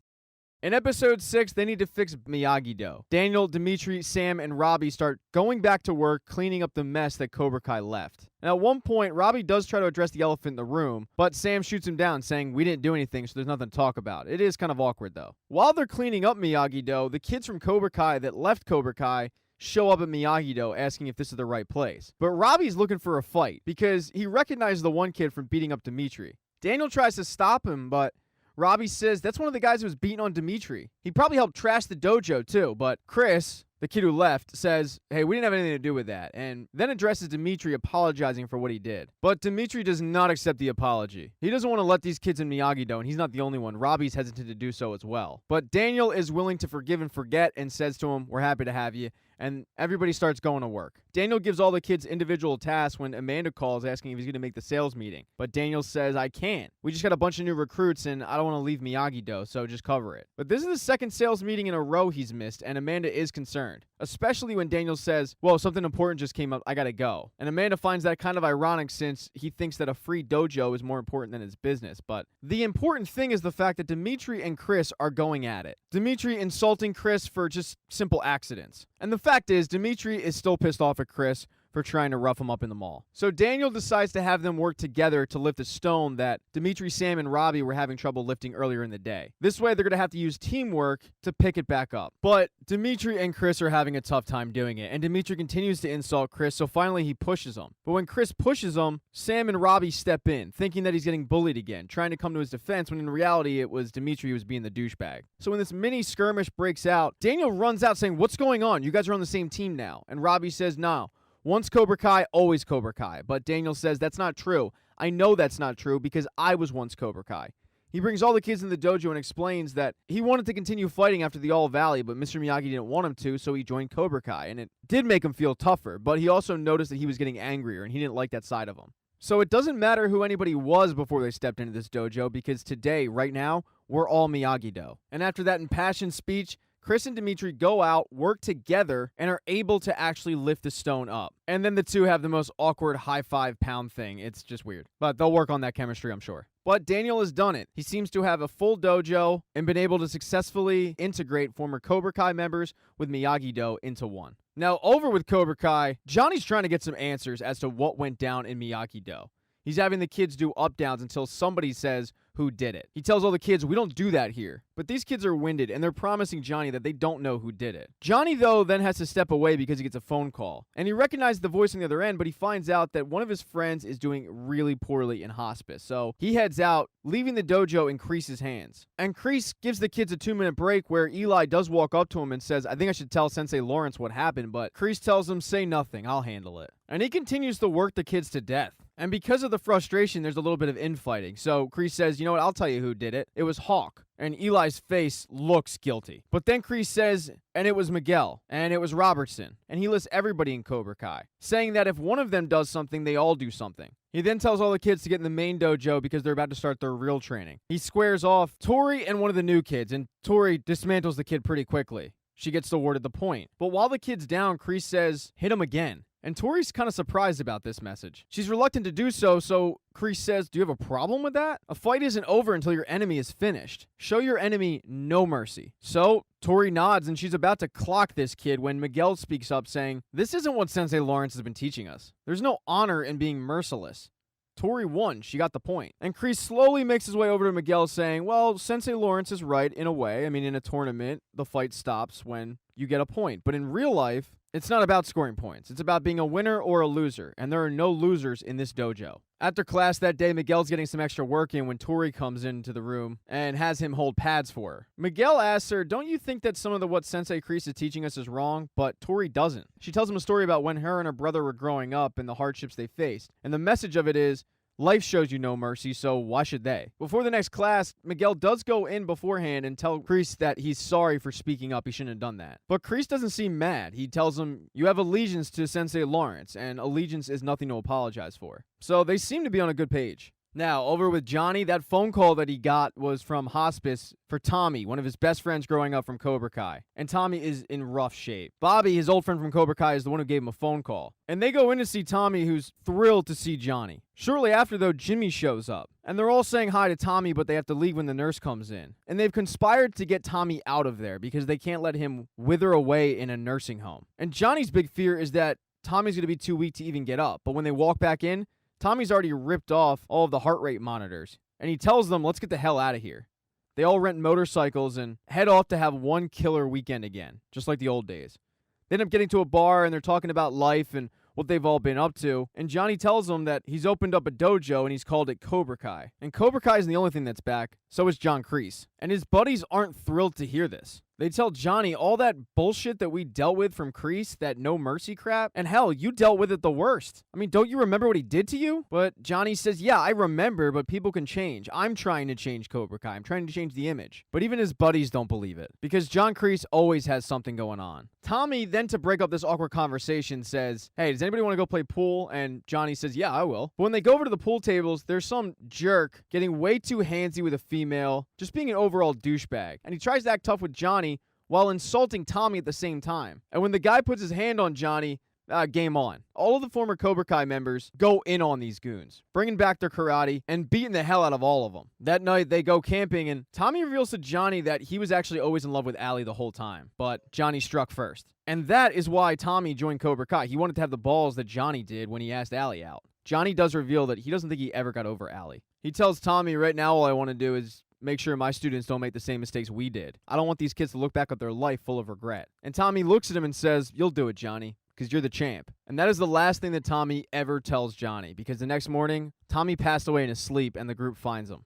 In episode 6, they need to fix Miyagi-Do. Daniel, Dimitri, Sam, and Robbie start going back to work, cleaning up the mess that Cobra Kai left. And at one point, Robbie does try to address the elephant in the room, but Sam shoots him down, saying, we didn't do anything, so there's nothing to talk about. It is kind of awkward, though. While they're cleaning up Miyagi-Do, the kids from Cobra Kai that left Cobra Kai show up at Miyagi-Do asking if this is the right place. But Robbie's looking for a fight, because he recognizes the one kid from beating up Dimitri. Daniel tries to stop him, but Robbie says that's one of the guys who was beating on Dimitri. He probably helped trash the dojo too, but Chris, the kid who left, says, hey, we didn't have anything to do with that, and then addresses Dimitri apologizing for what he did. But Dimitri does not accept the apology. He doesn't want to let these kids in Miyagi-Do, and he's not the only one. Robbie's hesitant to do so as well. But Daniel is willing to forgive and forget and says to him, we're happy to have you, and everybody starts going to work. Daniel gives all the kids individual tasks when Amanda calls asking if he's going to make the sales meeting. But Daniel says, I can't. We just got a bunch of new recruits, and I don't want to leave Miyagi-Do, so just cover it. But this is the second sales meeting in a row he's missed, and Amanda is concerned. Especially when Daniel says, well, something important just came up, I gotta go. And Amanda finds that kind of ironic since he thinks that a free dojo is more important than his business. But the important thing is the fact that Dimitri and Chris are going at it. Dimitri insulting Chris for just simple accidents. And the fact is, Dimitri is still pissed off at Chris for trying to rough him up in the mall. So Daniel decides to have them work together to lift a stone that Dimitri, Sam, and Robbie were having trouble lifting earlier in the day. This way, they're going to have to use teamwork to pick it back up. But Dimitri and Chris are having a tough time doing it, and Dimitri continues to insult Chris, so finally he pushes him. But when Chris pushes him, Sam and Robbie step in, thinking that he's getting bullied again, trying to come to his defense, when in reality, it was Dimitri who was being the douchebag. So when this mini skirmish breaks out, Daniel runs out saying, what's going on? You guys are on the same team now. And Robbie says, no. Once Cobra Kai, always Cobra Kai. But Daniel says, that's not true. I know that's not true because I was once Cobra Kai. He brings all the kids in the dojo and explains that he wanted to continue fighting after the All Valley, but Mr. Miyagi didn't want him to, so he joined Cobra Kai. And it did make him feel tougher, but he also noticed that he was getting angrier, and he didn't like that side of him. So it doesn't matter who anybody was before they stepped into this dojo, because today, right now, we're all Miyagi-Do. And after that impassioned speech, Chris and Dimitri go out, work together, and are able to actually lift the stone up. And then the two have the most awkward high-five pound thing. It's just weird. But they'll work on that chemistry, I'm sure. But Daniel has done it. He seems to have a full dojo and been able to successfully integrate former Cobra Kai members with Miyagi-Do into one. Now, over with Cobra Kai, Johnny's trying to get some answers as to what went down in Miyagi-Do. He's having the kids do up-downs until somebody says who did it. He tells all the kids, we don't do that here. But these kids are winded, and they're promising Johnny that they don't know who did it. Johnny, though, then has to step away because he gets a phone call. And he recognizes the voice on the other end, but he finds out that one of his friends is doing really poorly in hospice. So he heads out, leaving the dojo in Kreese's hands. And Kreese gives the kids a 2-minute break where Eli does walk up to him and says, I think I should tell Sensei Lawrence what happened, but Kreese tells him, say nothing, I'll handle it. And he continues to work the kids to death. And because of the frustration, there's a little bit of infighting. So Kreese says, you know what, I'll tell you who did it. It was Hawk. And Eli's face looks guilty. But then Kreese says, and it was Miguel, and it was Robertson. And he lists everybody in Cobra Kai, saying that if one of them does something, they all do something. He then tells all the kids to get in the main dojo because they're about to start their real training. He squares off Tori and one of the new kids, and Tori dismantles the kid pretty quickly. She gets awarded the point. But while the kid's down, Kreese says, hit him again. And Tori's kind of surprised about this message. She's reluctant to do so, so Kreese says, do you have a problem with that? A fight isn't over until your enemy is finished. Show your enemy no mercy. So Tori nods, and she's about to clock this kid when Miguel speaks up saying, this isn't what Sensei Lawrence has been teaching us. There's no honor in being merciless. Tori won. She got the point. And Kreese slowly makes his way over to Miguel saying, well, Sensei Lawrence is right in a way. I mean, in a tournament, the fight stops when you get a point. But in real life, it's not about scoring points. It's about being a winner or a loser, and there are no losers in this dojo. After class that day, Miguel's getting some extra work in when Tori comes into the room and has him hold pads for her. Miguel asks her, don't you think that some of what Sensei Kreese is teaching us is wrong? But Tori doesn't. She tells him a story about when her and her brother were growing up and the hardships they faced. And the message of it is, life shows you no mercy, so why should they? Before the next class, Miguel does go in beforehand and tell Kreese that he's sorry for speaking up. He shouldn't have done that. But Kreese doesn't seem mad. He tells him, you have allegiance to Sensei Lawrence, and allegiance is nothing to apologize for. So they seem to be on a good page. Now, over with Johnny, that phone call that he got was from hospice for Tommy, one of his best friends growing up from Cobra Kai. And Tommy is in rough shape. Bobby, his old friend from Cobra Kai, is the one who gave him a phone call. And they go in to see Tommy, who's thrilled to see Johnny. Shortly after, though, Jimmy shows up. And they're all saying hi to Tommy, but they have to leave when the nurse comes in. And they've conspired to get Tommy out of there because they can't let him wither away in a nursing home. And Johnny's big fear is that Tommy's going to be too weak to even get up. But when they walk back in, Tommy's already ripped off all of the heart rate monitors, and he tells them, let's get the hell out of here. They all rent motorcycles and head off to have one killer weekend again, just like the old days. They end up getting to a bar, and they're talking about life and what they've all been up to, and Johnny tells them that he's opened up a dojo, and he's called it Cobra Kai. And Cobra Kai isn't the only thing that's back, so is John Kreese. And his buddies aren't thrilled to hear this. They tell Johnny all that bullshit that we dealt with from Kreese, that no mercy crap, and hell, you dealt with it the worst. I mean, don't you remember what he did to you? But Johnny says, yeah, I remember, but people can change. I'm trying to change Cobra Kai. I'm trying to change the image. But even his buddies don't believe it, because John Kreese always has something going on. Tommy, then to break up this awkward conversation, says, hey, does anybody want to go play pool? And Johnny says, yeah, I will. But when they go over to the pool tables, there's some jerk getting way too handsy with a female, just being an overall douchebag. And he tries to act tough with Johnny while insulting Tommy at the same time. And when the guy puts his hand on Johnny, game on. All of the former Cobra Kai members go in on these goons, bringing back their karate and beating the hell out of all of them. That night, they go camping, and Tommy reveals to Johnny that he was actually always in love with Allie the whole time, but Johnny struck first. And that is why Tommy joined Cobra Kai. He wanted to have the balls that Johnny did when he asked Allie out. Johnny does reveal that he doesn't think he ever got over Allie. He tells Tommy, right now all I want to do is make sure my students don't make the same mistakes we did. I don't want these kids to look back at their life full of regret. And Tommy looks at him and says, you'll do it, Johnny, because you're the champ. And that is the last thing that Tommy ever tells Johnny, because the next morning, Tommy passed away in his sleep and the group finds him.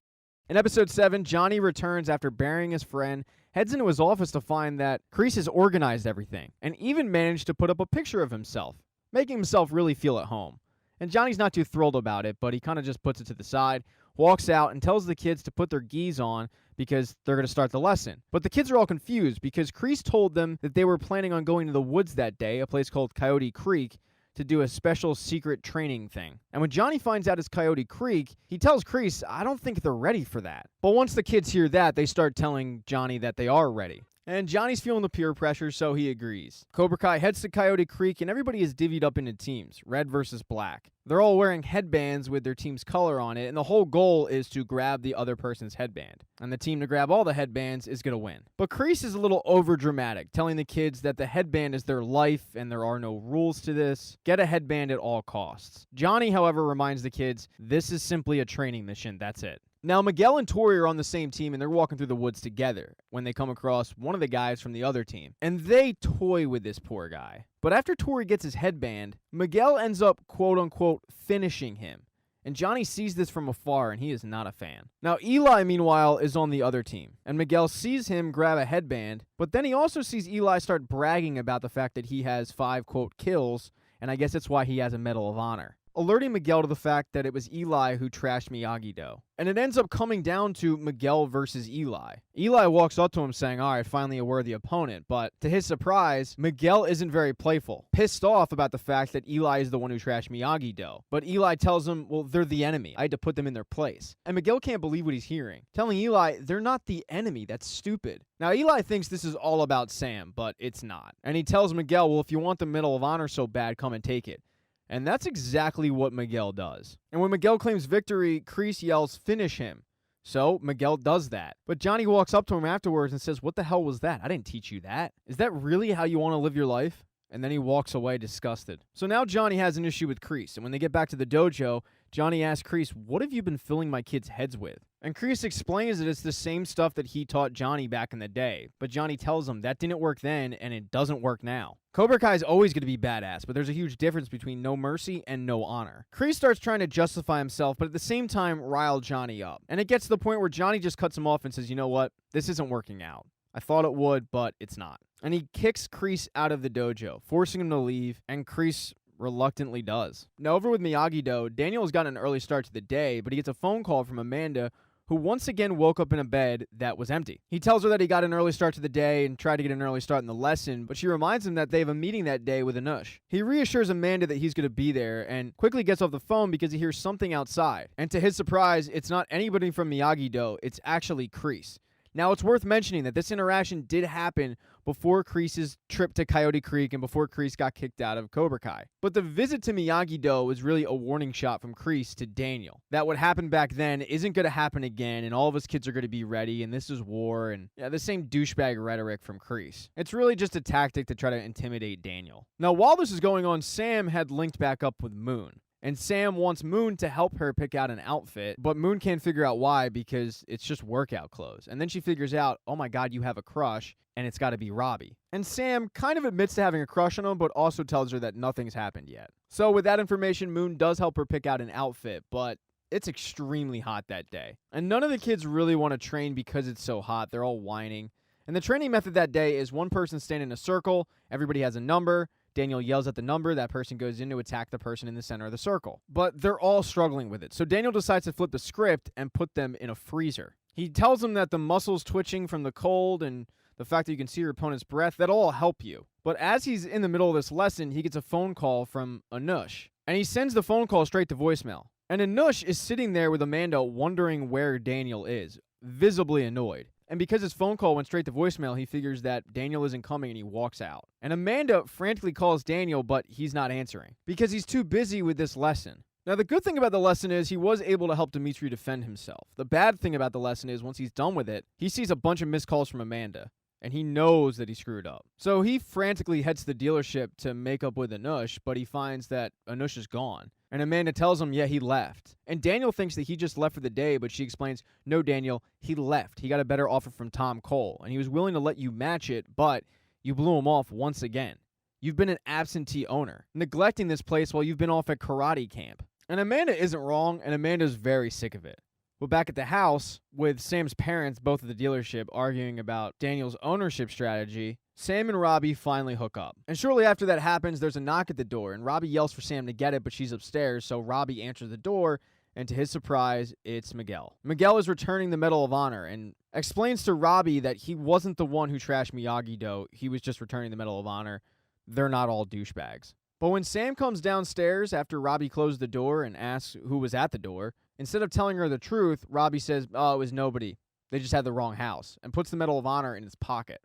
In episode 7, Johnny returns after burying his friend, heads into his office to find that Kreese has organized everything, and even managed to put up a picture of himself, making himself really feel at home. And Johnny's not too thrilled about it, but he kind of just puts it to the side, walks out, and tells the kids to put their gis on because they're going to start the lesson. But the kids are all confused because Kreese told them that they were planning on going to the woods that day, a place called Coyote Creek, to do a special secret training thing. And when Johnny finds out it's Coyote Creek, he tells Kreese, I don't think they're ready for that. But once the kids hear that, they start telling Johnny that they are ready. And Johnny's feeling the peer pressure, so he agrees. Cobra Kai heads to Coyote Creek, and everybody is divvied up into teams, red versus black. They're all wearing headbands with their team's color on it, and the whole goal is to grab the other person's headband. And the team to grab all the headbands is going to win. But Kreese is a little overdramatic, telling the kids that the headband is their life and there are no rules to this. Get a headband at all costs. Johnny, however, reminds the kids, this is simply a training mission, that's it. Now, Miguel and Tori are on the same team, and they're walking through the woods together when they come across one of the guys from the other team. And they toy with this poor guy. But after Tori gets his headband, Miguel ends up, quote-unquote, finishing him. And Johnny sees this from afar, and he is not a fan. Now, Eli, meanwhile, is on the other team. And Miguel sees him grab a headband, but then he also sees Eli start bragging about the fact that he has 5, quote, kills, and I guess that's why he has a Medal of Honor, alerting Miguel to the fact that it was Eli who trashed Miyagi-Do. And it ends up coming down to Miguel versus Eli. Eli walks up to him saying, all right, finally a worthy opponent. But to his surprise, Miguel isn't very playful, pissed off about the fact that Eli is the one who trashed Miyagi-Do. But Eli tells him, well, they're the enemy. I had to put them in their place. And Miguel can't believe what he's hearing, telling Eli, they're not the enemy. That's stupid. Now, Eli thinks this is all about Sam, but it's not. And he tells Miguel, well, if you want the Medal of Honor so bad, come and take it. And that's exactly what Miguel does. And when Miguel claims victory, Kreese yells, finish him. So Miguel does that. But Johnny walks up to him afterwards and says, what the hell was that? I didn't teach you that. Is that really how you want to live your life? And then he walks away disgusted. So now Johnny has an issue with Kreese. And when they get back to the dojo, Johnny asks Kreese, what have you been filling my kids' heads with? And Kreese explains that it's the same stuff that he taught Johnny back in the day. But Johnny tells him that didn't work then and it doesn't work now. Cobra Kai is always going to be badass, but there's a huge difference between no mercy and no honor. Kreese starts trying to justify himself, but at the same time rile Johnny up. And it gets to the point where Johnny just cuts him off and says, you know what? This isn't working out. I thought it would, but it's not. And he kicks Kreese out of the dojo, forcing him to leave, and Kreese reluctantly does. Now, over with Miyagi-Do, Daniel has gotten an early start to the day, but he gets a phone call from Amanda, who once again woke up in a bed that was empty. He tells her that he got an early start to the day and tried to get an early start in the lesson, but she reminds him that they have a meeting that day with Anush. He reassures Amanda that he's going to be there and quickly gets off the phone because he hears something outside. And to his surprise, it's not anybody from Miyagi-Do, it's actually Kreese. Now, it's worth mentioning that this interaction did happen before Kreese's trip to Coyote Creek and before Kreese got kicked out of Cobra Kai. But the visit to Miyagi-Do was really a warning shot from Kreese to Daniel that what happened back then isn't going to happen again, and all of his kids are going to be ready, and this is war, and the same douchebag rhetoric from Kreese. It's really just a tactic to try to intimidate Daniel. Now, while this is going on, Sam had linked back up with Moon. And Sam wants Moon to help her pick out an outfit, but Moon can't figure out why because it's just workout clothes. And then she figures out, oh my God, you have a crush, and it's got to be Robbie. And Sam kind of admits to having a crush on him, but also tells her that nothing's happened yet. So with that information, Moon does help her pick out an outfit, but it's extremely hot that day. And none of the kids really want to train because it's so hot. They're all whining. And the training method that day is one person stand in a circle, everybody has a number, Daniel yells at the number, that person goes in to attack the person in the center of the circle. But they're all struggling with it, so Daniel decides to flip the script and put them in a freezer. He tells them that the muscles twitching from the cold and the fact that you can see your opponent's breath, that'll all help you. But as he's in the middle of this lesson, he gets a phone call from Anush, and he sends the phone call straight to voicemail. And Anush is sitting there with Amanda wondering where Daniel is, visibly annoyed. And because his phone call went straight to voicemail, he figures that Daniel isn't coming and he walks out. And Amanda frantically calls Daniel, but he's not answering because he's too busy with this lesson. Now, the good thing about the lesson is he was able to help Dimitri defend himself. The bad thing about the lesson is once he's done with it, he sees a bunch of missed calls from Amanda. And he knows that he screwed up. So he frantically heads to the dealership to make up with Anush, but he finds that Anush is gone. And Amanda tells him, yeah, he left. And Daniel thinks that he just left for the day, but she explains, no, Daniel, he left. He got a better offer from Tom Cole, and he was willing to let you match it, but you blew him off once again. You've been an absentee owner, neglecting this place while you've been off at karate camp. And Amanda isn't wrong, and Amanda's very sick of it. But back at the house, with Sam's parents, both at the dealership, arguing about Daniel's ownership strategy, Sam and Robbie finally hook up. And shortly after that happens, there's a knock at the door, and Robbie yells for Sam to get it, but she's upstairs, so Robbie answers the door, and to his surprise, it's Miguel. Miguel is returning the Medal of Honor, and explains to Robbie that he wasn't the one who trashed Miyagi-Do, he was just returning the Medal of Honor. They're not all douchebags. But when Sam comes downstairs after Robbie closed the door and asks who was at the door, instead of telling her the truth, Robbie says, oh, it was nobody. They just had the wrong house, and puts the Medal of Honor in his pocket.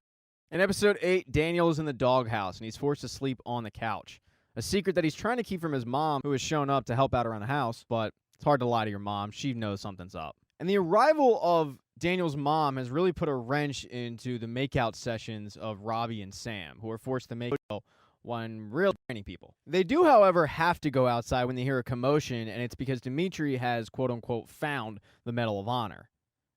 In episode 8, Daniel is in the doghouse and he's forced to sleep on the couch. A secret that he's trying to keep from his mom, who has shown up to help out around the house, but it's hard to lie to your mom. She knows something's up. And the arrival of Daniel's mom has really put a wrench into the makeout sessions of Robbie and Sam, who are forced to make one real training people. They do, however, have to go outside when they hear a commotion, and it's because Dimitri has, quote-unquote, found the Medal of Honor.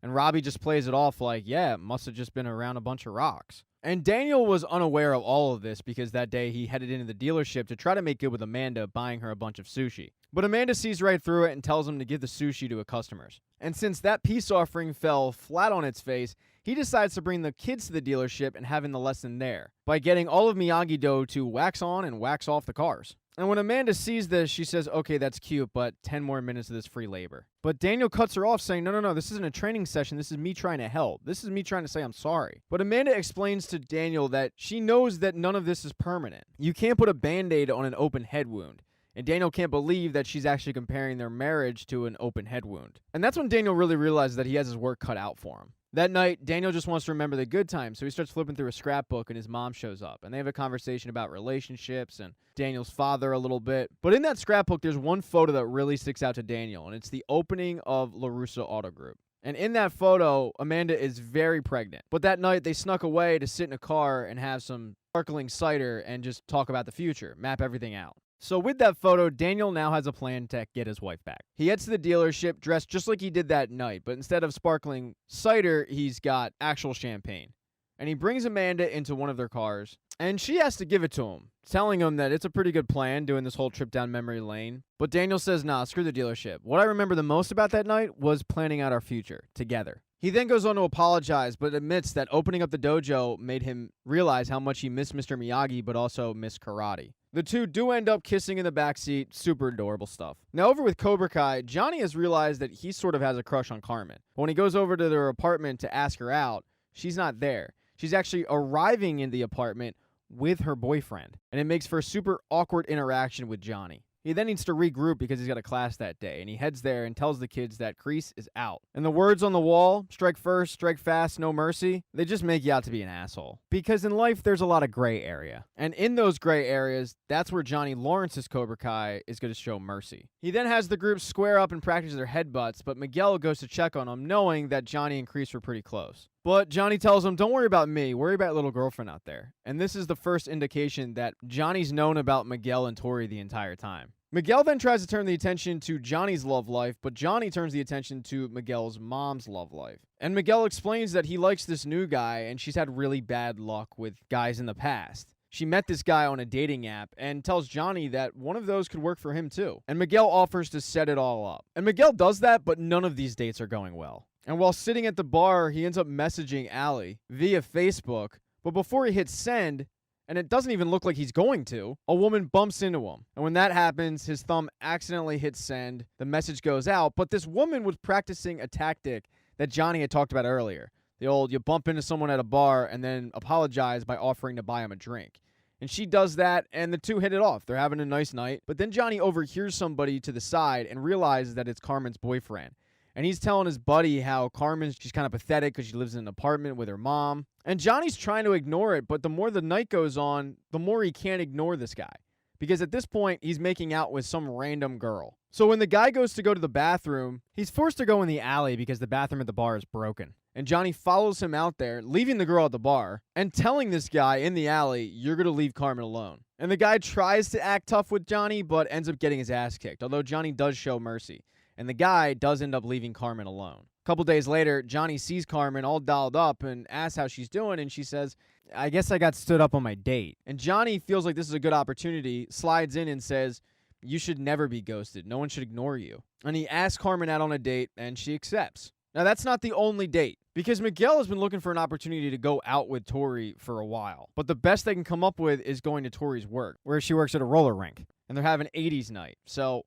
And Robbie just plays it off like, yeah, it must have just been around a bunch of rocks. And Daniel was unaware of all of this because that day he headed into the dealership to try to make good with Amanda, buying her a bunch of sushi. But Amanda sees right through it and tells him to give the sushi to her customers. And since that peace offering fell flat on its face, he decides to bring the kids to the dealership and having the lesson there by getting all of Miyagi-Do to wax on and wax off the cars. And when Amanda sees this, she says, okay, that's cute, but 10 more minutes of this free labor. But Daniel cuts her off saying, no, this isn't a training session. This is me trying to help. This is me trying to say I'm sorry. But Amanda explains to Daniel that she knows that none of this is permanent. You can't put a Band-Aid on an open head wound. And Daniel can't believe that she's actually comparing their marriage to an open head wound. And that's when Daniel really realizes that he has his work cut out for him. That night, Daniel just wants to remember the good times, so he starts flipping through a scrapbook, and his mom shows up. And they have a conversation about relationships and Daniel's father a little bit. But in that scrapbook, there's one photo that really sticks out to Daniel, and it's the opening of LaRusso Auto Group. And in that photo, Amanda is very pregnant. But that night, they snuck away to sit in a car and have some sparkling cider and just talk about the future, map everything out. So with that photo, Daniel now has a plan to get his wife back. He heads to the dealership dressed just like he did that night, but instead of sparkling cider, he's got actual champagne. And he brings Amanda into one of their cars, and she has to give it to him, telling him that it's a pretty good plan doing this whole trip down memory lane. But Daniel says, nah, screw the dealership. What I remember the most about that night was planning out our future together. He then goes on to apologize, but admits that opening up the dojo made him realize how much he missed Mr. Miyagi, but also missed karate. The two do end up kissing in the backseat. Super adorable stuff. Now over with Cobra Kai, Johnny has realized that he sort of has a crush on Carmen. When he goes over to their apartment to ask her out, she's not there. She's actually arriving in the apartment with her boyfriend. And it makes for a super awkward interaction with Johnny. He then needs to regroup because he's got a class that day, and he heads there and tells the kids that Kreese is out. And the words on the wall, strike first, strike fast, no mercy, they just make you out to be an asshole. Because in life, there's a lot of gray area. And in those gray areas, that's where Johnny Lawrence's Cobra Kai is going to show mercy. He then has the group square up and practice their headbutts, but Miguel goes to check on him, knowing that Johnny and Kreese were pretty close. But Johnny tells him, don't worry about me, worry about little girlfriend out there. And this is the first indication that Johnny's known about Miguel and Tori the entire time. Miguel then tries to turn the attention to Johnny's love life, but Johnny turns the attention to Miguel's mom's love life. And Miguel explains that he likes this new guy, and she's had really bad luck with guys in the past. She met this guy on a dating app and tells Johnny that one of those could work for him too. And Miguel offers to set it all up. And Miguel does that, but none of these dates are going well. And while sitting at the bar, he ends up messaging Allie via Facebook, but before he hits send, and it doesn't even look like he's going to, a woman bumps into him. And when that happens, his thumb accidentally hits send, the message goes out, but this woman was practicing a tactic that Johnny had talked about earlier. The old, you bump into someone at a bar and then apologize by offering to buy him a drink. And she does that, and the two hit it off. They're having a nice night, but then Johnny overhears somebody to the side and realizes that it's Carmen's boyfriend. And he's telling his buddy how she's kind of pathetic because she lives in an apartment with her mom. And Johnny's trying to ignore it, but the more the night goes on, the more he can't ignore this guy. Because at this point, he's making out with some random girl. So when the guy goes to go to the bathroom, he's forced to go in the alley because the bathroom at the bar is broken. And Johnny follows him out there, leaving the girl at the bar, and telling this guy in the alley, you're going to leave Carmen alone. And the guy tries to act tough with Johnny, but ends up getting his ass kicked, although Johnny does show mercy. And the guy does end up leaving Carmen alone. A couple days later, Johnny sees Carmen all dolled up and asks how she's doing, and she says, I guess I got stood up on my date. And Johnny feels like this is a good opportunity, slides in and says, you should never be ghosted. No one should ignore you. And he asks Carmen out on a date, and she accepts. Now, that's not the only date, because Miguel has been looking for an opportunity to go out with Tori for a while. But the best they can come up with is going to Tori's work, where she works at a roller rink, and they're having 80s night. So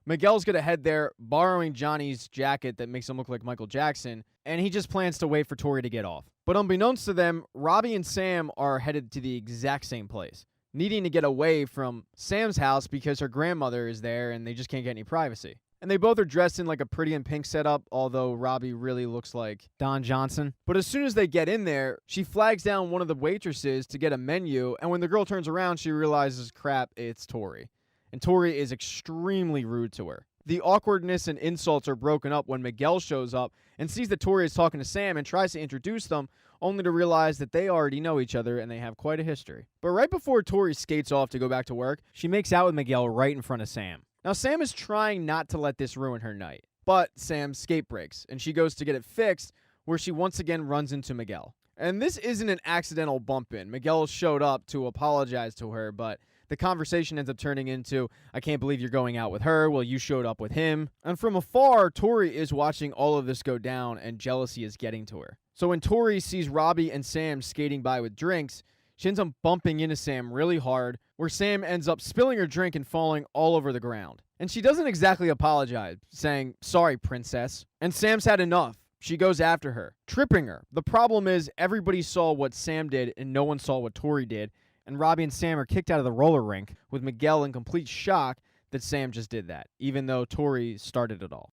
Miguel's going to head there, borrowing Johnny's jacket that makes him look like Michael Jackson, and he just plans to wait for Tori to get off. But unbeknownst to them, Robbie and Sam are headed to the exact same place, needing to get away from Sam's house because her grandmother is there and they just can't get any privacy. And they both are dressed in like a pretty in pink setup, although Robbie really looks like Don Johnson. But as soon as they get in there, she flags down one of the waitresses to get a menu, and when the girl turns around, she realizes, crap, it's Tori. And Tori is extremely rude to her. The awkwardness and insults are broken up when Miguel shows up and sees that Tori is talking to Sam and tries to introduce them, only to realize that they already know each other and they have quite a history. But right before Tori skates off to go back to work, she makes out with Miguel right in front of Sam. Now, Sam is trying not to let this ruin her night, but Sam's skate breaks, and she goes to get it fixed, where she once again runs into Miguel. And this isn't an accidental bump in. Miguel showed up to apologize to her, but the conversation ends up turning into, I can't believe you're going out with her, well, you showed up with him. And from afar, Tori is watching all of this go down, and jealousy is getting to her. So when Tori sees Robbie and Sam skating by with drinks, she ends up bumping into Sam really hard, where Sam ends up spilling her drink and falling all over the ground. And she doesn't exactly apologize, saying, sorry, princess. And Sam's had enough. She goes after her, tripping her. The problem is everybody saw what Sam did and no one saw what Tori did, and Robbie and Sam are kicked out of the roller rink, with Miguel in complete shock that Sam just did that, even though Tori started it all.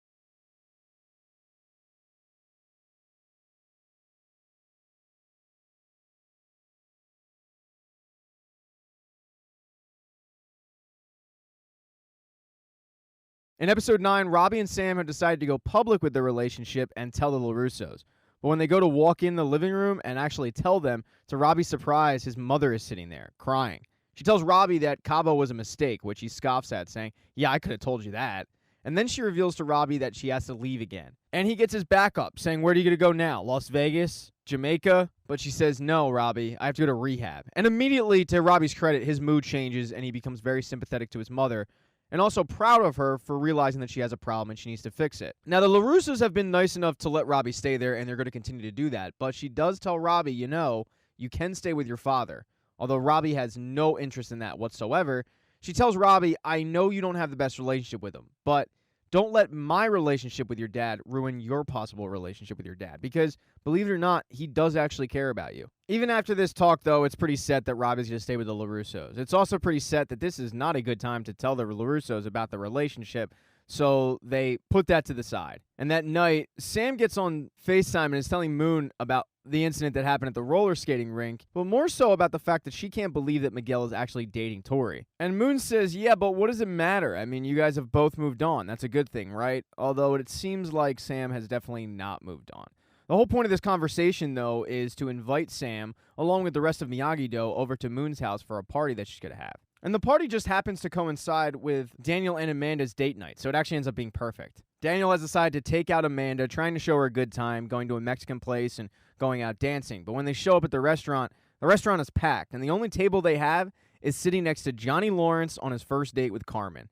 In episode 9, Robbie and Sam have decided to go public with their relationship and tell the LaRussos. But when they go to walk in the living room and actually tell them, to Robbie's surprise, his mother is sitting there, crying. She tells Robbie that Cabo was a mistake, which he scoffs at, saying, yeah, I could have told you that. And then she reveals to Robbie that she has to leave again. And he gets his back up, saying, where are you going to go now? Las Vegas? Jamaica? But she says, no, Robbie, I have to go to rehab. And immediately, to Robbie's credit, his mood changes and he becomes very sympathetic to his mother, and also proud of her for realizing that she has a problem and she needs to fix it. Now, the LaRussos have been nice enough to let Robbie stay there, and they're going to continue to do that. But she does tell Robbie, you can stay with your father. Although Robbie has no interest in that whatsoever, she tells Robbie, I know you don't have the best relationship with him, but don't let my relationship with your dad ruin your possible relationship with your dad, because, believe it or not, he does actually care about you. Even after this talk, though, it's pretty set that Robbie's going to stay with the LaRussos. It's also pretty set that this is not a good time to tell the LaRussos about the relationship, so they put that to the side. And that night, Sam gets on FaceTime and is telling Moon about the incident that happened at the roller skating rink, but more so about the fact that she can't believe that Miguel is actually dating Tori. And Moon says, yeah, but what does it matter? I mean, you guys have both moved on. That's a good thing, right? Although it seems like Sam has definitely not moved on. The whole point of this conversation, though, is to invite Sam, along with the rest of Miyagi-Do, over to Moon's house for a party that she's going to have. And the party just happens to coincide with Daniel and Amanda's date night, so it actually ends up being perfect. Daniel has decided to take out Amanda, trying to show her a good time, going to a Mexican place and going out dancing. But when they show up at the restaurant is packed, and the only table they have is sitting next to Johnny Lawrence on his first date with Carmen.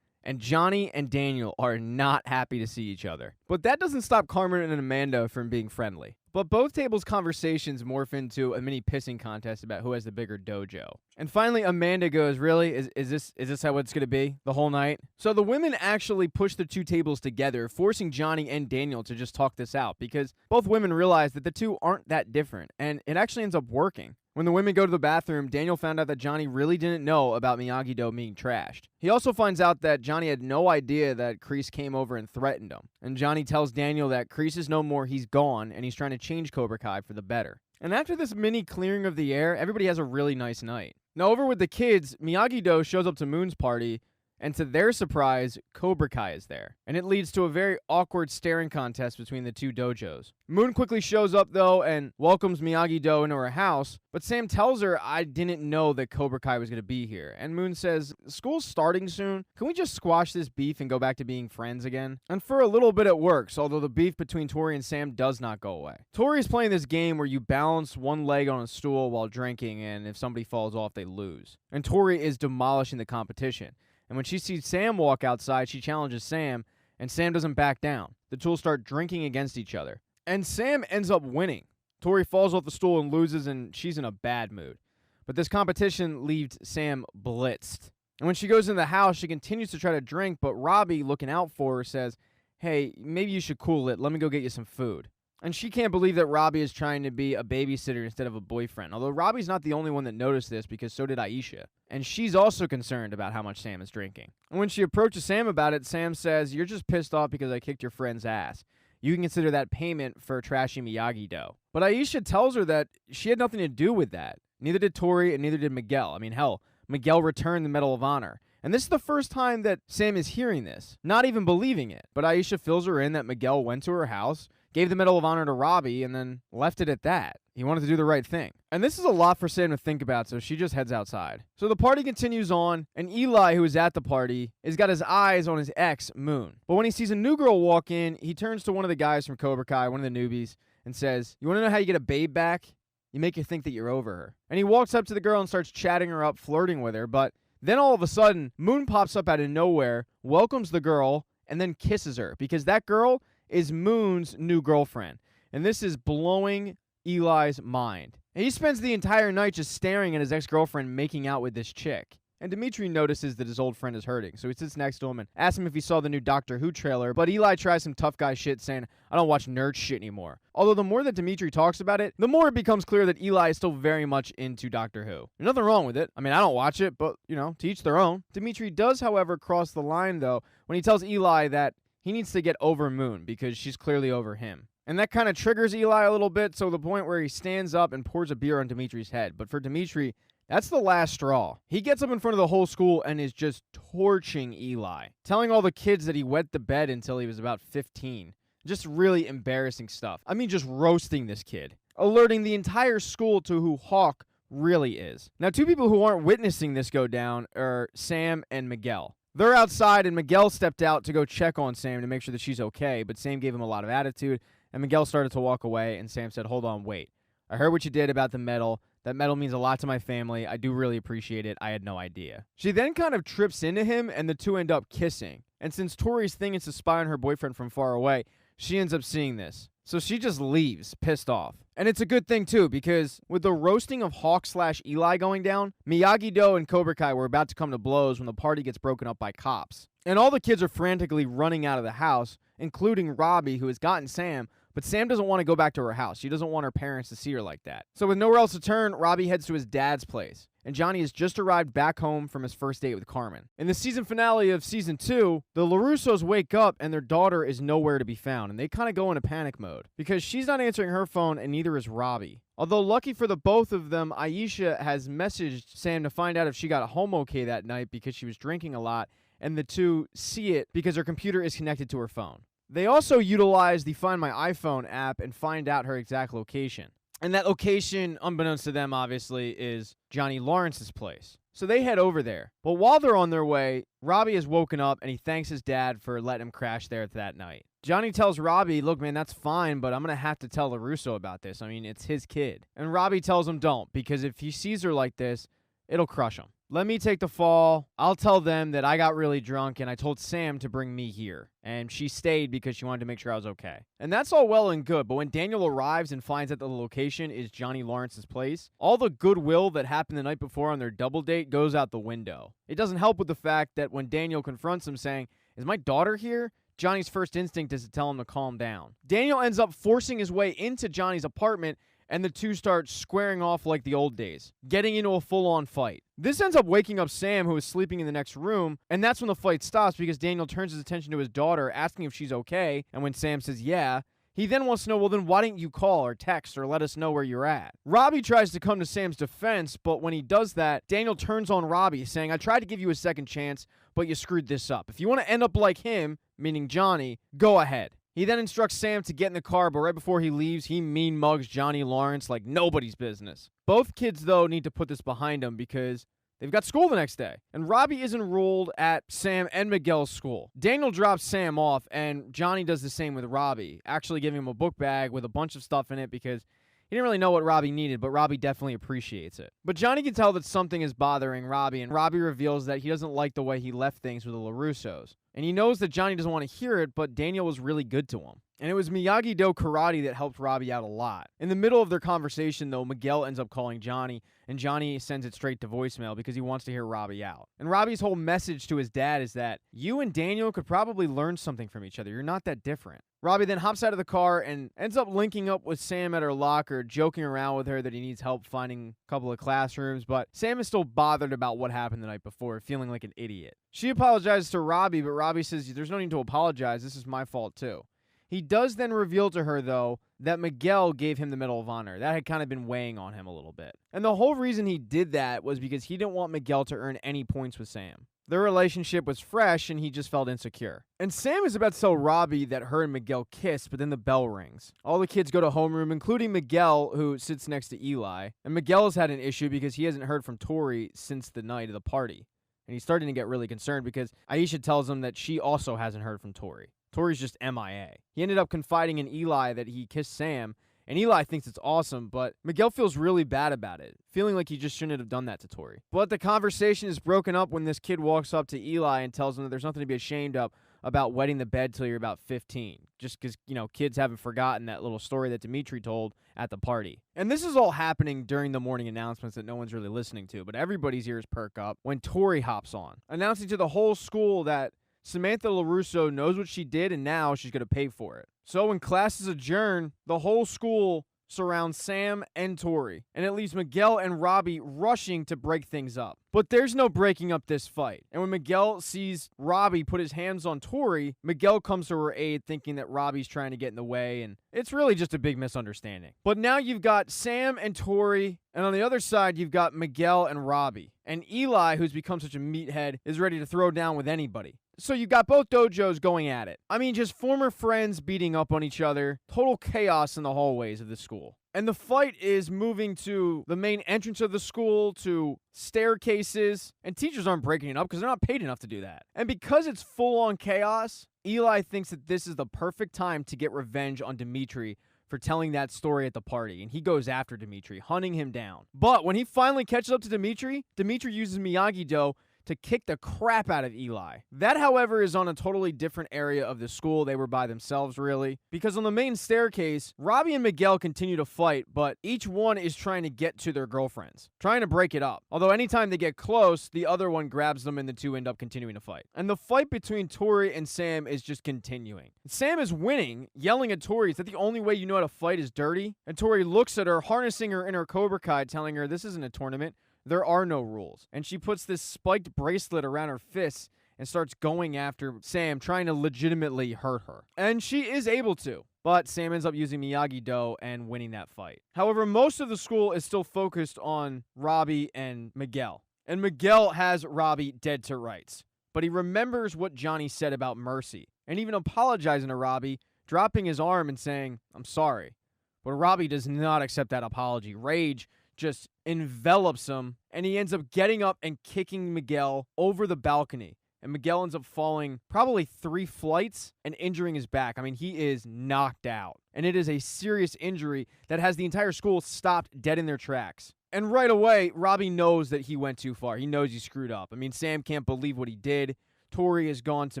And Johnny and Daniel are not happy to see each other. But that doesn't stop Carmen and Amanda from being friendly. But both tables' conversations morph into a mini pissing contest about who has the bigger dojo. And finally, Amanda goes, really? Is this how it's going to be the whole night? So the women actually push the two tables together, forcing Johnny and Daniel to just talk this out, because both women realize that the two aren't that different, and it actually ends up working. When the women go to the bathroom, Daniel found out that Johnny really didn't know about Miyagi-Do being trashed. He also finds out that Johnny had no idea that Kreese came over and threatened him. And Johnny tells Daniel that Kreese is no more, he's gone, and he's trying to change Cobra Kai for the better. And after this mini clearing of the air, everybody has a really nice night. Now, over with the kids, Miyagi-Do shows up to Moon's party, and to their surprise, Cobra Kai is there. And it leads to a very awkward staring contest between the two dojos. Moon quickly shows up, though, and welcomes Miyagi-Do into her house, but Sam tells her, I didn't know that Cobra Kai was going to be here. And Moon says, school's starting soon. Can we just squash this beef and go back to being friends again? And for a little bit it works, although the beef between Tori and Sam does not go away. Tori is playing this game where you balance one leg on a stool while drinking, and if somebody falls off, they lose. And Tori is demolishing the competition. And when she sees Sam walk outside, she challenges Sam, and Sam doesn't back down. The two start drinking against each other. And Sam ends up winning. Tori falls off the stool and loses, and she's in a bad mood. But this competition leaves Sam blitzed. And when she goes in the house, she continues to try to drink, but Robbie, looking out for her, says, hey, maybe you should cool it. Let me go get you some food. And she can't believe that Robbie is trying to be a babysitter instead of a boyfriend. Although Robbie's not the only one that noticed this, because so did Aisha. And she's also concerned about how much Sam is drinking. And when she approaches Sam about it, Sam says, "You're just pissed off because I kicked your friend's ass. You can consider that payment for trashy Miyagi-Do." But Aisha tells her that she had nothing to do with that. Neither did Tori and neither did Miguel. I mean, hell, Miguel returned the Medal of Honor. And this is the first time that Sam is hearing this, not even believing it. But Aisha fills her in that Miguel went to her house, gave the Medal of Honor to Robbie, and then left it at that. He wanted to do the right thing. And this is a lot for Sam to think about, so she just heads outside. So the party continues on, and Eli, who is at the party, has got his eyes on his ex, Moon. But when he sees a new girl walk in, he turns to one of the guys from Cobra Kai, one of the newbies, and says, "You want to know how you get a babe back? You make her think that you're over her." And he walks up to the girl and starts chatting her up, flirting with her, but then all of a sudden, Moon pops up out of nowhere, welcomes the girl, and then kisses her, because that girl is Moon's new girlfriend. And this is blowing Eli's mind. And he spends the entire night just staring at his ex-girlfriend making out with this chick. And Dimitri notices that his old friend is hurting, so he sits next to him and asks him if he saw the new Doctor Who trailer, but Eli tries some tough guy shit saying, "I don't watch nerd shit anymore." Although the more that Dimitri talks about it, the more it becomes clear that Eli is still very much into Doctor Who. There's nothing wrong with it. I mean, I don't watch it, but, to each their own. Dimitri does, however, cross the line, though, when he tells Eli that he needs to get over Moon because she's clearly over him. And that kind of triggers Eli a little bit, so the point where he stands up and pours a beer on Dimitri's head. But for Dimitri, that's the last straw. He gets up in front of the whole school and is just torching Eli, telling all the kids that he wet the bed until he was about 15. Just really embarrassing stuff. I mean, just roasting this kid, alerting the entire school to who Hawk really is. Now, two people who aren't witnessing this go down are Sam and Miguel. They're outside, and Miguel stepped out to go check on Sam to make sure that she's okay, but Sam gave him a lot of attitude, and Miguel started to walk away, and Sam said, "Hold on, wait. I heard what you did about the medal. That medal means a lot to my family. I do really appreciate it. I had no idea." She then kind of trips into him, and the two end up kissing. And since Tori's thing is to spy on her boyfriend from far away, she ends up seeing this. So she just leaves, pissed off. And it's a good thing, too, because with the roasting of Hawk/Eli going down, Miyagi-Do and Cobra Kai were about to come to blows when the party gets broken up by cops. And all the kids are frantically running out of the house, including Robbie, who has gotten Sam, but Sam doesn't want to go back to her house. She doesn't want her parents to see her like that. So with nowhere else to turn, Robbie heads to his dad's place. And Johnny has just arrived back home from his first date with Carmen. In the season finale of season 2, the LaRussos wake up and their daughter is nowhere to be found. And they kind of go into panic mode because she's not answering her phone and neither is Robbie. Although lucky for the both of them, Aisha has messaged Sam to find out if she got home okay that night because she was drinking a lot. And the two see it because her computer is connected to her phone. They also utilize the Find My iPhone app and find out her exact location. And that location, unbeknownst to them, obviously, is Johnny Lawrence's place. So they head over there. But while they're on their way, Robbie has woken up and he thanks his dad for letting him crash there that night. Johnny tells Robbie, "Look, man, that's fine, but I'm going to have to tell LaRusso about this. I mean, it's his kid." And Robbie tells him don't, because if he sees her like this, it'll crush him. "Let me take the fall. I'll tell them that I got really drunk and I told Sam to bring me here. And she stayed because she wanted to make sure I was okay." And that's all well and good, but when Daniel arrives and finds that the location is Johnny Lawrence's place, all the goodwill that happened the night before on their double date goes out the window. It doesn't help with the fact that when Daniel confronts him saying, "Is my daughter here?" Johnny's first instinct is to tell him to calm down. Daniel ends up forcing his way into Johnny's apartment, and the two start squaring off like the old days, getting into a full-on fight. This ends up waking up Sam, who is sleeping in the next room, and that's when the fight stops because Daniel turns his attention to his daughter, asking if she's okay, and when Sam says yeah, he then wants to know, well, then why didn't you call or text or let us know where you're at? Robbie tries to come to Sam's defense, but when he does that, Daniel turns on Robbie, saying, "I tried to give you a second chance, but you screwed this up. If you want to end up like him," meaning Johnny, "go ahead." He then instructs Sam to get in the car, but right before he leaves, he mean mugs Johnny Lawrence like nobody's business. Both kids, though, need to put this behind them because they've got school the next day. And Robbie is enrolled at Sam and Miguel's school. Daniel drops Sam off, and Johnny does the same with Robbie, actually giving him a book bag with a bunch of stuff in it because he didn't really know what Robbie needed, but Robbie definitely appreciates it. But Johnny can tell that something is bothering Robbie, and Robbie reveals that he doesn't like the way he left things with the LaRussos. And he knows that Johnny doesn't want to hear it, but Daniel was really good to him. And it was Miyagi-Do karate that helped Robbie out a lot. In the middle of their conversation, though, Miguel ends up calling Johnny, and Johnny sends it straight to voicemail because he wants to hear Robbie out. And Robbie's whole message to his dad is that you and Daniel could probably learn something from each other. You're not that different. Robbie then hops out of the car and ends up linking up with Sam at her locker, joking around with her that he needs help finding a couple of classrooms, but Sam is still bothered about what happened the night before, feeling like an idiot. She apologizes to Robbie, but Robbie says, there's no need to apologize, this is my fault too. He does then reveal to her, though, that Miguel gave him the Medal of Honor. That had kind of been weighing on him a little bit. And the whole reason he did that was because he didn't want Miguel to earn any points with Sam. Their relationship was fresh, and he just felt insecure. And Sam is about to tell Robbie that her and Miguel kiss, but then the bell rings. All the kids go to homeroom, including Miguel, who sits next to Eli. And Miguel has had an issue because he hasn't heard from Tori since the night of the party. And he's starting to get really concerned because Aisha tells him that she also hasn't heard from Tori. Tori's just MIA. He ended up confiding in Eli that he kissed Sam, and Eli thinks it's awesome, but Miguel feels really bad about it, feeling like he just shouldn't have done that to Tori. But the conversation is broken up when this kid walks up to Eli and tells him that there's nothing to be ashamed of about wetting the bed till you're about 15, just because, kids haven't forgotten that little story that Dimitri told at the party. And this is all happening during the morning announcements that no one's really listening to, but everybody's ears perk up when Tori hops on, announcing to the whole school that Samantha LaRusso knows what she did, and now she's going to pay for it. So when classes adjourn, the whole school surrounds Sam and Tori, and it leaves Miguel and Robbie rushing to break things up. But there's no breaking up this fight. And when Miguel sees Robbie put his hands on Tori, Miguel comes to her aid, thinking that Robbie's trying to get in the way, and it's really just a big misunderstanding. But now you've got Sam and Tori, and on the other side, you've got Miguel and Robbie. And Eli, who's become such a meathead, is ready to throw down with anybody. So you got both dojos going at it. I mean, just former friends beating up on each other. Total chaos in the hallways of the school. And the fight is moving to the main entrance of the school, to staircases, and teachers aren't breaking it up because they're not paid enough to do that. And because it's full-on chaos, Eli thinks that this is the perfect time to get revenge on Dimitri for telling that story at the party, and he goes after Dimitri, hunting him down. But when he finally catches up to Dimitri, Dimitri uses Miyagi-Do to kick the crap out of Eli. That, however, is on a totally different area of the school. They were by themselves, really. Because on the main staircase, Robbie and Miguel continue to fight, but each one is trying to get to their girlfriends, trying to break it up. Although anytime they get close, the other one grabs them and the two end up continuing to fight. And the fight between Tori and Sam is just continuing. Sam is winning, yelling at Tori, "Is that the only way you know how to fight is dirty?" And Tori looks at her, harnessing her inner Cobra Kai, telling her, "This isn't a tournament. There are no rules." And she puts this spiked bracelet around her fists and starts going after Sam, trying to legitimately hurt her. And she is able to. But Sam ends up using Miyagi-Do and winning that fight. However, most of the school is still focused on Robbie and Miguel. And Miguel has Robbie dead to rights. But he remembers what Johnny said about mercy, and even apologizing to Robbie, dropping his arm and saying, "I'm sorry." But Robbie does not accept that apology. Rage just envelops him, and he ends up getting up and kicking Miguel over the balcony. And Miguel ends up falling probably 3 flights and injuring his back. I mean, he is knocked out. And it is a serious injury that has the entire school stopped dead in their tracks. And right away, Robbie knows that he went too far. He knows he screwed up. I mean, Sam can't believe what he did. Tori has gone to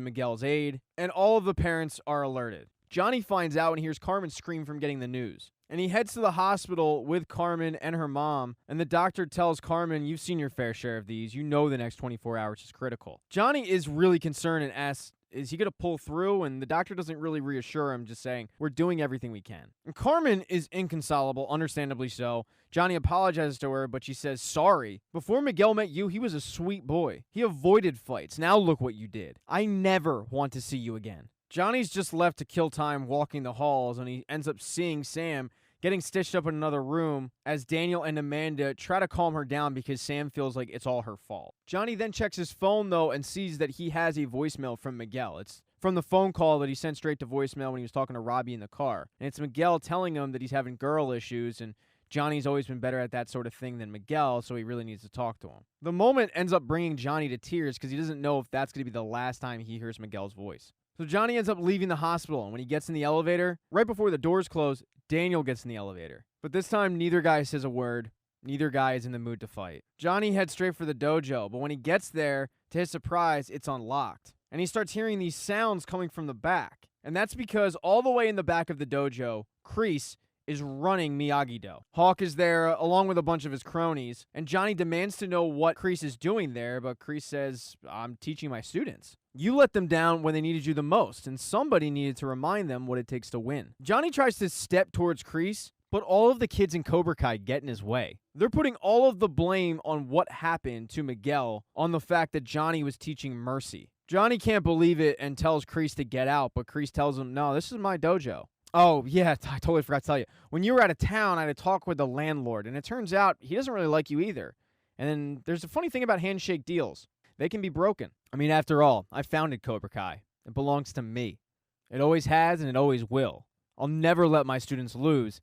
Miguel's aid, and all of the parents are alerted. Johnny finds out and hears Carmen scream from getting the news. And he heads to the hospital with Carmen and her mom, and the doctor tells Carmen, "You've seen your fair share of these. You know the next 24 hours is critical." Johnny is really concerned and asks, is he going to pull through? And the doctor doesn't really reassure him, just saying, "We're doing everything we can." And Carmen is inconsolable, understandably so. Johnny apologizes to her, but she says, "Sorry. Before Miguel met you, he was a sweet boy. He avoided fights. Now look what you did. I never want to see you again." Johnny's just left to kill time walking the halls, and he ends up seeing Sam getting stitched up in another room as Daniel and Amanda try to calm her down because Sam feels like it's all her fault. Johnny then checks his phone, though, and sees that he has a voicemail from Miguel. It's from the phone call that he sent straight to voicemail when he was talking to Robbie in the car. And it's Miguel telling him that he's having girl issues, and Johnny's always been better at that sort of thing than Miguel, so he really needs to talk to him. The moment ends up bringing Johnny to tears because he doesn't know if that's going to be the last time he hears Miguel's voice. So Johnny ends up leaving the hospital, and when he gets in the elevator, right before the doors close, Daniel gets in the elevator. But this time, neither guy says a word. Neither guy is in the mood to fight. Johnny heads straight for the dojo, but when he gets there, to his surprise, it's unlocked. And he starts hearing these sounds coming from the back. And that's because all the way in the back of the dojo, Kreese is running Miyagi-Do. Hawk is there along with a bunch of his cronies, and Johnny demands to know what Kreese is doing there, but Kreese says, I'm teaching my students. You let them down when they needed you the most, and somebody needed to remind them what it takes to win. Johnny tries to step towards Kreese, but all of the kids in Cobra Kai get in his way. They're putting all of the blame on what happened to Miguel on the fact that Johnny was teaching mercy. Johnny can't believe it and tells Kreese to get out, but Kreese tells him, no, this is my dojo. Oh, yeah, I totally forgot to tell you. When you were out of town, I had a talk with the landlord, and it turns out he doesn't really like you either. And then there's a funny thing about handshake deals. They can be broken. I mean, after all, I founded Cobra Kai. It belongs to me. It always has, and it always will. I'll never let my students lose,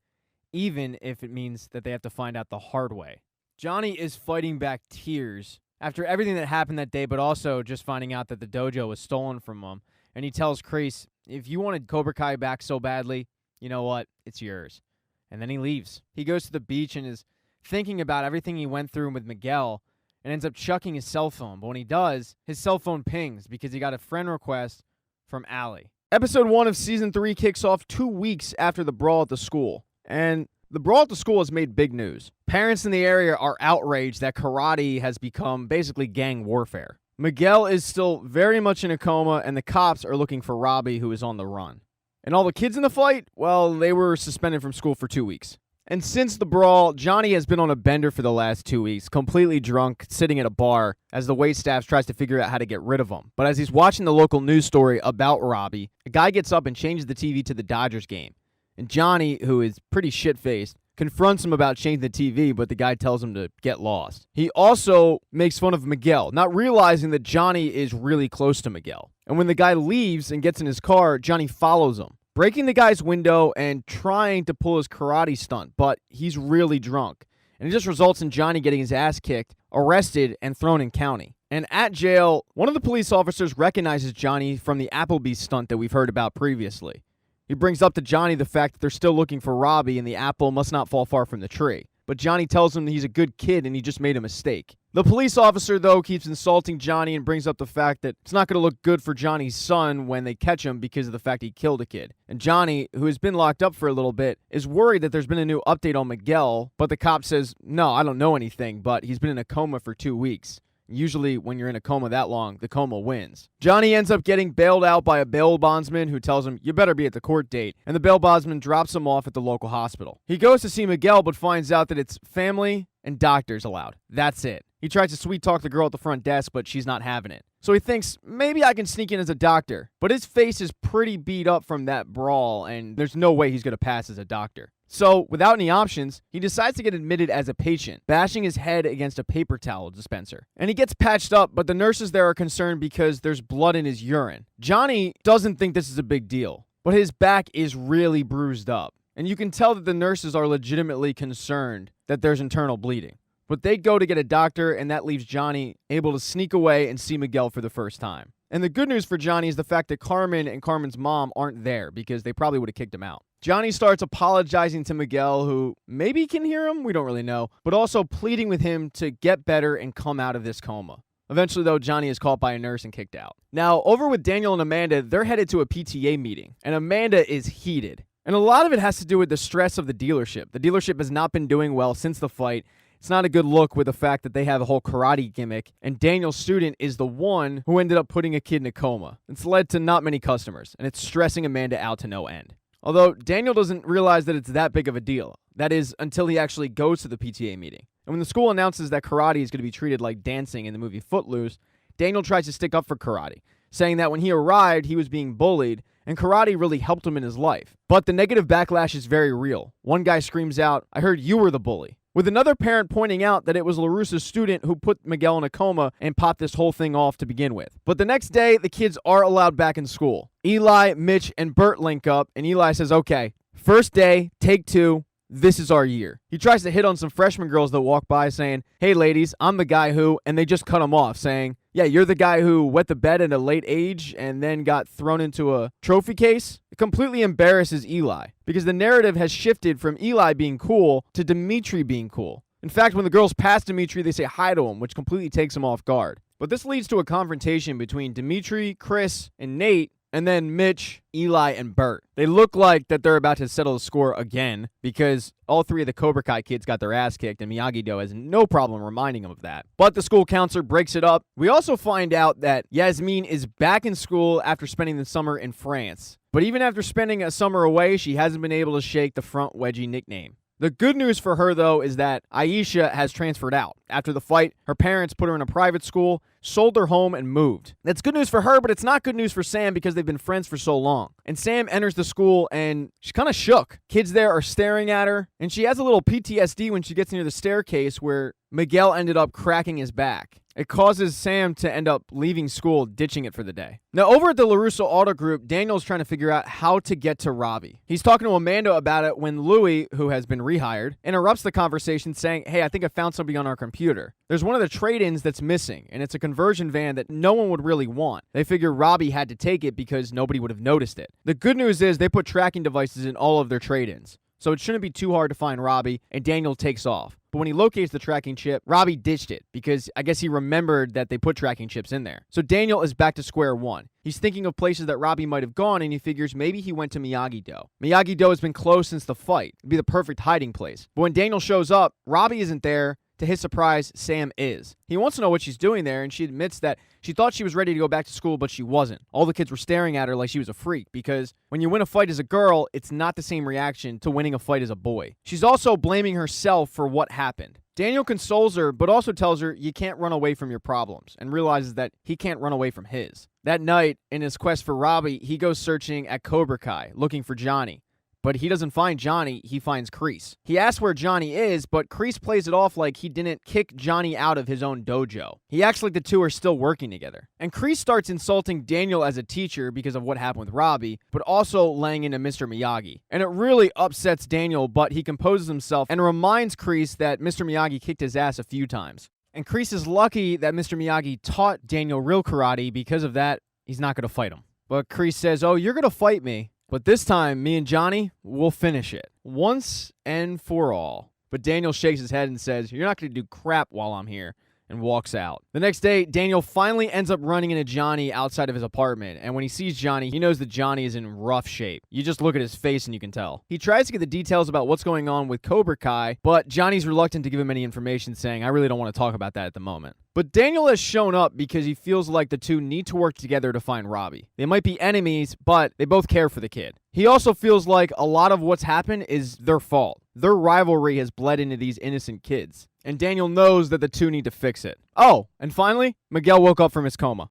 even if it means that they have to find out the hard way. Johnny is fighting back tears after everything that happened that day, but also just finding out that the dojo was stolen from him. And he tells Kreese, if you wanted Cobra Kai back so badly, you know what? It's yours. And then he leaves. He goes to the beach and is thinking about everything he went through with Miguel and ends up chucking his cell phone. But when he does, his cell phone pings because he got a friend request from Allie. Episode 1 of Season 3 kicks off 2 weeks after the brawl at the school. And the brawl at the school has made big news. Parents in the area are outraged that karate has become basically gang warfare. Miguel is still very much in a coma, and the cops are looking for Robbie, who is on the run. And all the kids in the fight, well, they were suspended from school for 2 weeks. And since the brawl, Johnny has been on a bender for the last 2 weeks, completely drunk, sitting at a bar, as the waitstaff tries to figure out how to get rid of him. But as he's watching the local news story about Robbie, a guy gets up and changes the TV to the Dodgers game. And Johnny, who is pretty shit-faced, confronts him about changing the TV, but the guy tells him to get lost. He also makes fun of Miguel, not realizing that Johnny is really close to Miguel. And when the guy leaves and gets in his car, Johnny follows him, breaking the guy's window and trying to pull his karate stunt, but he's really drunk. And it just results in Johnny getting his ass kicked, arrested, and thrown in county. And at jail, one of the police officers recognizes Johnny from the Applebee's stunt that we've heard about previously. He brings up to Johnny the fact that they're still looking for Robbie and the apple must not fall far from the tree. But Johnny tells him that he's a good kid and he just made a mistake. The police officer, though, keeps insulting Johnny and brings up the fact that it's not going to look good for Johnny's son when they catch him because of the fact he killed a kid. And Johnny, who has been locked up for a little bit, is worried that there's been a new update on Miguel, but the cop says, no, I don't know anything, but he's been in a coma for 2 weeks. Usually, when you're in a coma that long, the coma wins. Johnny ends up getting bailed out by a bail bondsman who tells him, you better be at the court date, and the bail bondsman drops him off at the local hospital. He goes to see Miguel, but finds out that it's family and doctors allowed. That's it. He tries to sweet-talk the girl at the front desk, but she's not having it. So he thinks, maybe I can sneak in as a doctor. But his face is pretty beat up from that brawl, and there's no way he's going to pass as a doctor. So, without any options, he decides to get admitted as a patient, bashing his head against a paper towel dispenser. And he gets patched up, but the nurses there are concerned because there's blood in his urine. Johnny doesn't think this is a big deal, but his back is really bruised up. And you can tell that the nurses are legitimately concerned that there's internal bleeding. But they go to get a doctor, and that leaves Johnny able to sneak away and see Miguel for the first time. And the good news for Johnny is the fact that Carmen and Carmen's mom aren't there because they probably would have kicked him out. Johnny starts apologizing to Miguel, who maybe can hear him, we don't really know, but also pleading with him to get better and come out of this coma. Eventually, though, Johnny is caught by a nurse and kicked out. Now, over with Daniel and Amanda, they're headed to a PTA meeting, and Amanda is heated. And a lot of it has to do with the stress of the dealership. The dealership has not been doing well since the fight. It's not a good look with the fact that they have a whole karate gimmick, and Daniel's student is the one who ended up putting a kid in a coma. It's led to not many customers, and it's stressing Amanda out to no end. Although Daniel doesn't realize that it's that big of a deal. That is, until he actually goes to the PTA meeting. And when the school announces that karate is going to be treated like dancing in the movie Footloose, Daniel tries to stick up for karate, saying that when he arrived, he was being bullied, and karate really helped him in his life. But the negative backlash is very real. One guy screams out, "I heard you were the bully," with another parent pointing out that it was LaRussa's student who put Miguel in a coma and popped this whole thing off to begin with. But the next day, the kids are allowed back in school. Eli, Mitch, and Bert link up, and Eli says, okay, first day, take 2, this is our year. He tries to hit on some freshman girls that walk by saying, hey ladies, I'm the guy who, and they just cut him off saying, yeah, you're the guy who wet the bed at a late age and then got thrown into a trophy case. It completely embarrasses Eli because the narrative has shifted from Eli being cool to Dimitri being cool. In fact, when the girls pass Dimitri, they say hi to him, which completely takes him off guard. But this leads to a confrontation between Dimitri, Chris, and Nate, And then Mitch, Eli, and Bert. They look like that they're about to settle the score again because all three of the Cobra Kai kids got their ass kicked and Miyagi-Do has no problem reminding them of that. But the school counselor breaks it up. We also find out that Yasmin is back in school after spending the summer in France. But even after spending a summer away, she hasn't been able to shake the front wedgie nickname. The good news for her, though, is that Aisha has transferred out. After the fight, her parents put her in a private school, sold her home, and moved. That's good news for her, but it's not good news for Sam because they've been friends for so long. And Sam enters the school, and she's kind of shook. Kids there are staring at her, and she has a little PTSD when she gets near the staircase where Miguel ended up cracking his back. It causes Sam to end up leaving school, ditching it for the day. Now, over at the LaRusso Auto Group, Daniel's trying to figure out how to get to Robbie. He's talking to Amanda about it when Louie, who has been rehired, interrupts the conversation saying, "Hey, I think I found something on our computer. There's one of the trade-ins that's missing, and it's a conversion van that no one would really want." They figure Robbie had to take it because nobody would have noticed it. The good news is they put tracking devices in all of their trade-ins, so it shouldn't be too hard to find Robbie, and Daniel takes off. But when he locates the tracking chip, Robbie ditched it because I guess he remembered that they put tracking chips in there. So Daniel is back to square one. He's thinking of places that Robbie might have gone, and he figures maybe he went to Miyagi-Do. Miyagi-Do has been closed since the fight. It'd be the perfect hiding place. But when Daniel shows up, Robbie isn't there. To his surprise, Sam is. He wants to know what she's doing there, and she admits that she thought she was ready to go back to school, but she wasn't. All the kids were staring at her like she was a freak, because when you win a fight as a girl, it's not the same reaction to winning a fight as a boy. She's also blaming herself for what happened. Daniel consoles her, but also tells her you can't run away from your problems, and realizes that he can't run away from his. That night, in his quest for Robbie, he goes searching at Cobra Kai, looking for Johnny. But he doesn't find Johnny, he finds Kreese. He asks where Johnny is, but Kreese plays it off like he didn't kick Johnny out of his own dojo. He acts like the two are still working together. And Kreese starts insulting Daniel as a teacher because of what happened with Robbie, but also laying into Mr. Miyagi. And it really upsets Daniel, but he composes himself and reminds Kreese that Mr. Miyagi kicked his ass a few times. And Kreese is lucky that Mr. Miyagi taught Daniel real karate. Because of that, he's not going to fight him. But Kreese says, "Oh, you're going to fight me. But this time, me and Johnny, we'll finish it. Once and for all." But Daniel shakes his head and says, "You're not going to do crap while I'm here," and walks out. The next day, Daniel finally ends up running into Johnny outside of his apartment, and when he sees Johnny, he knows that Johnny is in rough shape. You just look at his face and you can tell. He tries to get the details about what's going on with Cobra Kai, but Johnny's reluctant to give him any information, saying, "I really don't want to talk about that at the moment." But Daniel has shown up because he feels like the two need to work together to find Robbie. They might be enemies, but they both care for the kid. He also feels like a lot of what's happened is their fault. Their rivalry has bled into these innocent kids. And Daniel knows that the two need to fix it. Oh, and finally, Miguel woke up from his coma.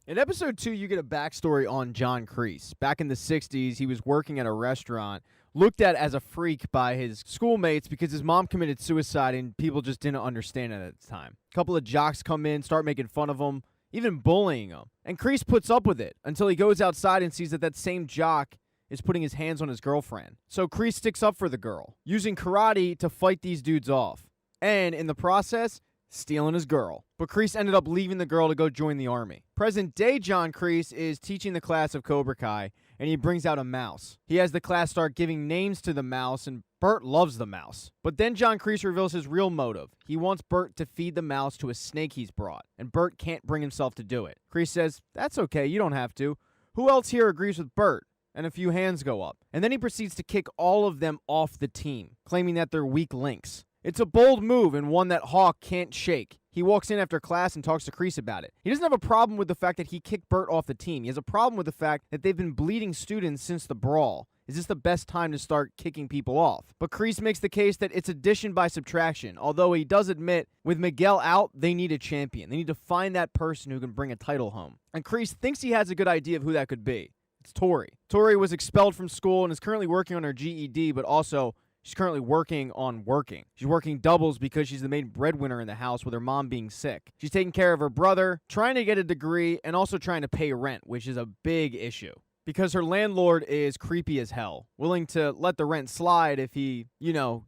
In episode 2, you get a backstory on John Kreese. Back in the 60s, he was working at a restaurant, looked at as a freak by his schoolmates because his mom committed suicide and people just didn't understand it at the time. A couple of jocks come in, start making fun of him, even bullying him. And Kreese puts up with it until he goes outside and sees that that same jock is putting his hands on his girlfriend. So Kreese sticks up for the girl, using karate to fight these dudes off. And in the process, stealing his girl. But Kreese ended up leaving the girl to go join the army. Present day John Kreese is teaching the class of Cobra Kai, and he brings out a mouse. He has the class start giving names to the mouse, and Bert loves the mouse. But then John Kreese reveals his real motive. He wants Bert to feed the mouse to a snake he's brought, and Bert can't bring himself to do it. Kreese says, "That's okay, you don't have to. Who else here agrees with Bert?" And a few hands go up. And then he proceeds to kick all of them off the team, claiming that they're weak links. It's a bold move and one that Hawk can't shake. He walks in after class and talks to Kreese about it. He doesn't have a problem with the fact that he kicked Bert off the team. He has a problem with the fact that they've been bleeding students since the brawl. Is this the best time to start kicking people off? But Kreese makes the case that it's addition by subtraction, although he does admit with Miguel out, they need a champion. They need to find that person who can bring a title home. And Kreese thinks he has a good idea of who that could be. It's Tori. Tori was expelled from school and is currently working on her GED, but also she's currently working on working. She's working doubles because she's the main breadwinner in the house with her mom being sick. She's taking care of her brother, trying to get a degree, and also trying to pay rent, which is a big issue. Because her landlord is creepy as hell, willing to let the rent slide if he,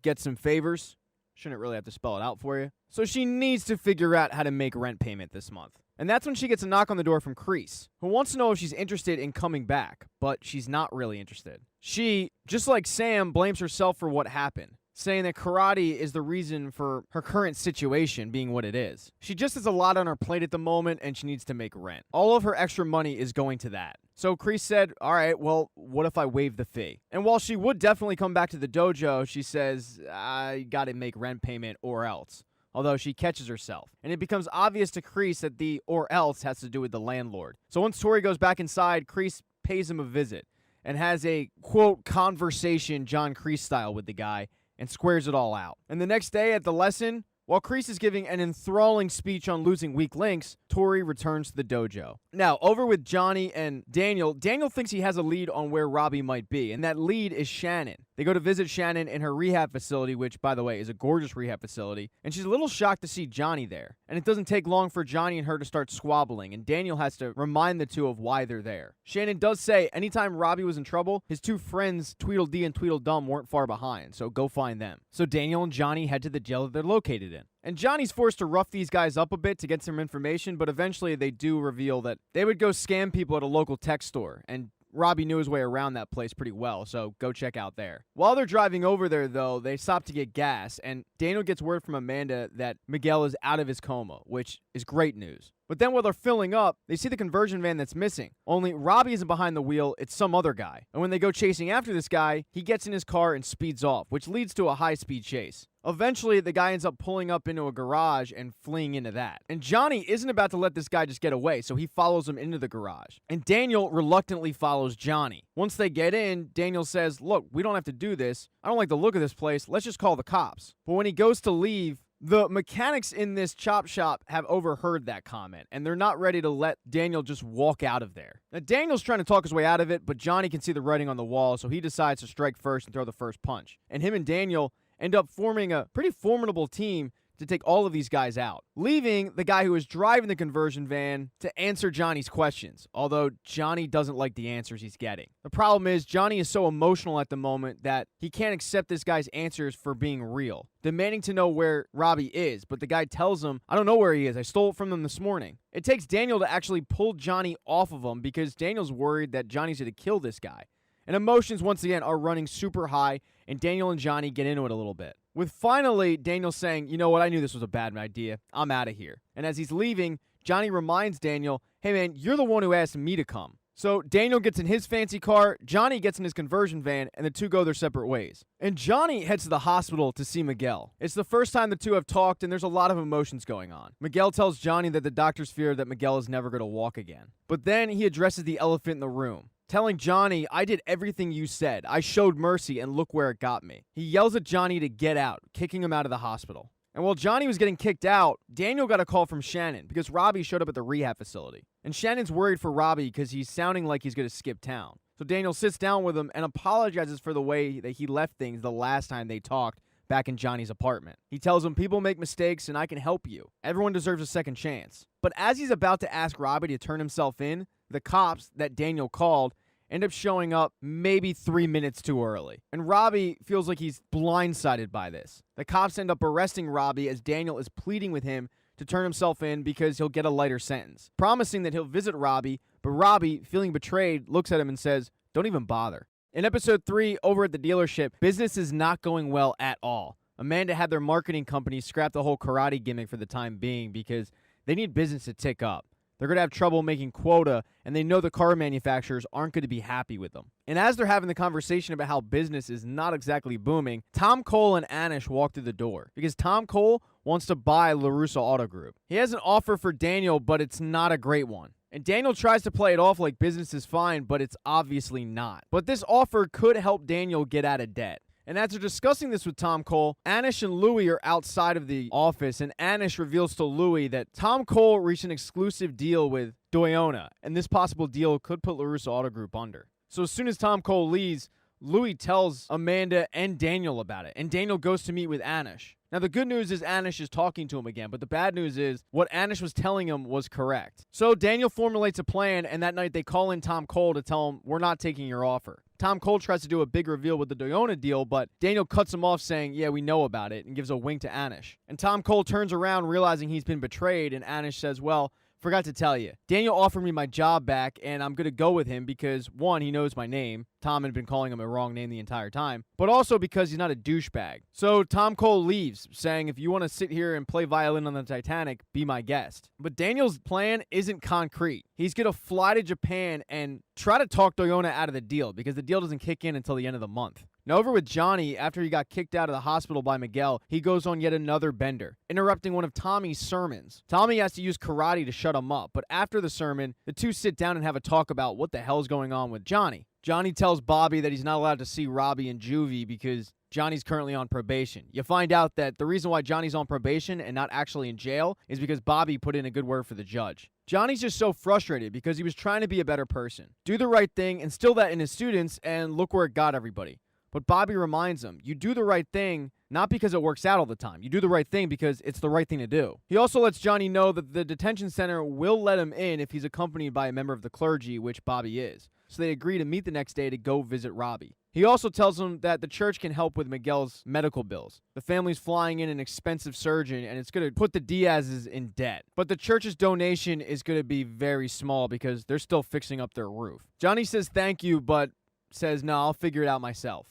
gets some favors. Shouldn't really have to spell it out for you. So she needs to figure out how to make rent payment this month. And that's when she gets a knock on the door from Kreese, who wants to know if she's interested in coming back, but she's not really interested. She, just like Sam, blames herself for what happened, saying that karate is the reason for her current situation being what it is. She just has a lot on her plate at the moment, and she needs to make rent. All of her extra money is going to that. So Kreese said, all right, well, what if I waive the fee? And while she would definitely come back to the dojo, she says, I gotta make rent payment or else. Although she catches herself. And it becomes obvious to Kreese that the or else has to do with the landlord. So once Tori goes back inside, Kreese pays him a visit and has a, quote, conversation John Kreese style with the guy and squares it all out. And the next day at the lesson, while Kreese is giving an enthralling speech on losing weak links, Tori returns to the dojo. Now, over with Johnny and Daniel, Daniel thinks he has a lead on where Robbie might be, and that lead is Shannon. They go to visit Shannon in her rehab facility, which, by the way, is a gorgeous rehab facility, and she's a little shocked to see Johnny there. And it doesn't take long for Johnny and her to start squabbling, and Daniel has to remind the two of why they're there. Shannon does say anytime Robbie was in trouble, his two friends, Tweedledee and Tweedledum, weren't far behind, so go find them. So Daniel and Johnny head to the jail that they're located in. And Johnny's forced to rough these guys up a bit to get some information, but eventually they do reveal that they would go scam people at a local tech store, and Robbie knew his way around that place pretty well, so go check out there. While they're driving over there, though, they stop to get gas, and Daniel gets word from Amanda that Miguel is out of his coma, which is great news. But then while they're filling up, they see the conversion van that's missing. Only Robbie isn't behind the wheel, it's some other guy. And when they go chasing after this guy, he gets in his car and speeds off, which leads to a high-speed chase. Eventually, the guy ends up pulling up into a garage and fleeing into that. And Johnny isn't about to let this guy just get away, so he follows him into the garage. And Daniel reluctantly follows Johnny. Once they get in, Daniel says, look, we don't have to do this. I don't like the look of this place. Let's just call the cops. But when he goes to leave, the mechanics in this chop shop have overheard that comment, and they're not ready to let Daniel just walk out of there. Now, Daniel's trying to talk his way out of it, but Johnny can see the writing on the wall, so he decides to strike first and throw the first punch. And him and Daniel end up forming a pretty formidable team to take all of these guys out, leaving the guy who is driving the conversion van to answer Johnny's questions, although Johnny doesn't like the answers he's getting. The problem is Johnny is so emotional at the moment that he can't accept this guy's answers for being real, demanding to know where Robbie is, but the guy tells him, I don't know where he is, I stole it from them this morning. It takes Daniel to actually pull Johnny off of him because Daniel's worried that Johnny's going to kill this guy. And emotions, once again, are running super high, and Daniel and Johnny get into it a little bit. With finally Daniel saying, you know what, I knew this was a bad idea. I'm out of here. And as he's leaving, Johnny reminds Daniel, hey man, you're the one who asked me to come. So Daniel gets in his fancy car, Johnny gets in his conversion van, and the two go their separate ways. And Johnny heads to the hospital to see Miguel. It's the first time the two have talked, and there's a lot of emotions going on. Miguel tells Johnny that the doctors fear that Miguel is never going to walk again. But then he addresses the elephant in the room, telling Johnny, I did everything you said. I showed mercy, and look where it got me. He yells at Johnny to get out, kicking him out of the hospital. And while Johnny was getting kicked out, Daniel got a call from Shannon because Robbie showed up at the rehab facility. And Shannon's worried for Robbie because he's sounding like he's going to skip town. So Daniel sits down with him and apologizes for the way that he left things the last time they talked back in Johnny's apartment. He tells him, people make mistakes and I can help you. Everyone deserves a second chance. But as he's about to ask Robbie to turn himself in, the cops that Daniel called end up showing up maybe 3 minutes too early. And Robbie feels like he's blindsided by this. The cops end up arresting Robbie as Daniel is pleading with him to turn himself in because he'll get a lighter sentence, promising that he'll visit Robbie, but Robbie, feeling betrayed, looks at him and says, don't even bother. In episode 3, over at the dealership, business is not going well at all. Amanda had their marketing company scrap the whole karate gimmick for the time being because they need business to tick up. They're going to have trouble making quota, and they know the car manufacturers aren't going to be happy with them. And as they're having the conversation about how business is not exactly booming, Tom Cole and Anish walk through the door because Tom Cole wants to buy LaRusso Auto Group. He has an offer for Daniel, but it's not a great one. And Daniel tries to play it off like business is fine, but it's obviously not. But this offer could help Daniel get out of debt. And as they're discussing this with Tom Cole, Anish and Louie are outside of the office, and Anish reveals to Louie that Tom Cole reached an exclusive deal with Doyona, and this possible deal could put LaRusso Auto Group under. So as soon as Tom Cole leaves, Louie tells Amanda and Daniel about it, and Daniel goes to meet with Anish. Now, the good news is Anish is talking to him again, but the bad news is what Anish was telling him was correct. So Daniel formulates a plan, and that night they call in Tom Cole to tell him, we're not taking your offer. Tom Cole tries to do a big reveal with the Doyona deal, but Daniel cuts him off saying, yeah, we know about it, and gives a wink to Anish. And Tom Cole turns around realizing he's been betrayed, and Anish says, well, forgot to tell you. Daniel offered me my job back, and I'm going to go with him because, 1, he knows my name, Tom had been calling him a wrong name the entire time, but also because he's not a douchebag. So Tom Cole leaves, saying, if you want to sit here and play violin on the Titanic, be my guest. But Daniel's plan isn't concrete. He's going to fly to Japan and try to talk Doyona out of the deal, because the deal doesn't kick in until the end of the month. Now, over with Johnny, after he got kicked out of the hospital by Miguel, he goes on yet another bender, interrupting one of Tommy's sermons. Tommy has to use karate to shut him up, but after the sermon, the two sit down and have a talk about what the hell's going on with Johnny. Johnny tells Bobby that he's not allowed to see Robbie and Juvie because Johnny's currently on probation. You find out that the reason why Johnny's on probation and not actually in jail is because Bobby put in a good word for the judge. Johnny's just so frustrated because he was trying to be a better person, do the right thing, instill that in his students, and look where it got everybody. But Bobby reminds him, you do the right thing not because it works out all the time. You do the right thing because it's the right thing to do. He also lets Johnny know that the detention center will let him in if he's accompanied by a member of the clergy, which Bobby is. So they agree to meet the next day to go visit Robbie. He also tells him that the church can help with Miguel's medical bills. The family's flying in an expensive surgeon, and it's going to put the Diaz's in debt. But the church's donation is going to be very small because they're still fixing up their roof. Johnny says thank you, but says, no, I'll figure it out myself.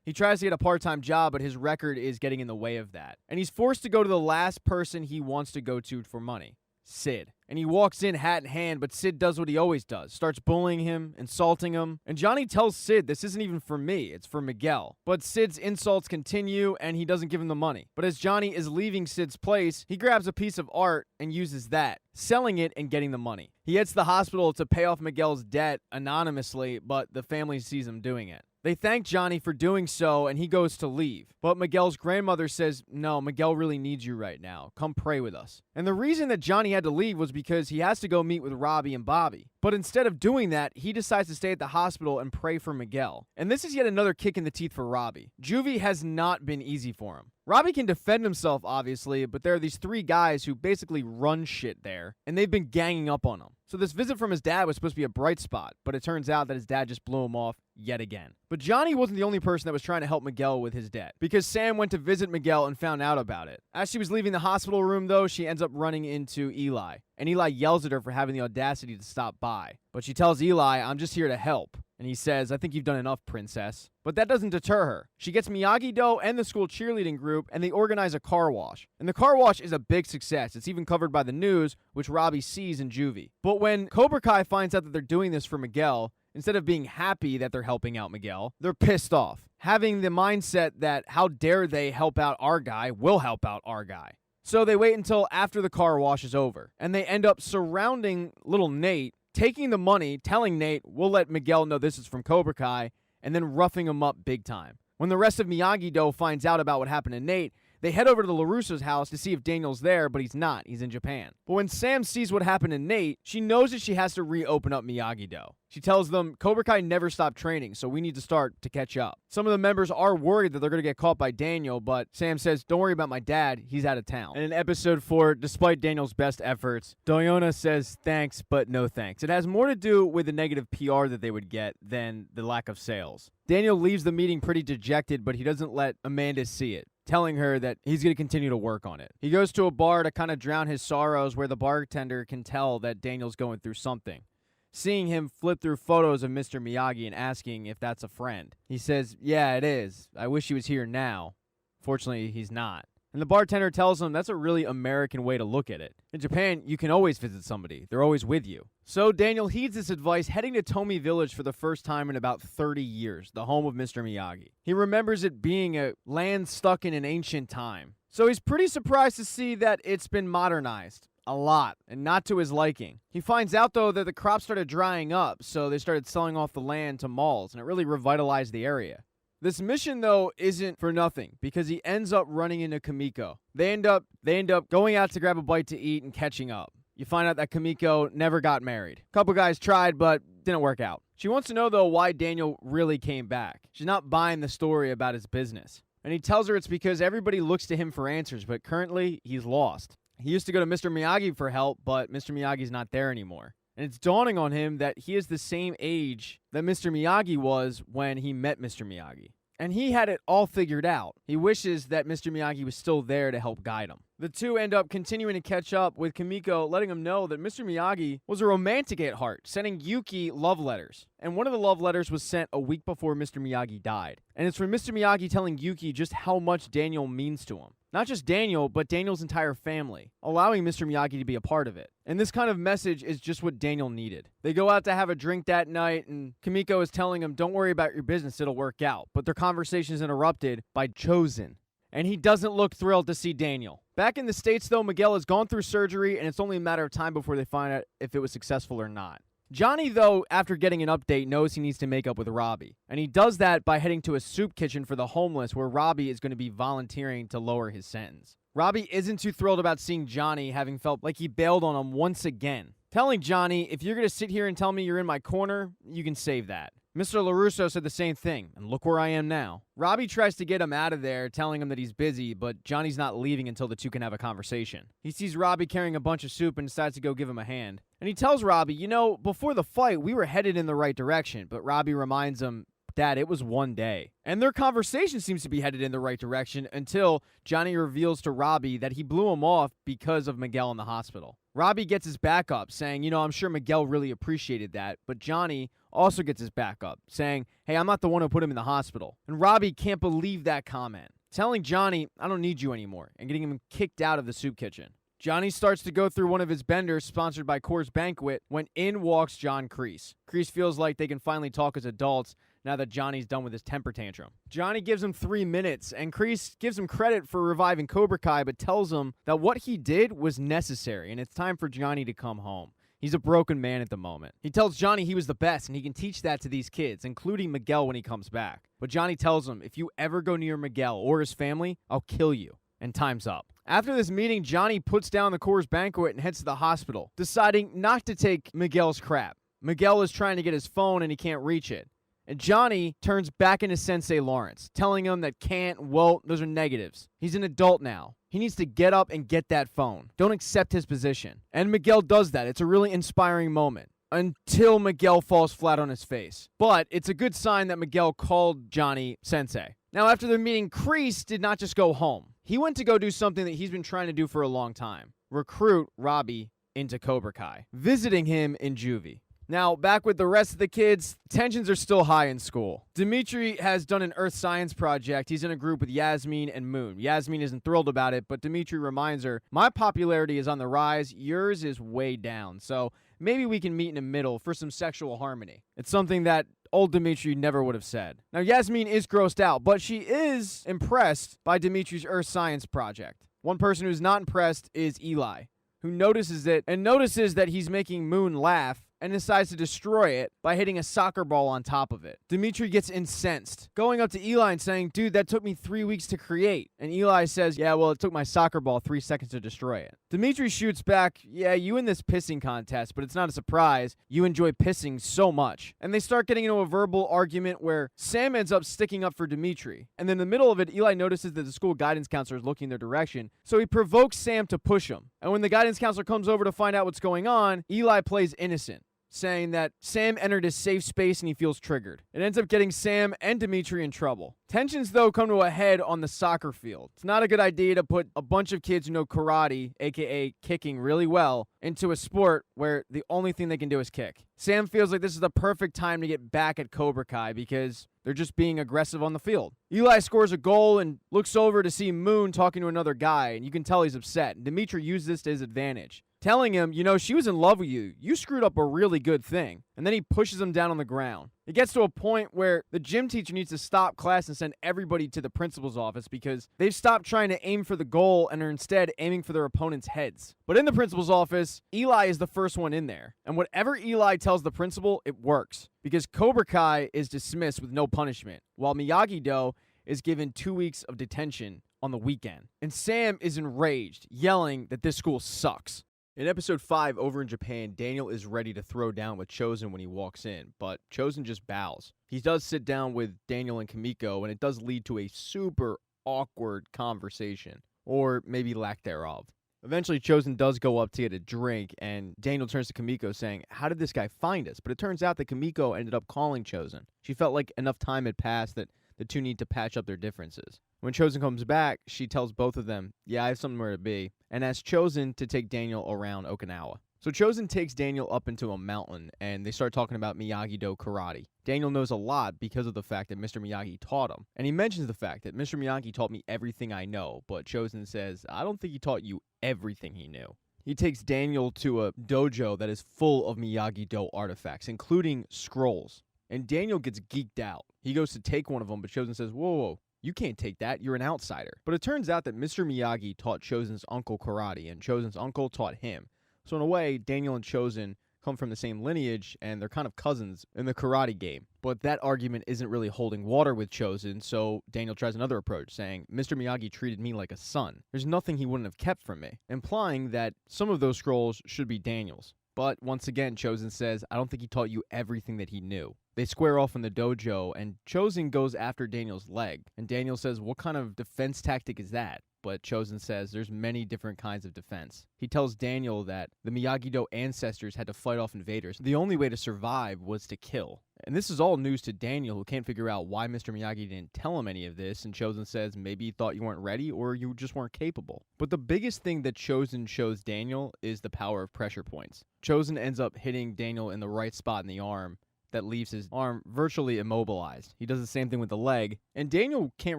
He tries to get a part-time job, but his record is getting in the way of that. And he's forced to go to the last person he wants to go to for money, Sid. And he walks in hat in hand, but Sid does what he always does. Starts bullying him, insulting him. And Johnny tells Sid, this isn't even for me, it's for Miguel. But Sid's insults continue, and he doesn't give him the money. But as Johnny is leaving Sid's place, he grabs a piece of art and uses that, selling it and getting the money. He heads to the hospital to pay off Miguel's debt anonymously, but the family sees him doing it. They thank Johnny for doing so, and he goes to leave. But Miguel's grandmother says, no, Miguel really needs you right now. Come pray with us. And the reason that Johnny had to leave was because he has to go meet with Robbie and Bobby. But instead of doing that, he decides to stay at the hospital and pray for Miguel. And this is yet another kick in the teeth for Robbie. Juvie has not been easy for him. Robbie can defend himself, obviously, but there are these three guys who basically run shit there, and they've been ganging up on him. So this visit from his dad was supposed to be a bright spot, but it turns out that his dad just blew him off yet again. But Johnny wasn't the only person that was trying to help Miguel with his debt, because Sam went to visit Miguel and found out about it. As she was leaving the hospital room, though, she ends up running into Eli, and Eli yells at her for having the audacity to stop by. But she tells Eli, I'm just here to help. And he says, I think you've done enough, princess. But that doesn't deter her. She gets Miyagi-Do and the school cheerleading group, and they organize a car wash. And the car wash is a big success. It's even covered by the news, which Robbie sees in Juvie. But when Cobra Kai finds out that they're doing this for Miguel, instead of being happy that they're helping out Miguel, they're pissed off, having the mindset that how dare they help out our guy, will help out our guy. So they wait until after the car wash is over, and they end up surrounding little Nate, taking the money, telling Nate, we'll let Miguel know this is from Cobra Kai, and then roughing him up big time. When the rest of Miyagi-Do finds out about what happened to Nate, they head over to the LaRusso's house to see if Daniel's there, but he's not. He's in Japan. But when Sam sees what happened to Nate, she knows that she has to reopen up Miyagi-Do. She tells them, Cobra Kai never stopped training, so we need to start to catch up. Some of the members are worried that they're going to get caught by Daniel, but Sam says, don't worry about my dad, he's out of town. And in episode 4, despite Daniel's best efforts, Doyona says thanks, but no thanks. It has more to do with the negative PR that they would get than the lack of sales. Daniel leaves the meeting pretty dejected, but he doesn't let Amanda see it, telling her that he's going to continue to work on it. He goes to a bar to kind of drown his sorrows, where the bartender can tell that Daniel's going through something. Seeing him flip through photos of Mr. Miyagi and asking if that's a friend. He says, yeah, it is. I wish he was here now. Fortunately, he's not. And the bartender tells him that's a really American way to look at it. In Japan, you can always visit somebody. They're always with you. So Daniel heeds this advice, heading to Tomi Village for the first time in about 30 years, the home of Mr. Miyagi. He remembers it being a land stuck in an ancient time. So he's pretty surprised to see that it's been modernized. A lot, and not to his liking. He finds out, though, that the crops started drying up, so they started selling off the land to malls, and it really revitalized the area. This mission, though, isn't for nothing, because he ends up running into Kamiko. They end up going out to grab a bite to eat and catching up. You find out that Kamiko never got married. A couple guys tried, but didn't work out. She wants to know, though, why Daniel really came back. She's not buying the story about his business. And he tells her it's because everybody looks to him for answers, but currently, he's lost. He used to go to Mr. Miyagi for help, but Mr. Miyagi's not there anymore. And it's dawning on him that he is the same age that Mr. Miyagi was when he met Mr. Miyagi. And he had it all figured out. He wishes that Mr. Miyagi was still there to help guide him. The two end up continuing to catch up, with Kimiko letting him know that Mr. Miyagi was a romantic at heart, sending Yuki love letters. And one of the love letters was sent a week before Mr. Miyagi died. And it's from Mr. Miyagi telling Yuki just how much Daniel means to him. Not just Daniel, but Daniel's entire family, allowing Mr. Miyagi to be a part of it. And this kind of message is just what Daniel needed. They go out to have a drink that night, and Kimiko is telling him, don't worry about your business, it'll work out. But their conversation is interrupted by Chosen. And he doesn't look thrilled to see Daniel. Back in the States, though, Miguel has gone through surgery, and it's only a matter of time before they find out if it was successful or not. Johnny, though, after getting an update, knows he needs to make up with Robbie. And he does that by heading to a soup kitchen for the homeless, where Robbie is going to be volunteering to lower his sentence. Robbie isn't too thrilled about seeing Johnny, having felt like he bailed on him once again. Telling Johnny, if you're going to sit here and tell me you're in my corner, you can save that. Mr. LaRusso said the same thing, and look where I am now. Robbie tries to get him out of there, telling him that he's busy, but Johnny's not leaving until the two can have a conversation. He sees Robbie carrying a bunch of soup and decides to go give him a hand. And he tells Robbie, you know, before the fight, we were headed in the right direction, but Robbie reminds him, Dad, it was one day. And their conversation seems to be headed in the right direction until Johnny reveals to Robbie that he blew him off because of Miguel in the hospital. Robbie gets his back up, saying, you know, I'm sure Miguel really appreciated that, but Johnny also gets his back up, saying, hey, I'm not the one who put him in the hospital. And Robbie can't believe that comment, telling Johnny, I don't need you anymore, and getting him kicked out of the soup kitchen. Johnny starts to go through one of his benders sponsored by Coors Banquet when in walks John Kreese. Kreese feels like they can finally talk as adults now that Johnny's done with his temper tantrum. Johnny gives him 3 minutes, and Kreese gives him credit for reviving Cobra Kai, but tells him that what he did was necessary, and it's time for Johnny to come home. He's a broken man at the moment. He tells Johnny he was the best, and he can teach that to these kids, including Miguel when he comes back. But Johnny tells him, if you ever go near Miguel or his family, I'll kill you. And time's up. After this meeting, Johnny puts down the Coors Banquet and heads to the hospital, deciding not to take Miguel's crap. Miguel is trying to get his phone and he can't reach it. And Johnny turns back into Sensei Lawrence, telling him that can't, won't, those are negatives. He's an adult now. He needs to get up and get that phone. Don't accept his position. And Miguel does that. It's a really inspiring moment. Until Miguel falls flat on his face. But it's a good sign that Miguel called Johnny Sensei. Now, after the meeting, Kreese did not just go home. He went to go do something that he's been trying to do for a long time. Recruit Robbie into Cobra Kai. Visiting him in juvie. Now, back with the rest of the kids, tensions are still high in school. Dimitri has done an earth science project. He's in a group with Yasmin and Moon. Yasmin isn't thrilled about it, but Dimitri reminds her, my popularity is on the rise, yours is way down, so maybe we can meet in the middle for some sexual harmony. It's something that old Dimitri never would have said. Now, Yasmin is grossed out, but she is impressed by Dimitri's earth science project. One person who's not impressed is Eli, who notices it and notices that he's making Moon laugh and decides to destroy it by hitting a soccer ball on top of it. Dimitri gets incensed, going up to Eli and saying, dude, that took me 3 weeks to create. And Eli says, yeah, well, it took my soccer ball 3 seconds to destroy it. Dimitri shoots back, yeah, you win this pissing contest, but it's not a surprise. You enjoy pissing so much. And they start getting into a verbal argument where Sam ends up sticking up for Dimitri. And then in the middle of it, Eli notices that the school guidance counselor is looking their direction, so he provokes Sam to push him. And when the guidance counselor comes over to find out what's going on, Eli plays innocent, saying that Sam entered his safe space and he feels triggered. It ends up getting Sam and Dimitri in trouble. Tensions, though, come to a head on the soccer field. It's not a good idea to put a bunch of kids who know karate, aka kicking really well, into a sport where the only thing they can do is kick. Sam feels like this is the perfect time to get back at Cobra Kai because they're just being aggressive on the field. Eli scores a goal and looks over to see Moon talking to another guy, and you can tell he's upset. And Dimitri used this to his advantage, telling him, you know, she was in love with you. You screwed up a really good thing. And then he pushes him down on the ground. It gets to a point where the gym teacher needs to stop class and send everybody to the principal's office because they've stopped trying to aim for the goal and are instead aiming for their opponent's heads. But in the principal's office, Eli is the first one in there. And whatever Eli tells the principal, it works. Because Cobra Kai is dismissed with no punishment, while Miyagi-Do is given 2 weeks of detention on the weekend. And Sam is enraged, yelling that this school sucks. In episode 5, over in Japan, Daniel is ready to throw down with Chosen when he walks in, but Chosen just bows. He does sit down with Daniel and Kimiko, and it does lead to a super awkward conversation, or maybe lack thereof. Eventually, Chosen does go up to get a drink, and Daniel turns to Kimiko saying, how did this guy find us? But it turns out that Kimiko ended up calling Chosen. She felt like enough time had passed that the two need to patch up their differences. When Chosen comes back, she tells both of them, yeah, I have somewhere to be, and asks Chosen to take Daniel around Okinawa. So Chosen takes Daniel up into a mountain, and they start talking about Miyagi-Do karate. Daniel knows a lot because of the fact that Mr. Miyagi taught him. And he mentions the fact that Mr. Miyagi taught me everything I know, but Chosen says, I don't think he taught you everything he knew. He takes Daniel to a dojo that is full of Miyagi-Do artifacts, including scrolls. And Daniel gets geeked out. He goes to take one of them, but Chosen says, whoa, you can't take that. You're an outsider. But it turns out that Mr. Miyagi taught Chosen's uncle karate, and Chosen's uncle taught him. So in a way, Daniel and Chosen come from the same lineage, and they're kind of cousins in the karate game. But that argument isn't really holding water with Chosen, so Daniel tries another approach, saying, Mr. Miyagi treated me like a son. There's nothing he wouldn't have kept from me, implying that some of those scrolls should be Daniel's. But once again, Chosen says, I don't think he taught you everything that he knew. They square off in the dojo, and Chosen goes after Daniel's leg. And Daniel says, what kind of defense tactic is that? But Chosen says there's many different kinds of defense. He tells Daniel that the Miyagi-Do ancestors had to fight off invaders. The only way to survive was to kill. And this is all news to Daniel, who can't figure out why Mr. Miyagi didn't tell him any of this, and Chosen says maybe he thought you weren't ready or you just weren't capable. But the biggest thing that Chosen shows Daniel is the power of pressure points. Chosen ends up hitting Daniel in the right spot in the arm that leaves his arm virtually immobilized. He does the same thing with the leg, and Daniel can't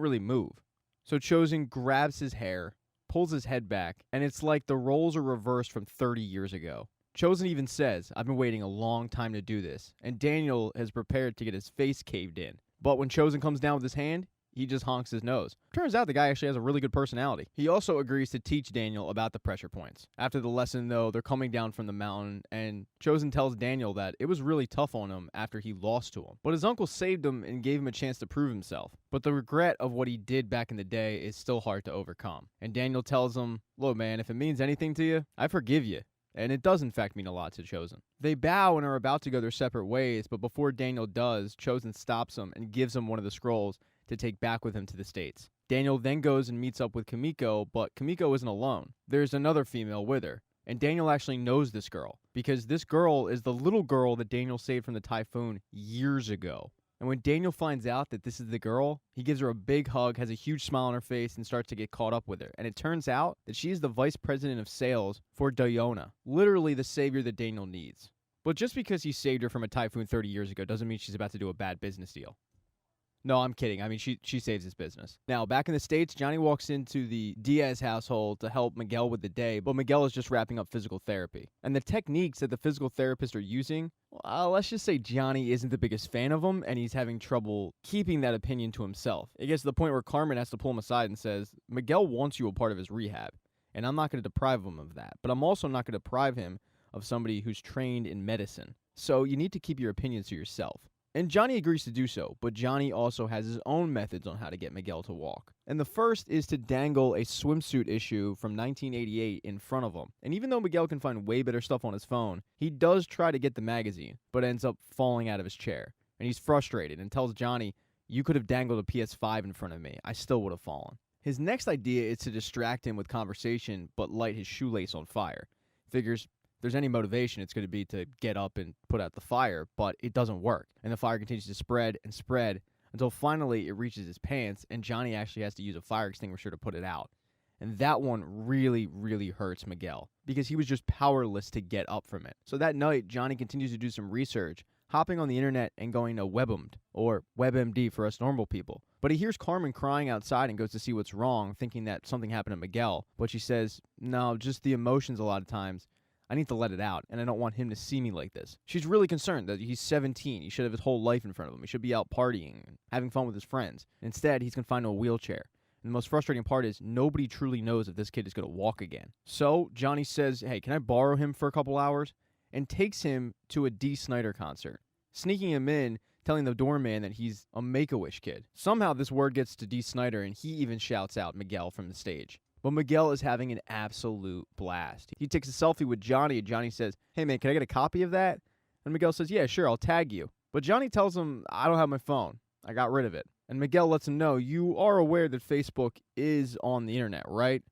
really move. So Chosen grabs his hair, pulls his head back, and it's like the roles are reversed from 30 years ago. Chosen even says, I've been waiting a long time to do this, and Daniel has prepared to get his face caved in. But when Chosen comes down with his hand, he just honks his nose. Turns out the guy actually has a really good personality. He also agrees to teach Daniel about the pressure points. After the lesson, though, they're coming down from the mountain, and Chosen tells Daniel that it was really tough on him after he lost to him. But his uncle saved him and gave him a chance to prove himself. But the regret of what he did back in the day is still hard to overcome. And Daniel tells him, look, man, if it means anything to you, I forgive you. And it does, in fact, mean a lot to Chosen. They bow and are about to go their separate ways, but before Daniel does, Chosen stops him and gives him one of the scrolls to take back with him to the States. Daniel then goes and meets up with Kimiko, but Kimiko isn't alone. There's another female with her, and Daniel actually knows this girl, because this girl is the little girl that Daniel saved from the typhoon years ago. And when Daniel finds out that this is the girl, he gives her a big hug, has a huge smile on her face, and starts to get caught up with her. And it turns out that she is the vice president of sales for Diona, literally the savior that Daniel needs. But just because he saved her from a typhoon 30 years ago doesn't mean she's about to do a bad business deal. No, I'm kidding. I mean, she saves his business. Now, back in the States, Johnny walks into the Diaz household to help Miguel with the day, but Miguel is just wrapping up physical therapy. And the techniques that the physical therapists are using, well, let's just say Johnny isn't the biggest fan of them, and he's having trouble keeping that opinion to himself. It gets to the point where Carmen has to pull him aside and says, Miguel wants you a part of his rehab, and I'm not going to deprive him of that. But I'm also not going to deprive him of somebody who's trained in medicine. So you need to keep your opinions to yourself. And Johnny agrees to do so, but Johnny also has his own methods on how to get Miguel to walk. And the first is to dangle a swimsuit issue from 1988 in front of him. And even though Miguel can find way better stuff on his phone, he does try to get the magazine, but ends up falling out of his chair. And he's frustrated and tells Johnny, you could have dangled a PS5 in front of me. I still would have fallen. His next idea is to distract him with conversation, but light his shoelace on fire. Figures, if there's any motivation, it's going to be to get up and put out the fire, but it doesn't work. And the fire continues to spread and spread until finally it reaches his pants, and Johnny actually has to use a fire extinguisher to put it out. And that one really, really hurts Miguel, because he was just powerless to get up from it. So that night, Johnny continues to do some research, hopping on the internet and going to WebMD, or WebMD for us normal people. But he hears Carmen crying outside and goes to see what's wrong, thinking that something happened to Miguel. But she says, no, just the emotions a lot of times. I need to let it out, and I don't want him to see me like this. She's really concerned that he's 17. He should have his whole life in front of him. He should be out partying and having fun with his friends. Instead, he's confined to a wheelchair. And the most frustrating part is nobody truly knows if this kid is going to walk again. So Johnny says, hey, can I borrow him for a couple hours? And takes him to a Dee Snider concert, sneaking him in, telling the doorman that he's a Make-A-Wish kid. Somehow this word gets to Dee Snider, and he even shouts out Miguel from the stage. But Miguel is having an absolute blast. He takes a selfie with Johnny, and Johnny says, hey man, can I get a copy of that? And Miguel says, yeah, sure, I'll tag you. But Johnny tells him, I don't have my phone. I got rid of it. And Miguel lets him know, you are aware that Facebook is on the internet, right?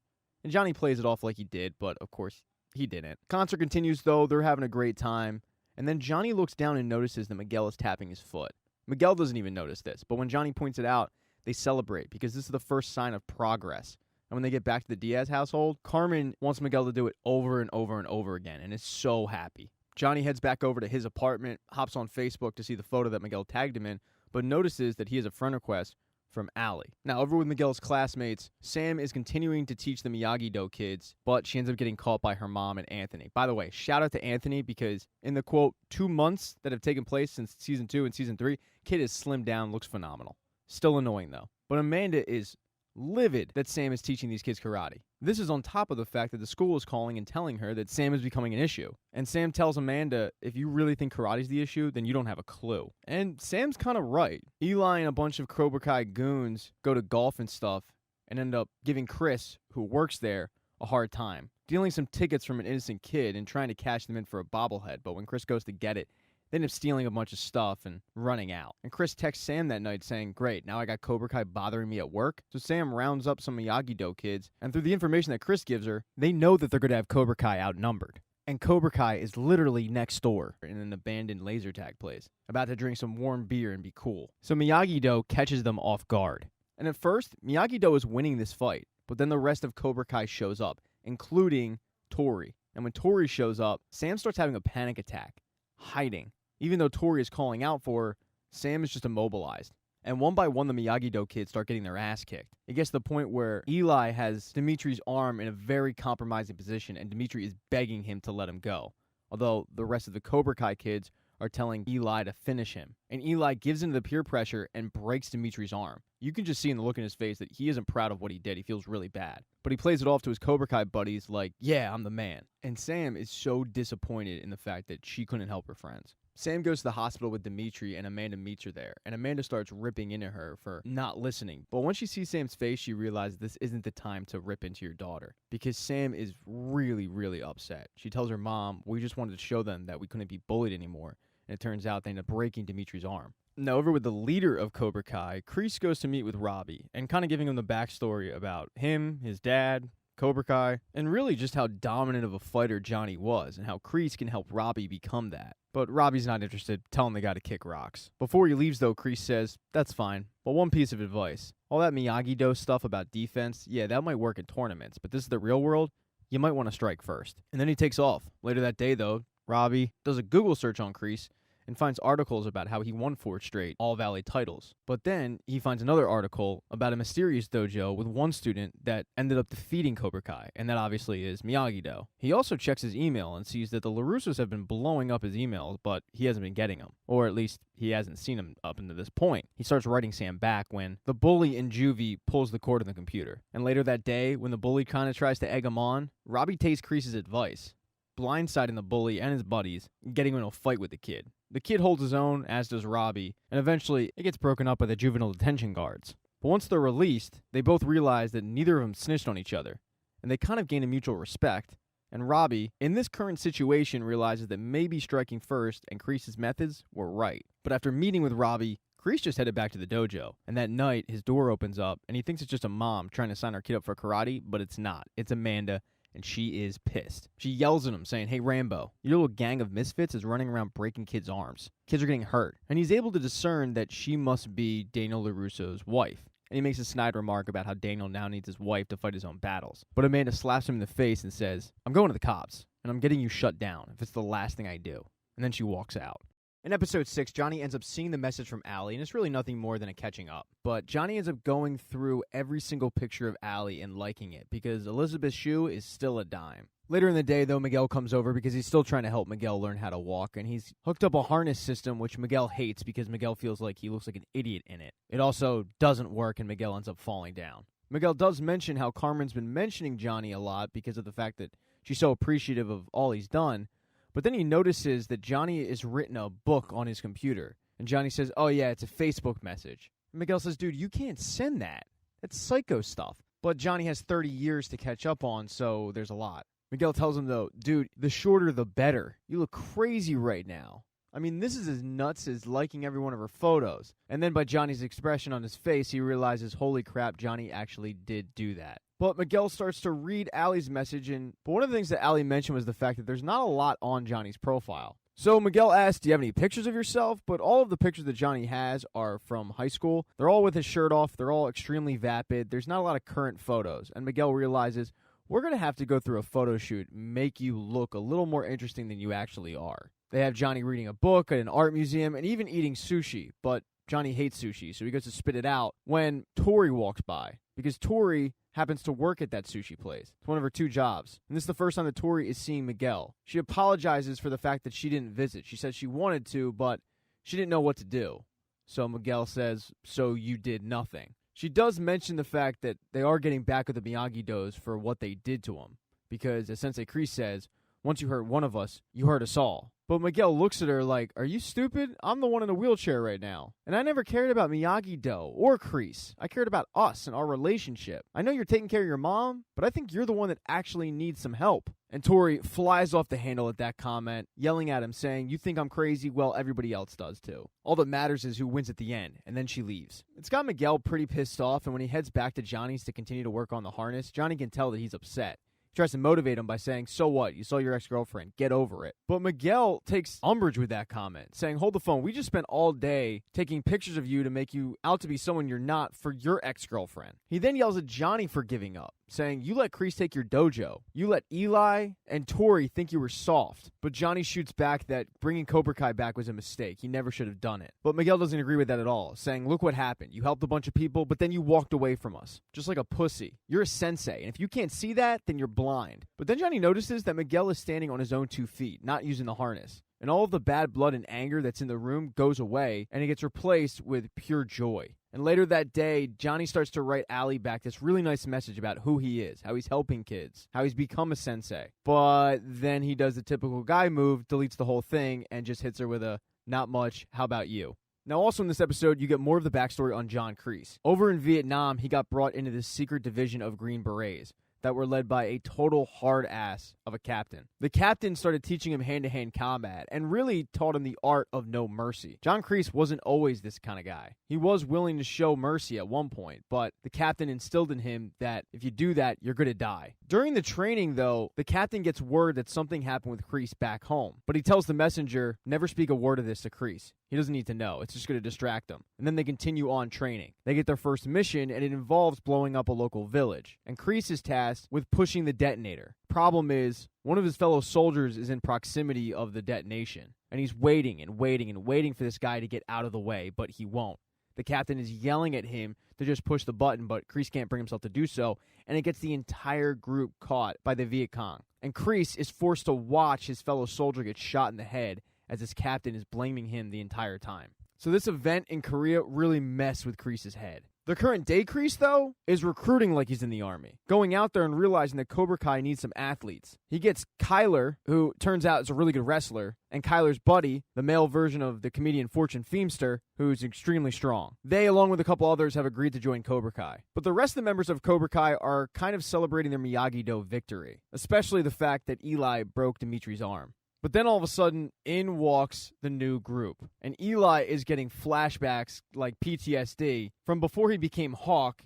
And Johnny plays it off like he did, but of course he didn't. Concert continues though, they're having a great time. And then Johnny looks down and notices that Miguel is tapping his foot. Miguel doesn't even notice this, but when Johnny points it out, they celebrate because this is the first sign of progress. And when they get back to the Diaz household, Carmen wants Miguel to do it over and over and over again and is so happy. Johnny heads back over to his apartment, hops on Facebook to see the photo that Miguel tagged him in, but notices that he has a friend request from Allie. Now, over with Miguel's classmates, Sam is continuing to teach the Miyagi-Do kids, but she ends up getting caught by her mom and Anthony. By the way, shout out to Anthony because in the, quote, 2 months that have taken place since Season 2 and Season 3, kid is slimmed down, looks phenomenal. Still annoying, though. But Amanda is livid that Sam is teaching these kids karate. This is on top of the fact that the school is calling and telling her that Sam is becoming an issue. And Sam tells Amanda, if you really think karate's the issue, then you don't have a clue. And Sam's kind of right. Eli and a bunch of Cobra Kai goons go to golf and stuff and end up giving Chris, who works there, a hard time, dealing some tickets from an innocent kid and trying to cash them in for a bobblehead. But when Chris goes to get it, they end up stealing a bunch of stuff and running out. And Chris texts Sam that night saying, great, now I got Cobra Kai bothering me at work. So Sam rounds up some Miyagi-Do kids, and through the information that Chris gives her, they know that they're going to have Cobra Kai outnumbered. And Cobra Kai is literally next door in an abandoned laser tag place, about to drink some warm beer and be cool. So Miyagi-Do catches them off guard. And at first, Miyagi-Do is winning this fight, but then the rest of Cobra Kai shows up, including Tori. And when Tori shows up, Sam starts having a panic attack, hiding. Even though Tori is calling out for her, Sam is just immobilized. And one by one, the Miyagi-Do kids start getting their ass kicked. It gets to the point where Eli has Dimitri's arm in a very compromising position, and Dimitri is begging him to let him go. Although the rest of the Cobra Kai kids are telling Eli to finish him. And Eli gives into the peer pressure and breaks Dimitri's arm. You can just see in the look in his face that he isn't proud of what he did. He feels really bad. But he plays it off to his Cobra Kai buddies like, yeah, I'm the man. And Sam is so disappointed in the fact that she couldn't help her friends. Sam goes to the hospital with Dimitri, and Amanda meets her there. And Amanda starts ripping into her for not listening. But once she sees Sam's face, she realizes this isn't the time to rip into your daughter. Because Sam is really, really upset. She tells her mom, we just wanted to show them that we couldn't be bullied anymore. And it turns out they end up breaking Dimitri's arm. Now, over with the leader of Cobra Kai, Kreese goes to meet with Robbie and kind of giving him the backstory about him, his dad, Cobra Kai, and really just how dominant of a fighter Johnny was and how Kreese can help Robbie become that. But Robbie's not interested, telling the guy to kick rocks. Before he leaves, though, Kreese says, that's fine, but one piece of advice. All that Miyagi-Do stuff about defense, yeah, that might work in tournaments, but this is the real world, you might want to strike first. And then he takes off. Later that day, though, Robbie does a Google search on Kreese and finds articles about how he won 4 straight All-Valley titles. But then he finds another article about a mysterious dojo with one student that ended up defeating Cobra Kai, and that obviously is Miyagi-Do. He also checks his email and sees that the LaRussos have been blowing up his emails, but he hasn't been getting them. Or at least he hasn't seen them up until this point. He starts writing Sam back when the bully in juvie pulls the cord on the computer. And later that day, when the bully kind of tries to egg him on, Robbie takes Kreese's advice, blindsiding the bully and his buddies, getting him in a fight with the kid. The kid holds his own, as does Robbie, and eventually it gets broken up by the juvenile detention guards. But once they're released, they both realize that neither of them snitched on each other, and they kind of gain a mutual respect. And Robbie, in this current situation, realizes that maybe striking first and Kreese's methods were right. But after meeting with Robbie, Kreese just headed back to the dojo, and that night his door opens up, and he thinks it's just a mom trying to sign her kid up for karate, but it's not. It's Amanda, and she is pissed. She yells at him, saying, hey, Rambo, your little gang of misfits is running around breaking kids' arms. Kids are getting hurt. And he's able to discern that she must be Daniel LaRusso's wife. And he makes a snide remark about how Daniel now needs his wife to fight his own battles. But Amanda slaps him in the face and says, I'm going to the cops, and I'm getting you shut down if it's the last thing I do. And then she walks out. In episode 6, Johnny ends up seeing the message from Allie, and it's really nothing more than a catching up. But Johnny ends up going through every single picture of Allie and liking it, because Elizabeth Shue is still a dime. Later in the day, though, Miguel comes over because he's still trying to help Miguel learn how to walk, and he's hooked up a harness system, which Miguel hates because Miguel feels like he looks like an idiot in it. It also doesn't work, and Miguel ends up falling down. Miguel does mention how Carmen's been mentioning Johnny a lot because of the fact that she's so appreciative of all he's done. But then he notices that Johnny has written a book on his computer. And Johnny says, oh yeah, it's a Facebook message. And Miguel says, dude, you can't send that. That's psycho stuff. But Johnny has 30 years to catch up on, so there's a lot. Miguel tells him, though, dude, the shorter the better. You look crazy right now. I mean, this is as nuts as liking every one of her photos. And then by Johnny's expression on his face, he realizes, holy crap, Johnny actually did do that. But Miguel starts to read Allie's message, but one of the things that Allie mentioned was the fact that there's not a lot on Johnny's profile. So Miguel asks, do you have any pictures of yourself? But all of the pictures that Johnny has are from high school. They're all with his shirt off. They're all extremely vapid. There's not a lot of current photos. And Miguel realizes, we're going to have to go through a photo shoot, make you look a little more interesting than you actually are. They have Johnny reading a book at an art museum and even eating sushi, but Johnny hates sushi, so he goes to spit it out when Tori walks by, because Tori happens to work at that sushi place. It's one of her 2 jobs. And this is the first time that Tori is seeing Miguel. She apologizes for the fact that she didn't visit. She said she wanted to, but she didn't know what to do. So Miguel says, so you did nothing. She does mention the fact that they are getting back with the Miyagi-Dos for what they did to him, because as Sensei Kreese says, once you hurt one of us, you hurt us all. But Miguel looks at her like, are you stupid? I'm the one in a wheelchair right now. And I never cared about Miyagi-Do or Kreese. I cared about us and our relationship. I know you're taking care of your mom, but I think you're the one that actually needs some help. And Tori flies off the handle at that comment, yelling at him, saying, you think I'm crazy? Well, everybody else does too. All that matters is who wins at the end, and then she leaves. It's got Miguel pretty pissed off, and when he heads back to Johnny's to continue to work on the harness, Johnny can tell that he's upset. He tries to motivate him by saying, so what? You saw your ex-girlfriend. Get over it. But Miguel takes umbrage with that comment, saying, hold the phone. We just spent all day taking pictures of you to make you out to be someone you're not for your ex-girlfriend. He then yells at Johnny for giving up, saying, you let Kreese take your dojo. You let Eli and Tori think you were soft. But Johnny shoots back that bringing Cobra Kai back was a mistake. He never should have done it. But Miguel doesn't agree with that at all, saying, look what happened. You helped a bunch of people, but then you walked away from us. Just like a pussy. You're a sensei, and if you can't see that, then you're blind. But then Johnny notices that Miguel is standing on his own 2 feet, not using the harness. And all of the bad blood and anger that's in the room goes away, and it gets replaced with pure joy. And later that day, Johnny starts to write Allie back this really nice message about who he is, how he's helping kids, how he's become a sensei. But then he does the typical guy move, deletes the whole thing, and just hits her with a, not much, how about you? Now, also in this episode, you get more of the backstory on John Kreese. Over in Vietnam, he got brought into this secret division of Green Berets that were led by a total hard ass of a captain. The captain started teaching him hand-to-hand combat and really taught him the art of no mercy. John Kreese wasn't always this kind of guy. He was willing to show mercy at one point, but the captain instilled in him that if you do that, you're going to die. During the training, though, the captain gets word that something happened with Kreese back home, but he tells the messenger, never speak a word of this to Kreese. He doesn't need to know. It's just going to distract him. And then they continue on training. They get their first mission, and it involves blowing up a local village. And Kreese is tasked with pushing the detonator. Problem is, one of his fellow soldiers is in proximity of the detonation. And he's waiting and waiting and waiting for this guy to get out of the way, but he won't. The captain is yelling at him to just push the button, but Kreese can't bring himself to do so, and it gets the entire group caught by the Viet Cong. And Kreese is forced to watch his fellow soldier get shot in the head as his captain is blaming him the entire time. So this event in Korea really messed with Kreese's head. The current day Kreese, though, is recruiting like he's in the army, going out there and realizing that Cobra Kai needs some athletes. He gets Kyler, who turns out is a really good wrestler, and Kyler's buddy, the male version of the comedian Fortune Feimster, who's extremely strong. They, along with a couple others, have agreed to join Cobra Kai. But the rest of the members of Cobra Kai are kind of celebrating their Miyagi-Do victory, especially the fact that Eli broke Dimitri's arm. But then all of a sudden, in walks the new group. And Eli is getting flashbacks like PTSD from before he became Hawk,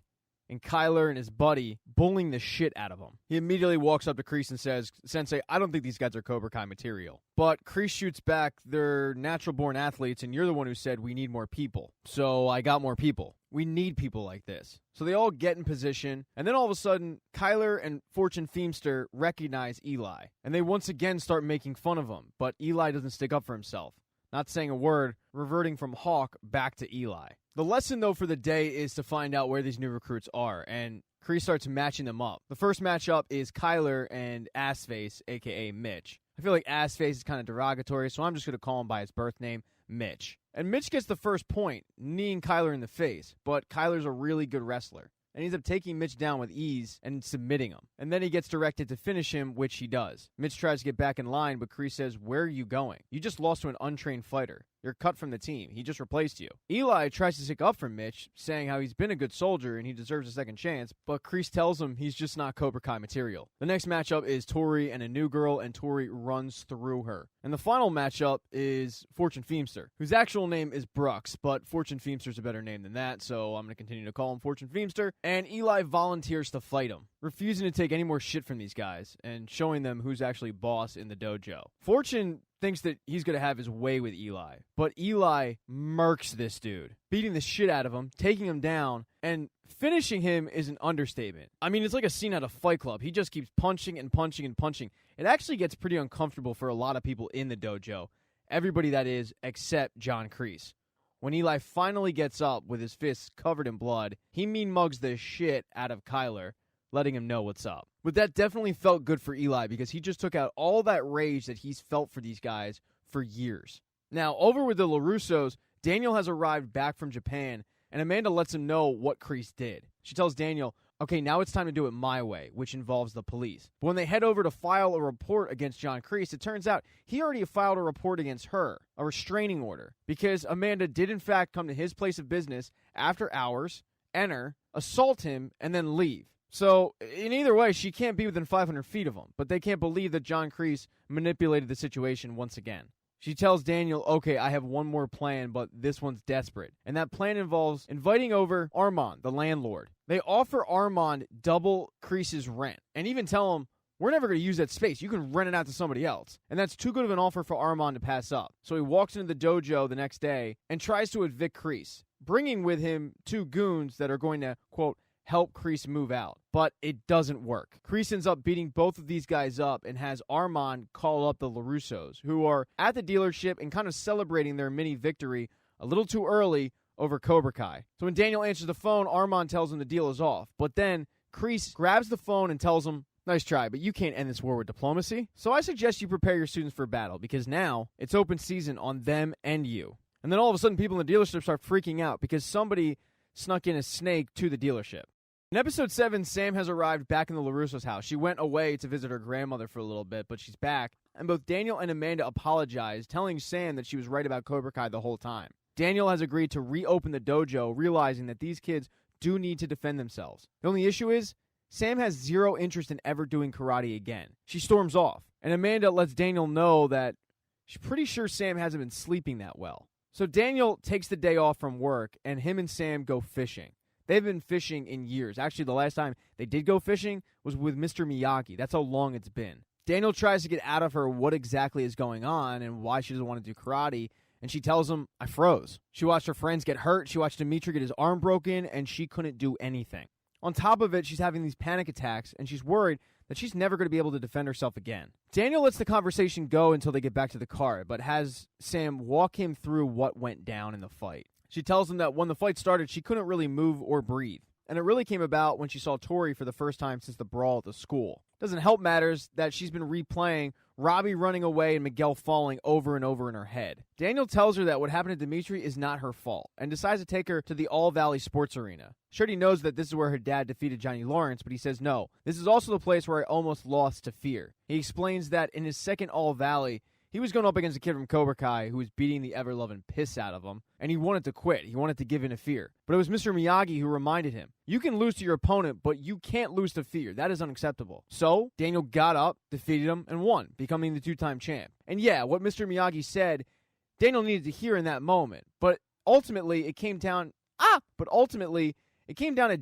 and Kyler and his buddy bullying the shit out of him. He immediately walks up to Kreese and says, Sensei, I don't think these guys are Cobra Kai material. But Kreese shoots back, they're natural-born athletes, and you're the one who said we need more people. So I got more people. We need people like this. So they all get in position, and then all of a sudden, Kyler and Fortune Feimster recognize Eli. And they once again start making fun of him, but Eli doesn't stick up for himself. Not saying a word, reverting from Hawk back to Eli. The lesson, though, for the day is to find out where these new recruits are, and Kreese starts matching them up. The first matchup is Kyler and Assface, a.k.a. Mitch. I feel like Assface is kind of derogatory, so I'm just going to call him by his birth name, Mitch. And Mitch gets the first point, kneeing Kyler in the face, but Kyler's a really good wrestler. And he ends up taking Mitch down with ease and submitting him. And then he gets directed to finish him, which he does. Mitch tries to get back in line, but Kreese says, where are you going? You just lost to an untrained fighter. You're cut from the team. He just replaced you. Eli tries to stick up for Mitch, saying how he's been a good soldier and he deserves a second chance, but Kreese tells him he's just not Cobra Kai material. The next matchup is Tori and a new girl, and Tori runs through her. And the final matchup is Fortune Feimster, whose actual name is Brooks, but Fortune Feimster's a better name than that, so I'm going to continue to call him Fortune Feimster. And Eli volunteers to fight him, refusing to take any more shit from these guys and showing them who's actually boss in the dojo. Fortune thinks that he's going to have his way with Eli. But Eli murks this dude, beating the shit out of him, taking him down, and finishing him is an understatement. I mean, it's like a scene out of Fight Club. He just keeps punching and punching and punching. It actually gets pretty uncomfortable for a lot of people in the dojo. Everybody, that is, except John Kreese. When Eli finally gets up with his fists covered in blood, he mean mugs the shit out of Kyler, letting him know what's up. But that definitely felt good for Eli because he just took out all that rage that he's felt for these guys for years. Now, over with the LaRussos, Daniel has arrived back from Japan, and Amanda lets him know what Kreese did. She tells Daniel, okay, now it's time to do it my way, which involves the police. But when they head over to file a report against John Kreese, it turns out he already filed a report against her, a restraining order, because Amanda did in fact come to his place of business after hours, enter, assault him, and then leave. So, in either way, she can't be within 500 feet of him, but they can't believe that John Kreese manipulated the situation once again. She tells Daniel, okay, I have one more plan, but this one's desperate. And that plan involves inviting over Armand, the landlord. They offer Armand double Kreese's rent, and even tell him, we're never going to use that space. You can rent it out to somebody else. And that's too good of an offer for Armand to pass up. So he walks into the dojo the next day and tries to evict Kreese, bringing with him two goons that are going to, quote, help Kreese move out. But it doesn't work. Kreese ends up beating both of these guys up and has Armand call up the LaRussos, who are at the dealership and kind of celebrating their mini victory a little too early over Cobra Kai. So when Daniel answers the phone, Armand tells him the deal is off. But then Kreese grabs the phone and tells him, nice try, but you can't end this war with diplomacy. So I suggest you prepare your students for battle, because now it's open season on them and you. And then all of a sudden people in the dealership start freaking out because somebody snuck in a snake to the dealership. In episode 7, Sam has arrived back in the LaRusso's house. She went away to visit her grandmother for a little bit, but she's back. And both Daniel and Amanda apologized, telling Sam that she was right about Cobra Kai the whole time. Daniel has agreed to reopen the dojo, realizing that these kids do need to defend themselves. The only issue is, Sam has zero interest in ever doing karate again. She storms off, and Amanda lets Daniel know that she's pretty sure Sam hasn't been sleeping that well. So Daniel takes the day off from work, and him and Sam go fishing. They've been fishing in years. Actually, the last time they did go fishing was with Mr. Miyagi. That's how long it's been. Daniel tries to get out of her what exactly is going on and why she doesn't want to do karate, and she tells him, I froze. She watched her friends get hurt, she watched Dimitri get his arm broken, and she couldn't do anything. On top of it, she's having these panic attacks, and she's worried that she's never going to be able to defend herself again. Daniel lets the conversation go until they get back to the car, but has Sam walk him through what went down in the fight. She tells him that when the fight started, she couldn't really move or breathe. And it really came about when she saw Tori for the first time since the brawl at the school. Doesn't help matters that she's been replaying Robbie running away and Miguel falling over and over in her head. Daniel tells her that what happened to Dimitri is not her fault and decides to take her to the All Valley Sports Arena. Shorty knows that this is where her dad defeated Johnny Lawrence, but he says no. This is also the place where I almost lost to fear. He explains that in his second All Valley, he was going up against a kid from Cobra Kai who was beating the ever-loving piss out of him, and he wanted to quit. He wanted to give in to fear. But it was Mr. Miyagi who reminded him, you can lose to your opponent, but you can't lose to fear. That is unacceptable. So, Daniel got up, defeated him, and won, becoming the two-time champ. And yeah, what Mr. Miyagi said, Daniel needed to hear in that moment. But ultimately, it came down to Daniel. It came down to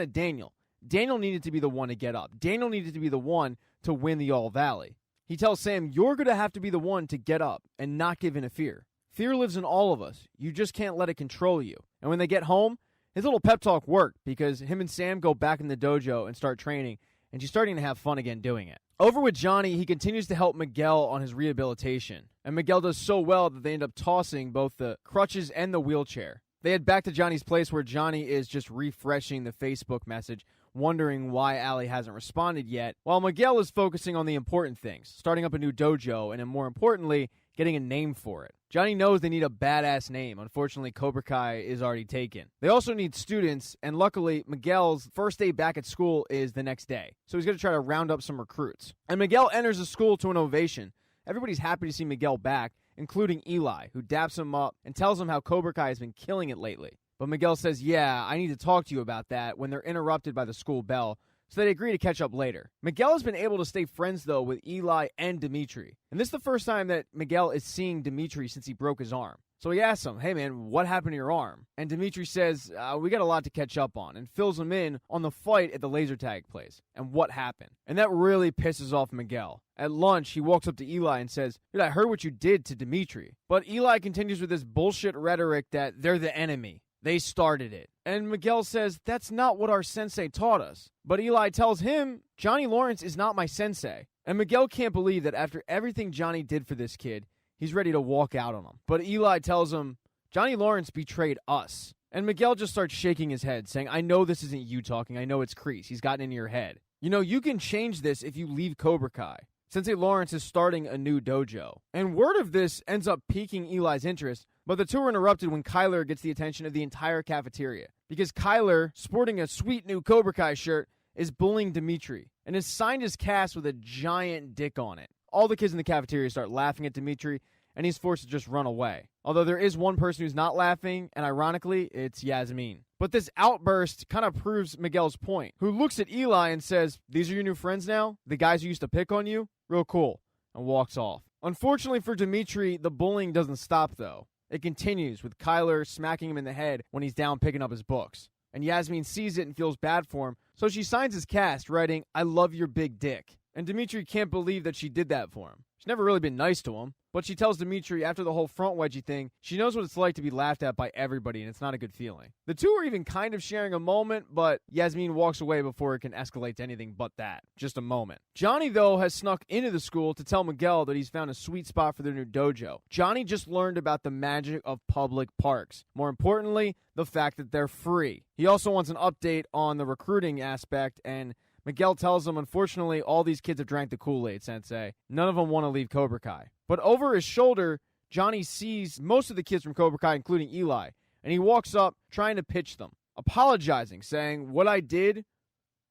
Daniel. Daniel needed to be the one to get up. Daniel needed to be the one to win the All Valley. He tells Sam, you're going to have to be the one to get up and not give in to fear. Fear lives in all of us. You just can't let it control you. And when they get home, his little pep talk worked because him and Sam go back in the dojo and start training, and she's starting to have fun again doing it. Over with Johnny, he continues to help Miguel on his rehabilitation. And Miguel does so well that they end up tossing both the crutches and the wheelchair. They head back to Johnny's place where Johnny is just refreshing the Facebook message, wondering why Allie hasn't responded yet, while Miguel is focusing on the important things, starting up a new dojo, and more importantly, getting a name for it. Johnny knows they need a badass name. Unfortunately, Cobra Kai is already taken. They also need students, and luckily, Miguel's first day back at school is the next day. So he's going to try to round up some recruits. And Miguel enters the school to an ovation. Everybody's happy to see Miguel back, including Eli, who daps him up and tells him how Cobra Kai has been killing it lately. But Miguel says, yeah, I need to talk to you about that when they're interrupted by the school bell, so they agree to catch up later. Miguel has been able to stay friends, though, with Eli and Dimitri. And this is the first time that Miguel is seeing Dimitri since he broke his arm. So he asks him, hey man, what happened to your arm? And Dimitri says, we got a lot to catch up on, and fills him in on the fight at the laser tag place and what happened. And that really pisses off Miguel. At lunch, he walks up to Eli and says, dude, I heard what you did to Dimitri. But Eli continues with this bullshit rhetoric that they're the enemy. They started it. And Miguel says, that's not what our sensei taught us. But Eli tells him, Johnny Lawrence is not my sensei. And Miguel can't believe that after everything Johnny did for this kid, he's ready to walk out on him. But Eli tells him, Johnny Lawrence betrayed us. And Miguel just starts shaking his head, saying, I know this isn't you talking. I know it's Kreese. He's gotten into your head. You know, you can change this if you leave Cobra Kai. Sensei Lawrence is starting a new dojo. And word of this ends up piquing Eli's interest, but the two are interrupted when Kyler gets the attention of the entire cafeteria. Because Kyler, sporting a sweet new Cobra Kai shirt, is bullying Dimitri and has signed his cast with a giant dick on it. All the kids in the cafeteria start laughing at Dimitri, and he's forced to just run away. Although there is one person who's not laughing, and ironically, it's Yasmin. But this outburst kind of proves Miguel's point, who looks at Eli and says, these are your new friends now? The guys who used to pick on you? Real cool. And walks off. Unfortunately for Dimitri, the bullying doesn't stop, though. It continues, with Kyler smacking him in the head when he's down picking up his books. And Yasmin sees it and feels bad for him, so she signs his cast, writing, I love your big dick. And Dimitri can't believe that she did that for him. She's never really been nice to him, but she tells Dimitri after the whole front wedgie thing, she knows what it's like to be laughed at by everybody, and it's not a good feeling. The two are even kind of sharing a moment, but Yasmin walks away before it can escalate to anything but that. Just a moment. Johnny, though, has snuck into the school to tell Miguel that he's found a sweet spot for their new dojo. Johnny just learned about the magic of public parks. More importantly, the fact that they're free. He also wants an update on the recruiting aspect, and Miguel tells him, unfortunately, all these kids have drank the Kool-Aid, Sensei. None of them want to leave Cobra Kai. But over his shoulder, Johnny sees most of the kids from Cobra Kai, including Eli, and he walks up trying to pitch them, apologizing, saying, what I did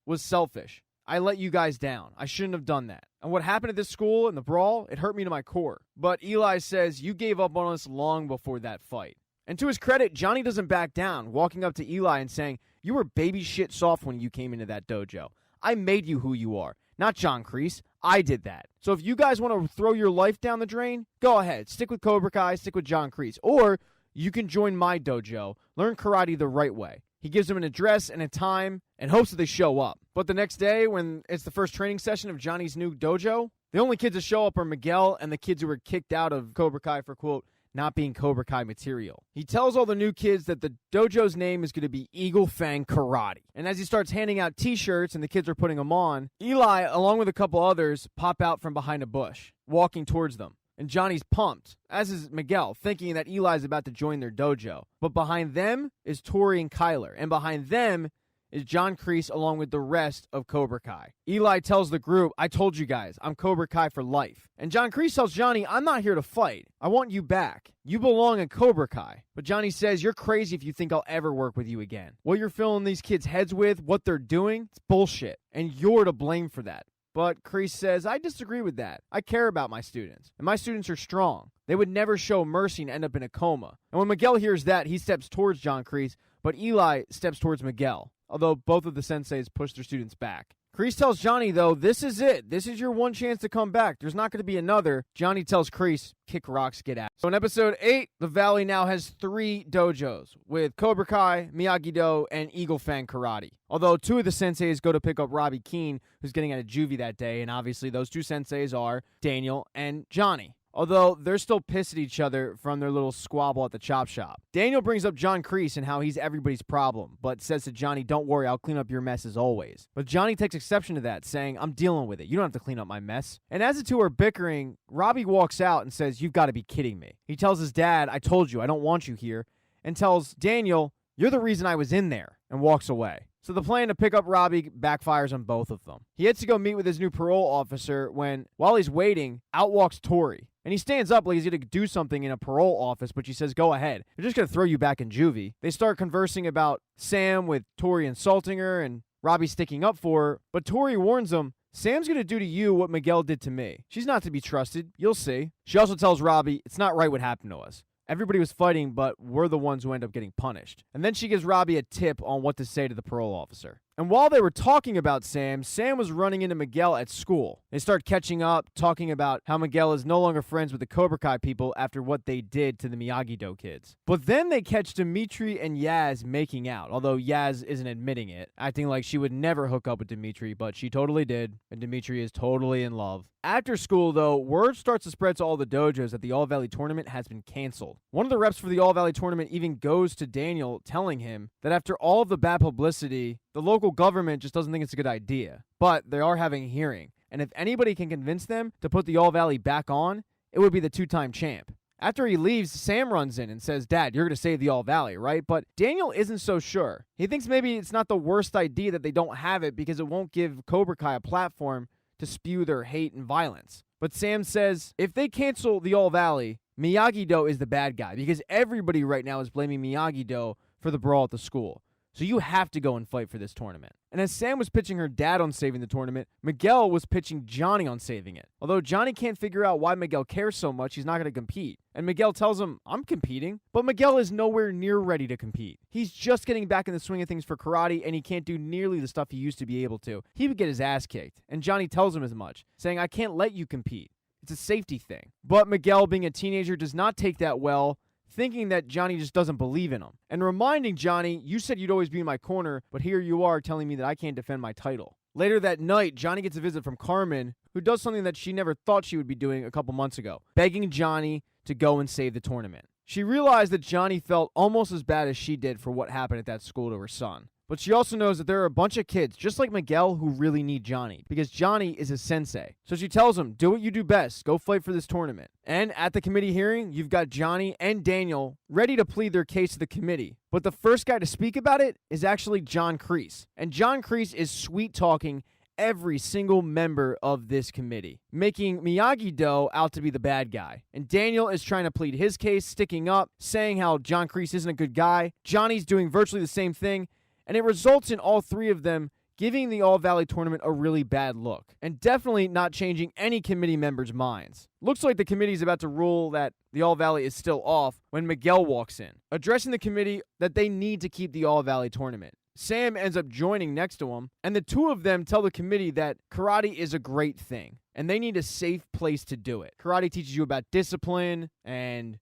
was selfish. I let you guys down. I shouldn't have done that. And what happened at this school in the brawl, it hurt me to my core. But Eli says, you gave up on us long before that fight. And to his credit, Johnny doesn't back down, walking up to Eli and saying, you were baby shit soft when you came into that dojo. I made you who you are, not John Kreese. I did that. So if you guys want to throw your life down the drain, go ahead. Stick with Cobra Kai, stick with John Kreese. Or you can join my dojo, learn karate the right way. He gives them an address and a time and hopes that they show up. But the next day, when it's the first training session of Johnny's new dojo, the only kids that show up are Miguel and the kids who were kicked out of Cobra Kai for, quote, not being Cobra Kai material. He tells all the new kids that the dojo's name is going to be Eagle Fang Karate. And as he starts handing out t-shirts and the kids are putting them on, Eli, along with a couple others, pop out from behind a bush, walking towards them. And Johnny's pumped, as is Miguel, thinking that Eli's about to join their dojo. But behind them is Tori and Kyler. And behind them is John Kreese along with the rest of Cobra Kai. Eli tells the group, I told you guys, I'm Cobra Kai for life. And John Kreese tells Johnny, I'm not here to fight. I want you back. You belong in Cobra Kai. But Johnny says, you're crazy if you think I'll ever work with you again. What you're filling these kids' heads with, what they're doing, it's bullshit. And you're to blame for that. But Kreese says, I disagree with that. I care about my students. And my students are strong. They would never show mercy and end up in a coma. And when Miguel hears that, he steps towards John Kreese, but Eli steps towards Miguel, although both of the senseis push their students back. Kreese tells Johnny, though, this is it. This is your one chance to come back. There's not going to be another. Johnny tells Kreese, kick rocks, get out. So in episode 8, the Valley now has 3 dojos, with Cobra Kai, Miyagi-Do, and Eagle Fang Karate. Although 2 of the senseis go to pick up Robbie Keane, who's getting out of juvie that day, and obviously those 2 senseis are Daniel and Johnny. Although they're still pissed at each other from their little squabble at the chop shop. Daniel brings up John Kreese and how he's everybody's problem, but says to Johnny, don't worry, I'll clean up your mess as always. But Johnny takes exception to that, saying, I'm dealing with it. You don't have to clean up my mess. And as the two are bickering, Robbie walks out and says, you've got to be kidding me. He tells his dad, I told you, I don't want you here, and tells Daniel, you're the reason I was in there, and walks away. So the plan to pick up Robbie backfires on both of them. He heads to go meet with his new parole officer when, while he's waiting, out walks Tori. And he stands up like he's going to do something in a parole office, but she says, go ahead. They're just going to throw you back in juvie. They start conversing about Sam with Tori insulting her and Robbie sticking up for her, but Tori warns him, Sam's going to do to you what Miguel did to me. She's not to be trusted. You'll see. She also tells Robbie, it's not right what happened to us. Everybody was fighting, but we're the ones who end up getting punished. And then she gives Robbie a tip on what to say to the parole officer. And while they were talking about Sam, Sam was running into Miguel at school. They start catching up, talking about how Miguel is no longer friends with the Cobra Kai people after what they did to the Miyagi-Do kids. But then they catch Dimitri and Yaz making out, although Yaz isn't admitting it, acting like she would never hook up with Dimitri, but she totally did, and Dimitri is totally in love. After school, though, word starts to spread to all the dojos that the All Valley tournament has been canceled. One of the reps for the All Valley tournament even goes to Daniel, telling him that after all of the bad publicity, the local government just doesn't think it's a good idea. But they are having a hearing, and if anybody can convince them to put the All Valley back on, it would be the two-time champ. After he leaves, Sam runs in and says, "Dad, you're going to save the All Valley, right?" But Daniel isn't so sure. He thinks maybe it's not the worst idea that they don't have it because it won't give Cobra Kai a platform to spew their hate and violence. But Sam says, if they cancel the All Valley, Miyagi-Do is the bad guy because everybody right now is blaming Miyagi-Do for the brawl at the school. So you have to go and fight for this tournament. And as Sam was pitching her dad on saving the tournament, Miguel was pitching Johnny on saving it. Although Johnny can't figure out why Miguel cares so much, he's not going to compete. And Miguel tells him, I'm competing. But Miguel is nowhere near ready to compete. He's just getting back in the swing of things for karate, and he can't do nearly the stuff he used to be able to. He would get his ass kicked. And Johnny tells him as much, saying, I can't let you compete. It's a safety thing. But Miguel, being a teenager, does not take that well, thinking that Johnny just doesn't believe in him. And reminding Johnny, you said you'd always be in my corner, but here you are telling me that I can't defend my title. Later that night, Johnny gets a visit from Carmen, who does something that she never thought she would be doing a couple months ago, begging Johnny to go and save the tournament. She realized that Johnny felt almost as bad as she did for what happened at that school to her son. But she also knows that there are a bunch of kids, just like Miguel, who really need Johnny, because Johnny is his sensei. So she tells him, do what you do best. Go fight for this tournament. And at the committee hearing, you've got Johnny and Daniel ready to plead their case to the committee. But the first guy to speak about it is actually John Kreese. And John Kreese is sweet-talking every single member of this committee, making Miyagi-Do out to be the bad guy. And Daniel is trying to plead his case, sticking up, saying how John Kreese isn't a good guy. Johnny's doing virtually the same thing. And it results in all three of them giving the All Valley tournament a really bad look, and definitely not changing any committee members' minds. Looks like the committee is about to rule that the All Valley is still off when Miguel walks in, addressing the committee that they need to keep the All Valley tournament. Sam ends up joining next to him, and the two of them tell the committee that karate is a great thing, and they need a safe place to do it. Karate teaches you about discipline and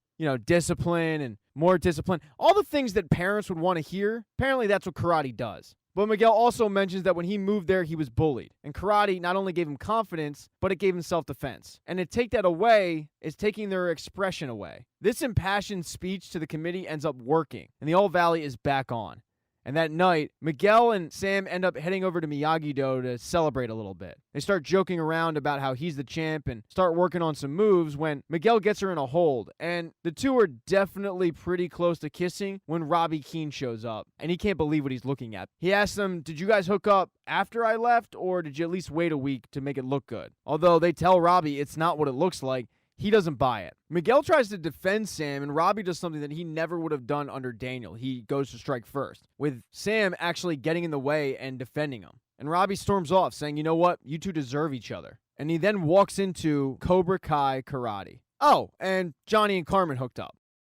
discipline and more discipline. All the things that parents would want to hear, apparently that's what karate does. But Miguel also mentions that when he moved there, he was bullied. And karate not only gave him confidence, but it gave him self-defense. And to take that away is taking their expression away. This impassioned speech to the committee ends up working, and the All Valley is back on. And that night, Miguel and Sam end up heading over to Miyagi-Do to celebrate a little bit. They start joking around about how he's the champ and start working on some moves when Miguel gets her in a hold. And the two are definitely pretty close to kissing when Robbie Keane shows up. And he can't believe what he's looking at. He asks them, did you guys hook up after I left, or did you at least wait a week to make it look good? Although they tell Robbie it's not what it looks like, he doesn't buy it. Miguel tries to defend Sam, and Robbie does something that he never would have done under Daniel. He goes to strike first, with Sam actually getting in the way and defending him. And Robbie storms off, saying, you know what? You two deserve each other. And he then walks into Cobra Kai karate. Oh, and Johnny and Carmen hooked up.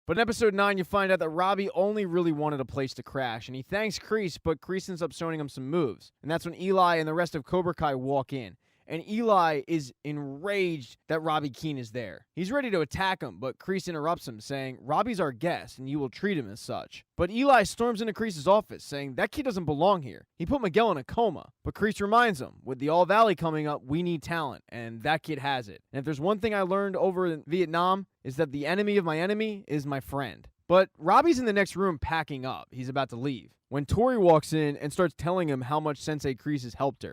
But in episode 9, you find out that Robbie only really wanted a place to crash, and he thanks Kreese, but Kreese ends up showing him some moves. And that's when Eli and the rest of Cobra Kai walk in. And Eli is enraged that Robbie Keane is there. He's ready to attack him, but Kreese interrupts him, saying, Robbie's our guest, and you will treat him as such. But Eli storms into Kreese's office, saying, that kid doesn't belong here. He put Miguel in a coma. But Kreese reminds him, with the All Valley coming up, we need talent, and that kid has it. And if there's one thing I learned over in Vietnam, is that the enemy of my enemy is my friend. But Robbie's in the next room packing up. He's about to leave, when Tori walks in and starts telling him how much Sensei Kreese has helped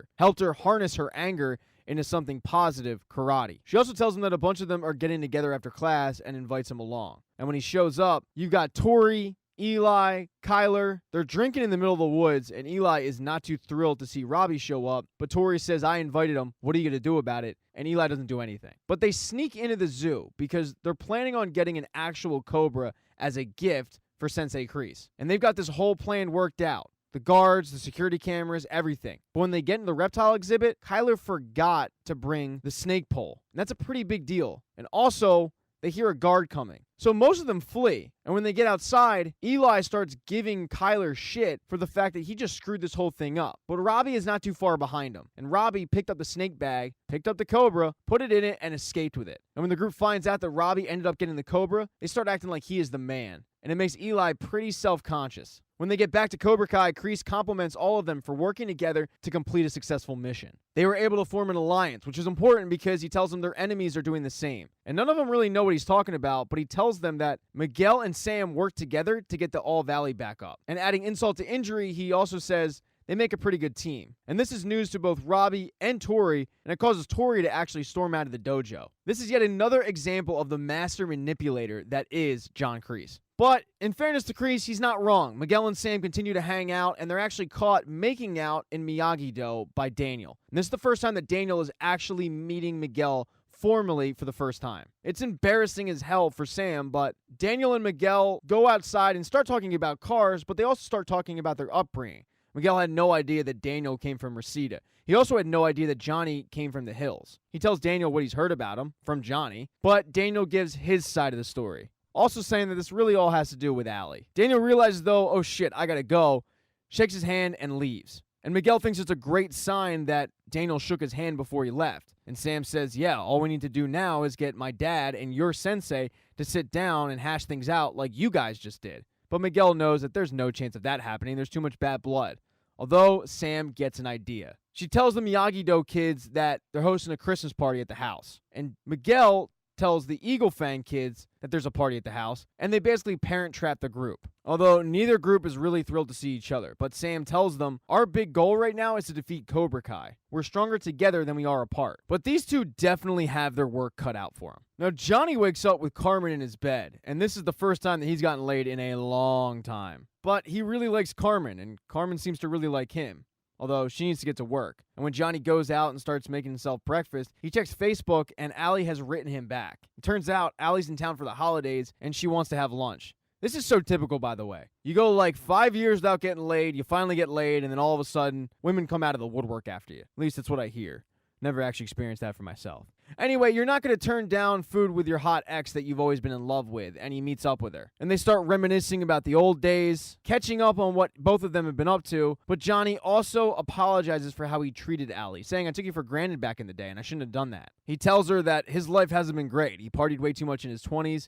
her harness her anger into something positive, karate. She also tells him that a bunch of them are getting together after class and invites him along. And when he shows up, you've got Tori, Eli, Kyler. They're drinking in the middle of the woods, and Eli is not too thrilled to see Robbie show up, but Tori says, I invited him. What are you going to do about it? And Eli doesn't do anything. But they sneak into the zoo because they're planning on getting an actual cobra as a gift for Sensei Kreese. And they've got this whole plan worked out. The guards, the security cameras, everything. But when they get in the reptile exhibit, Kyler forgot to bring the snake pole. And that's a pretty big deal. And also, they hear a guard coming. So most of them flee. And when they get outside, Eli starts giving Kyler shit for the fact that he just screwed this whole thing up. But Robbie is not too far behind him. And Robbie picked up the snake bag, picked up the cobra, put it in it, and escaped with it. And when the group finds out that Robbie ended up getting the cobra, they start acting like he is the man. And it makes Eli pretty self-conscious. When they get back to Cobra Kai, Kreese compliments all of them for working together to complete a successful mission. They were able to form an alliance, which is important because he tells them their enemies are doing the same. And none of them really know what he's talking about, but he tells them that Miguel and Sam work together to get the All Valley back up. And adding insult to injury, he also says they make a pretty good team. And this is news to both Robbie and Tori, and it causes Tori to actually storm out of the dojo. This is yet another example of the master manipulator that is John Kreese. But in fairness to Kreese, he's not wrong. Miguel and Sam continue to hang out, and they're actually caught making out in Miyagi-Do by Daniel. And this is the first time that Daniel is actually meeting Miguel formally for the first time. It's embarrassing as hell for Sam, but Daniel and Miguel go outside and start talking about cars, but they also start talking about their upbringing. Miguel had no idea that Daniel came from Reseda. He also had no idea that Johnny came from the hills. He tells Daniel what he's heard about him from Johnny, but Daniel gives his side of the story. Also saying that this really all has to do with Allie. Daniel realizes, though, oh shit, I gotta go, shakes his hand and leaves. And Miguel thinks it's a great sign that Daniel shook his hand before he left. And Sam says, yeah, all we need to do now is get my dad and your sensei to sit down and hash things out like you guys just did. But Miguel knows that there's no chance of that happening. There's too much bad blood. Although Sam gets an idea. She tells the Miyagi-Do kids that they're hosting a Christmas party at the house. And Miguel tells the Eagle Fang kids that there's a party at the house, and they basically parent trap the group. Although neither group is really thrilled to see each other, but Sam tells them, our big goal right now is to defeat Cobra Kai. We're stronger together than we are apart. But these two definitely have their work cut out for them. Now Johnny wakes up with Carmen in his bed, and this is the first time that he's gotten laid in a long time. But he really likes Carmen, and Carmen seems to really like him. Although she needs to get to work. And when Johnny goes out and starts making himself breakfast, he checks Facebook and Allie has written him back. It turns out Allie's in town for the holidays and she wants to have lunch. This is so typical, by the way. You go like 5 years without getting laid, you finally get laid, and then all of a sudden, women come out of the woodwork after you. At least that's what I hear. Never actually experienced that for myself. Anyway, you're not going to turn down food with your hot ex that you've always been in love with, and he meets up with her. And they start reminiscing about the old days, catching up on what both of them have been up to, but Johnny also apologizes for how he treated Allie, saying, I took you for granted back in the day, and I shouldn't have done that. He tells her that his life hasn't been great. He partied way too much in his 20s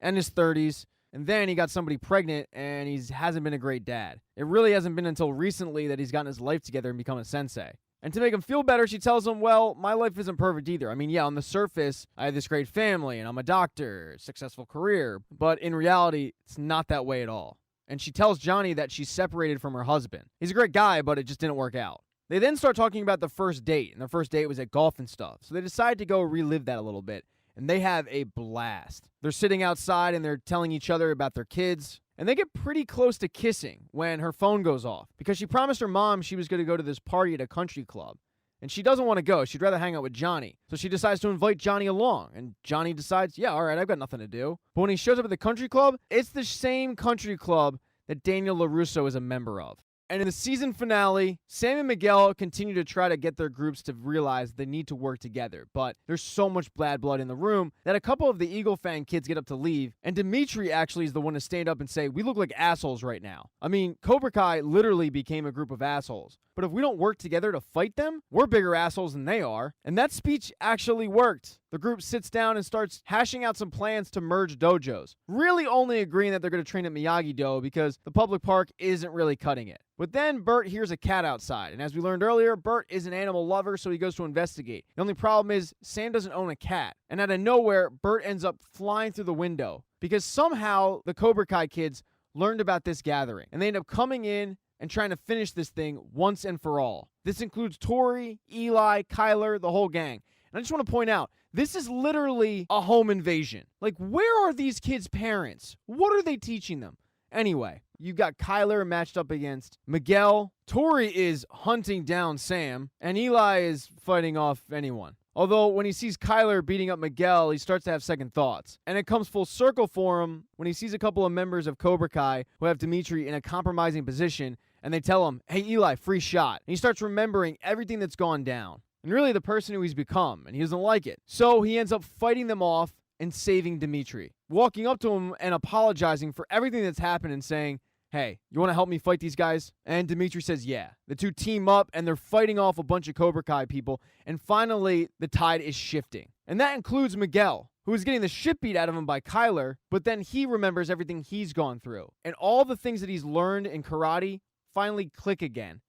and his 30s, and then he got somebody pregnant, and he hasn't been a great dad. It really hasn't been until recently that he's gotten his life together and become a sensei. And to make him feel better, she tells him, well, my life isn't perfect either. I mean, yeah, on the surface, I have this great family, and I'm a doctor, successful career. But in reality, it's not that way at all. And she tells Johnny that she's separated from her husband. He's a great guy, but it just didn't work out. They then start talking about the first date, and their first date was at golf and stuff. So they decide to go relive that a little bit, and they have a blast. They're sitting outside, and they're telling each other about their kids. And they get pretty close to kissing when her phone goes off because she promised her mom she was going to go to this party at a country club. And she doesn't want to go. She'd rather hang out with Johnny. So she decides to invite Johnny along. And Johnny decides, yeah, all right, I've got nothing to do. But when he shows up at the country club, it's the same country club that Daniel LaRusso is a member of. And in the season finale, Sam and Miguel continue to try to get their groups to realize they need to work together. But there's so much bad blood in the room that a couple of the Eagle Fang kids get up to leave. And Dimitri actually is the one to stand up and say, we look like assholes right now. I mean, Cobra Kai literally became a group of assholes. But if we don't work together to fight them, we're bigger assholes than they are. And that speech actually worked. The group sits down and starts hashing out some plans to merge dojos. Really only agreeing that they're going to train at Miyagi-Do because the public park isn't really cutting it. But then Bert hears a cat outside. And as we learned earlier, Bert is an animal lover, so he goes to investigate. The only problem is Sam doesn't own a cat. And out of nowhere, Bert ends up flying through the window because somehow the Cobra Kai kids learned about this gathering. And they end up coming in and trying to finish this thing once and for all. This includes Tori, Eli, Kyler, the whole gang. And I just want to point out, this is literally a home invasion. Like, where are these kids' parents? What are they teaching them? Anyway, you've got Kyler matched up against Miguel. Tori is hunting down Sam, and Eli is fighting off anyone. Although, when he sees Kyler beating up Miguel, he starts to have second thoughts. And it comes full circle for him when he sees a couple of members of Cobra Kai who have Dimitri in a compromising position, and they tell him, hey, Eli, free shot. And he starts remembering everything that's gone down. And really the person who he's become, and he doesn't like it. So he ends up fighting them off, and saving Dimitri, walking up to him and apologizing for everything that's happened and saying, hey, you want to help me fight these guys? And Dimitri says, yeah. The two team up, and they're fighting off a bunch of Cobra Kai people, and finally, the tide is shifting. And that includes Miguel, who is getting the shit beat out of him by Kyler, but then he remembers everything he's gone through. And all the things that he's learned in karate finally click again,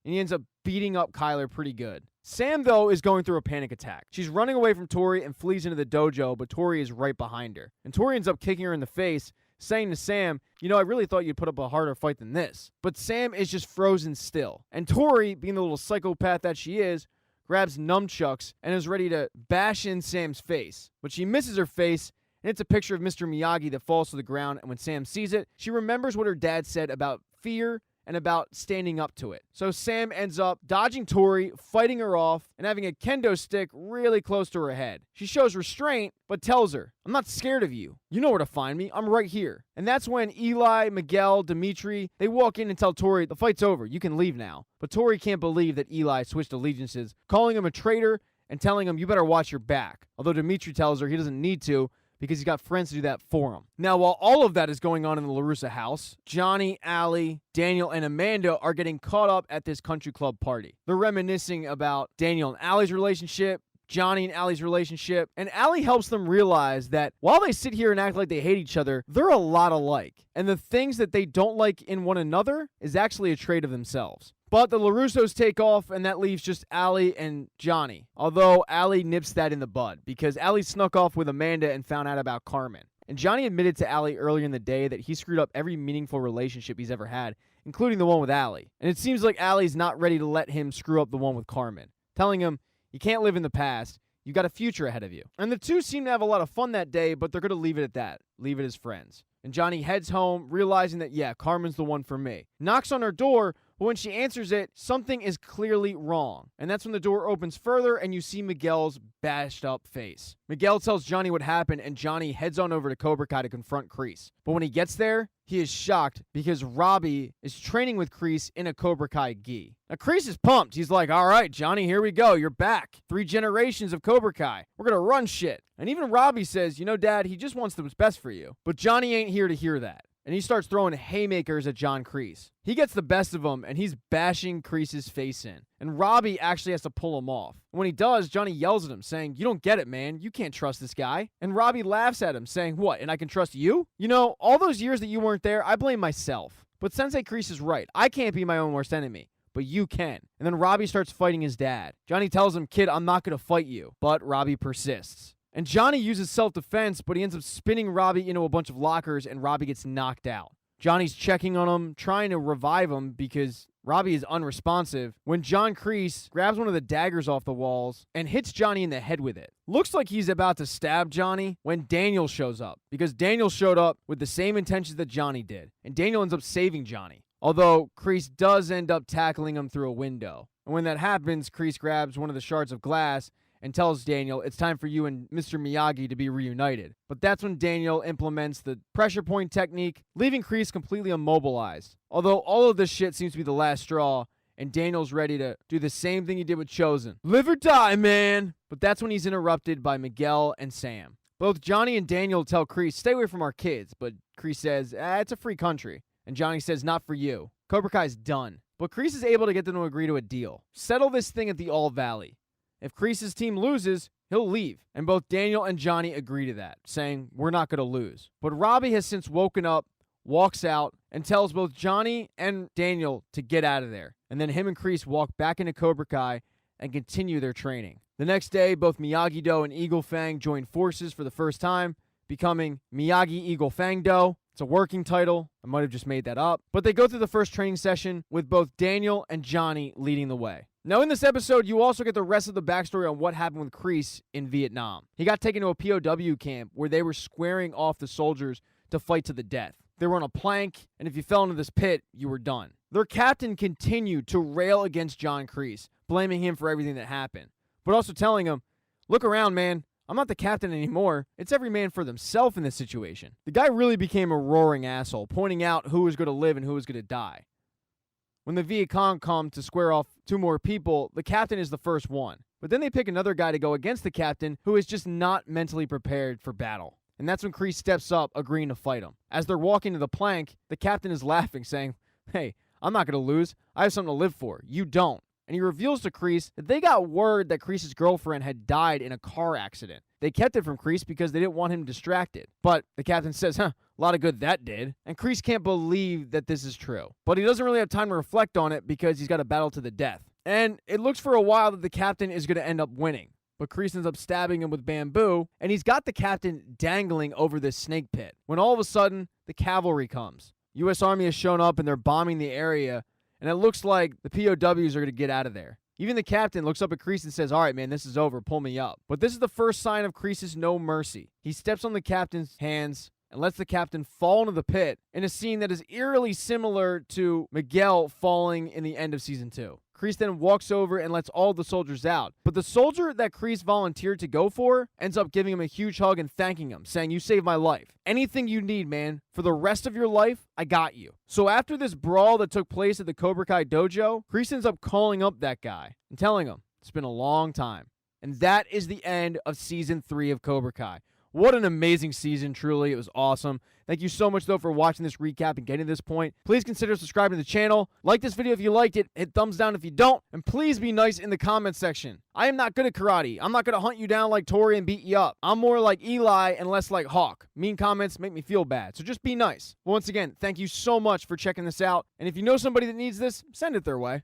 and he ends up beating up Kyler pretty good. Sam, though, is going through a panic attack. She's running away from Tori and flees into the dojo, but Tori is right behind her. And Tori ends up kicking her in the face, saying to Sam, you know, I really thought you'd put up a harder fight than this. But Sam is just frozen still. And Tori, being the little psychopath that she is, grabs nunchucks and is ready to bash in Sam's face. But she misses her face, and it's a picture of Mr. Miyagi that falls to the ground, and when Sam sees it, she remembers what her dad said about fear and about standing up to it. So Sam ends up dodging Tori, fighting her off, and having a kendo stick really close to her head. She shows restraint, but tells her, I'm not scared of you. You know where to find me. I'm right here. And that's when Eli, Miguel, Dimitri, they walk in and tell Tori, the fight's over. You can leave now. But Tori can't believe that Eli switched allegiances, calling him a traitor and telling him, you better watch your back. Although Dimitri tells her he doesn't need to, because he's got friends to do that for him. Now, while all of that is going on in the LaRussa house, Johnny, Allie, Daniel, and Amanda are getting caught up at this country club party. They're reminiscing about Daniel and Allie's relationship, Johnny and Allie's relationship, and Allie helps them realize that while they sit here and act like they hate each other, they're a lot alike. And the things that they don't like in one another is actually a trait of themselves. But the LaRussos take off, and that leaves just Allie and Johnny. Although Allie nips that in the bud, because Allie snuck off with Amanda and found out about Carmen. And Johnny admitted to Allie earlier in the day that he screwed up every meaningful relationship he's ever had, including the one with Allie. And it seems like Allie's not ready to let him screw up the one with Carmen, telling him, you can't live in the past. You got a future ahead of you. And the two seem to have a lot of fun that day, but they're going to leave it at that. Leave it as friends. And Johnny heads home, realizing that, yeah, Carmen's the one for me. Knocks on her door, but when she answers it, something is clearly wrong. And that's when the door opens further and you see Miguel's bashed up face. Miguel tells Johnny what happened, and Johnny heads on over to Cobra Kai to confront Kreese. But when he gets there, he is shocked because Robbie is training with Kreese in a Cobra Kai gi. Now, Kreese is pumped. He's like, all right, Johnny, here we go. You're back. 3 generations of Cobra Kai. We're going to run shit. And even Robbie says, you know, Dad, he just wants what's best for you. But Johnny ain't here to hear that. And he starts throwing haymakers at John Kreese. He gets the best of him, and he's bashing Kreese's face in. And Robbie actually has to pull him off. And when he does, Johnny yells at him, saying, you don't get it, man. You can't trust this guy. And Robbie laughs at him, saying, what, and I can trust you? You know, all those years that you weren't there, I blame myself. But Sensei Kreese is right. I can't be my own worst enemy. But you can. And then Robbie starts fighting his dad. Johnny tells him, kid, I'm not going to fight you. But Robbie persists. And Johnny uses self-defense, but he ends up spinning Robbie into a bunch of lockers, and Robbie gets knocked out. Johnny's checking on him, trying to revive him because Robbie is unresponsive, when John Kreese grabs one of the daggers off the walls and hits Johnny in the head with it. Looks like he's about to stab Johnny when Daniel shows up, because Daniel showed up with the same intentions that Johnny did, and Daniel ends up saving Johnny. Although Kreese does end up tackling him through a window. And when that happens, Kreese grabs one of the shards of glass and tells Daniel it's time for you and Mr. Miyagi to be reunited. But that's when Daniel implements the pressure point technique, leaving Kreese completely immobilized. Although all of this shit seems to be the last straw, and Daniel's ready to do the same thing he did with Chosen. Live or die, man! But that's when he's interrupted by Miguel and Sam. Both Johnny and Daniel tell Kreese, stay away from our kids, but Kreese says, it's a free country. And Johnny says, not for you. Cobra Kai's done. But Kreese is able to get them to agree to a deal. Settle this thing at the All Valley. If Kreese's team loses, he'll leave. And both Daniel and Johnny agree to that, saying, we're not going to lose. But Robbie has since woken up, walks out, and tells both Johnny and Daniel to get out of there. And then him and Kreese walk back into Cobra Kai and continue their training. The next day, both Miyagi-Do and Eagle Fang join forces for the first time, becoming Miyagi Eagle Fang Do. It's a working title. I might have just made that up. But they go through the first training session with both Daniel and Johnny leading the way. Now, in this episode, you also get the rest of the backstory on what happened with Kreese in Vietnam. He got taken to a POW camp where they were squaring off the soldiers to fight to the death. They were on a plank, and if you fell into this pit, you were done. Their captain continued to rail against John Kreese, blaming him for everything that happened, but also telling him, look around, man. I'm not the captain anymore. It's every man for themselves in this situation. The guy really became a roaring asshole, pointing out who was going to live and who was going to die. When the Viet Cong come to square off 2 more people, the captain is the first one. But then they pick another guy to go against the captain who is just not mentally prepared for battle. And that's when Kreese steps up, agreeing to fight him. As they're walking to the plank, the captain is laughing, saying, "Hey, I'm not going to lose. I have something to live for. You don't." And he reveals to Kreese that they got word that Kreese's girlfriend had died in a car accident. They kept it from Kreese because they didn't want him distracted. But the captain says, a lot of good that did. And Kreese can't believe that this is true. But he doesn't really have time to reflect on it because he's got a battle to the death. And it looks for a while that the captain is going to end up winning. But Kreese ends up stabbing him with bamboo, and he's got the captain dangling over this snake pit. When all of a sudden, the cavalry comes. U.S. Army has shown up and they're bombing the area, and it looks like the POWs are going to get out of there. Even the captain looks up at Kreese and says, "All right, man, this is over. Pull me up." But this is the first sign of Kreese's no mercy. He steps on the captain's hands and lets the captain fall into the pit in a scene that is eerily similar to Miguel falling in the end of Season 2. Kreese then walks over and lets all the soldiers out. But the soldier that Kreese volunteered to go for ends up giving him a huge hug and thanking him, saying, "You saved my life. Anything you need, man. For the rest of your life, I got you." So after this brawl that took place at the Cobra Kai dojo, Kreese ends up calling up that guy and telling him it's been a long time. And that is the end of Season 3 of Cobra Kai. What an amazing season, truly. It was awesome. Thank you so much, though, for watching this recap and getting to this point. Please consider subscribing to the channel. Like this video if you liked it. Hit thumbs down if you don't. And please be nice in the comment section. I am not good at karate. I'm not going to hunt you down like Tori and beat you up. I'm more like Eli and less like Hawk. Mean comments make me feel bad, so just be nice. Once again, thank you so much for checking this out. And if you know somebody that needs this, send it their way.